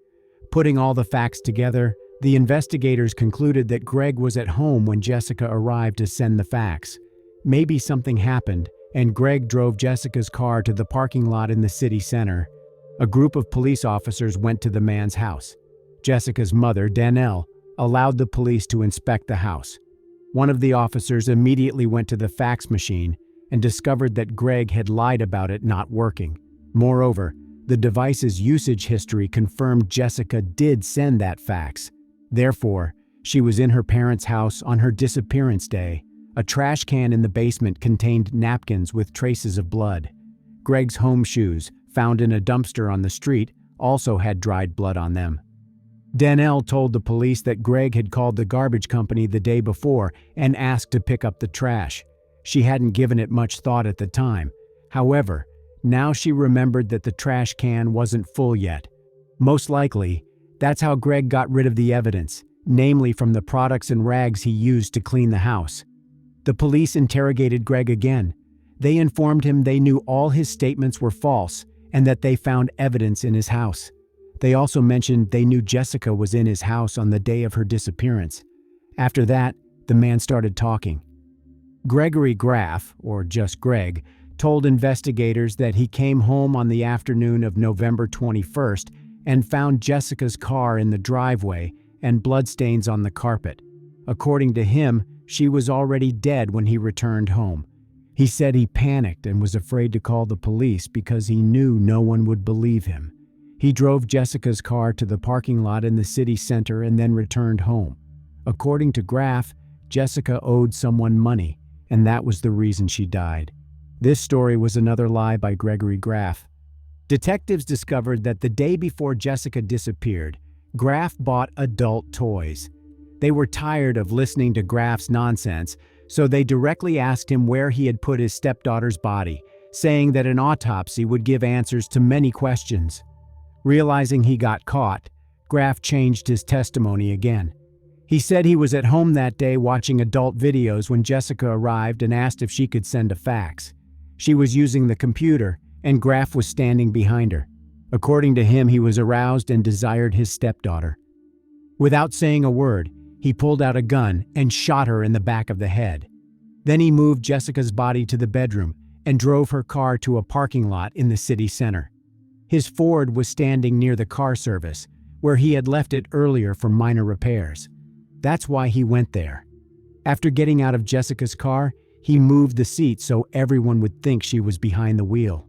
Putting all the facts together, the investigators concluded that Greg was at home when Jessica arrived to send the fax. Maybe something happened, and Greg drove Jessica's car to the parking lot in the city center. A group of police officers went to the man's house. Jessica's mother, Danelle, allowed the police to inspect the house. One of the officers immediately went to the fax machine and discovered that Greg had lied about it not working. Moreover, the device's usage history confirmed Jessica did send that fax. Therefore, she was in her parents' house on her disappearance day. A trash can in the basement contained napkins with traces of blood. Greg's home shoes, found in a dumpster on the street, also had dried blood on them. Danelle told the police that Greg had called the garbage company the day before and asked to pick up the trash. She hadn't given it much thought at the time. However, now she remembered that the trash can wasn't full yet. Most likely, that's how Greg got rid of the evidence, namely from the products and rags he used to clean the house. The police interrogated Greg again. They informed him they knew all his statements were false and that they found evidence in his house. They also mentioned they knew Jessica was in his house on the day of her disappearance. After that, the man started talking. Gregory Graff, or just Greg, told investigators that he came home on the afternoon of November 21st and found Jessica's car in the driveway and bloodstains on the carpet. According to him, she was already dead when he returned home. He said he panicked and was afraid to call the police because he knew no one would believe him. He drove Jessica's car to the parking lot in the city center and then returned home. According to Graff, Jessica owed someone money, and that was the reason she died. This story was another lie by Gregory Graff. Detectives discovered that the day before Jessica disappeared, Graff bought adult toys. They were tired of listening to Graff's nonsense, so they directly asked him where he had put his stepdaughter's body, saying that an autopsy would give answers to many questions. Realizing he got caught, Graff changed his testimony again. He said he was at home that day watching adult videos when Jessica arrived and asked if she could send a fax. She was using the computer, and Graff was standing behind her. According to him, he was aroused and desired his stepdaughter. Without saying a word, he pulled out a gun and shot her in the back of the head. Then he moved Jessica's body to the bedroom and drove her car to a parking lot in the city center. His Ford was standing near the car service, where he had left it earlier for minor repairs. That's why he went there. After getting out of Jessica's car, he moved the seat so everyone would think she was behind the wheel.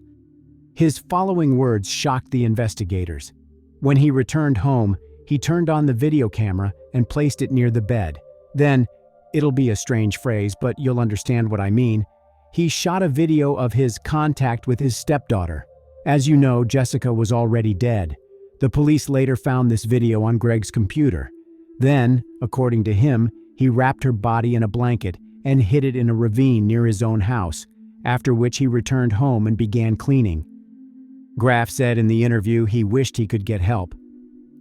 His following words shocked the investigators. When he returned home, he turned on the video camera and placed it near the bed. Then, it'll be a strange phrase, but you'll understand what I mean, he shot a video of his contact with his stepdaughter. As you know, Jessica was already dead. The police later found this video on Greg's computer. Then, according to him, he wrapped her body in a blanket and hid it in a ravine near his own house, after which he returned home and began cleaning. Graff said in the interview he wished he could get help.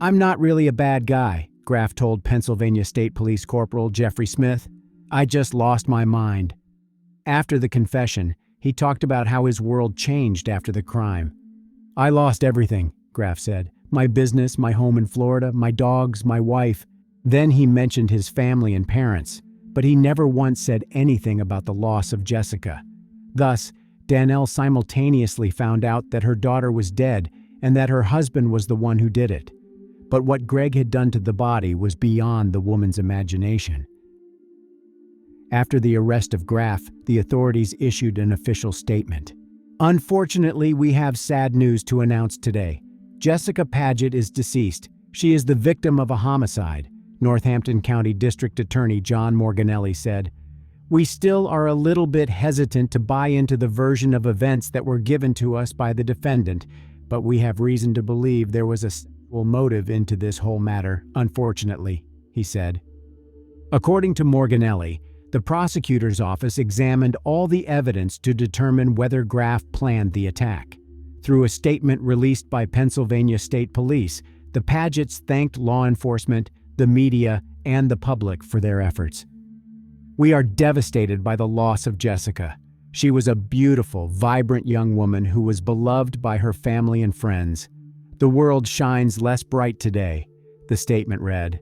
"I'm not really a bad guy," Graff told Pennsylvania State Police Corporal Jeffrey Smith. "I just lost my mind." After the confession, he talked about how his world changed after the crime. "I lost everything," Graff said. "My business, my home in Florida, my dogs, my wife." Then he mentioned his family and parents, but he never once said anything about the loss of Jessica. Thus, Danelle simultaneously found out that her daughter was dead and that her husband was the one who did it. But what Greg had done to the body was beyond the woman's imagination. After the arrest of Graff, the authorities issued an official statement. "Unfortunately, we have sad news to announce today. Jessica Paget is deceased. She is the victim of a homicide," Northampton County District Attorney John Morganelli said. "We still are a little bit hesitant to buy into the version of events that were given to us by the defendant, but we have reason to believe there was a sexual motive into this whole matter, unfortunately," he said. According to Morganelli, the prosecutor's office examined all the evidence to determine whether Graff planned the attack. Through a statement released by Pennsylvania State Police, the Pagets thanked law enforcement, the media, and the public for their efforts. "We are devastated by the loss of Jessica. She was a beautiful, vibrant young woman who was beloved by her family and friends. The world shines less bright today," the statement read.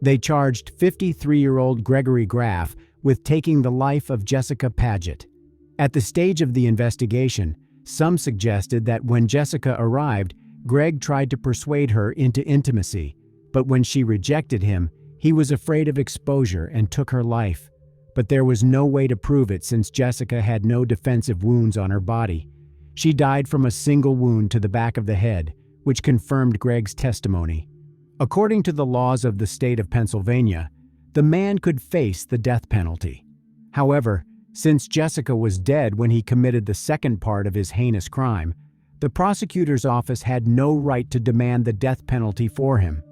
They charged 53-year-old Gregory Graff with taking the life of Jessica Paget. At the stage of the investigation, some suggested that when Jessica arrived, Greg tried to persuade her into intimacy, but when she rejected him, he was afraid of exposure and took her life. But there was no way to prove it since Jessica had no defensive wounds on her body. She died from a single wound to the back of the head, which confirmed Greg's testimony. According to the laws of the state of Pennsylvania, the man could face the death penalty. However, since Jessica was dead when he committed the second part of his heinous crime, the prosecutor's office had no right to demand the death penalty for him.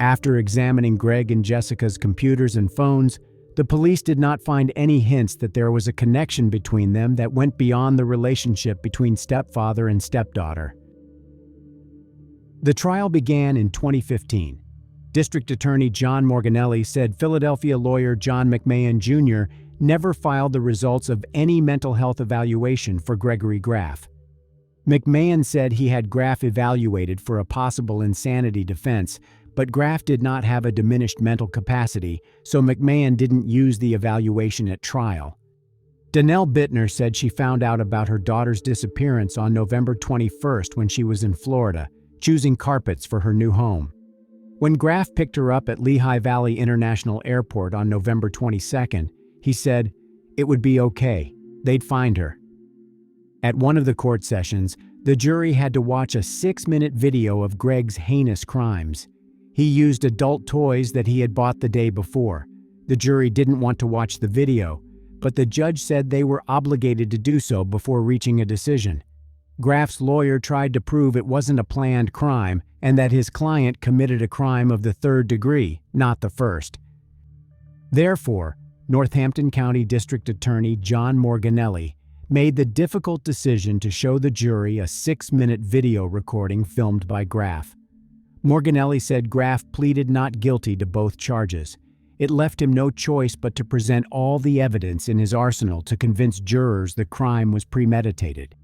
After examining Greg and Jessica's computers and phones, the police did not find any hints that there was a connection between them that went beyond the relationship between stepfather and stepdaughter. The trial began in 2015. District Attorney John Morganelli said Philadelphia lawyer John McMahon Jr. never filed the results of any mental health evaluation for Gregory Graff. McMahon said he had Graff evaluated for a possible insanity defense, but Graff did not have a diminished mental capacity, so McMahon didn't use the evaluation at trial. Danelle Bittner said she found out about her daughter's disappearance on November 21st when she was in Florida, choosing carpets for her new home. When Graff picked her up at Lehigh Valley International Airport on November 22nd, he said, "It would be okay. They'd find her." At one of the court sessions, The jury had to watch a 6-minute video of Greg's heinous crimes. He used adult toys that he had bought the day before. The jury didn't want to watch the video, but the judge said they were obligated to do so before reaching a decision. Graff's lawyer tried to prove it wasn't a planned crime and that his client committed a crime of the 3rd degree, not the 1st. Therefore, Northampton County District Attorney John Morganelli made the difficult decision to show the jury a 6-minute video recording filmed by Graff. Morganelli said Graff pleaded not guilty to both charges. It left him no choice but to present all the evidence in his arsenal to convince jurors the crime was premeditated.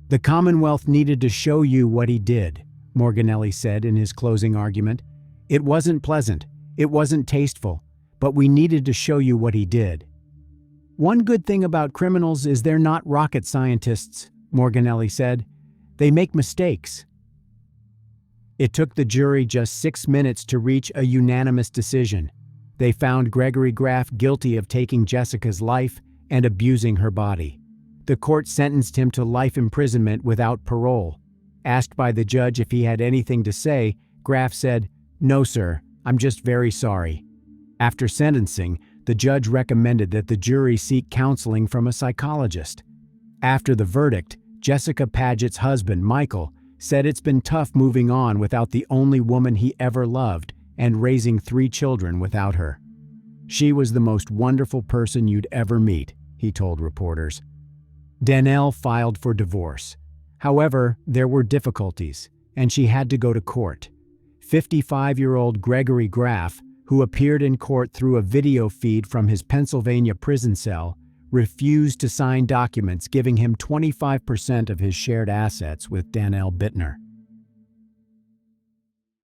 "The Commonwealth needed to show you what he did," Morganelli said in his closing argument. "It wasn't pleasant, it wasn't tasteful, but we needed to show you what he did." "One good thing about criminals is they're not rocket scientists," Morganelli said. "They make mistakes." It took the jury just 6 minutes to reach a unanimous decision. They found Gregory Graff guilty of taking Jessica's life and abusing her body. The court sentenced him to life imprisonment without parole. Asked by the judge if he had anything to say, Graff said, "No, sir, I'm just very sorry." After sentencing, the judge recommended that the jury seek counseling from a psychologist. After the verdict, Jessica Paget's husband, Michael, said it's been tough moving on without the only woman he ever loved and raising 3 children without her. "She was the most wonderful person you'd ever meet," he told reporters. Danelle filed for divorce. However, there were difficulties, and she had to go to court. 55-year-old Gregory Graff, who appeared in court through a video feed from his Pennsylvania prison cell, refused to sign documents giving him 25% of his shared assets with Danelle Bittner.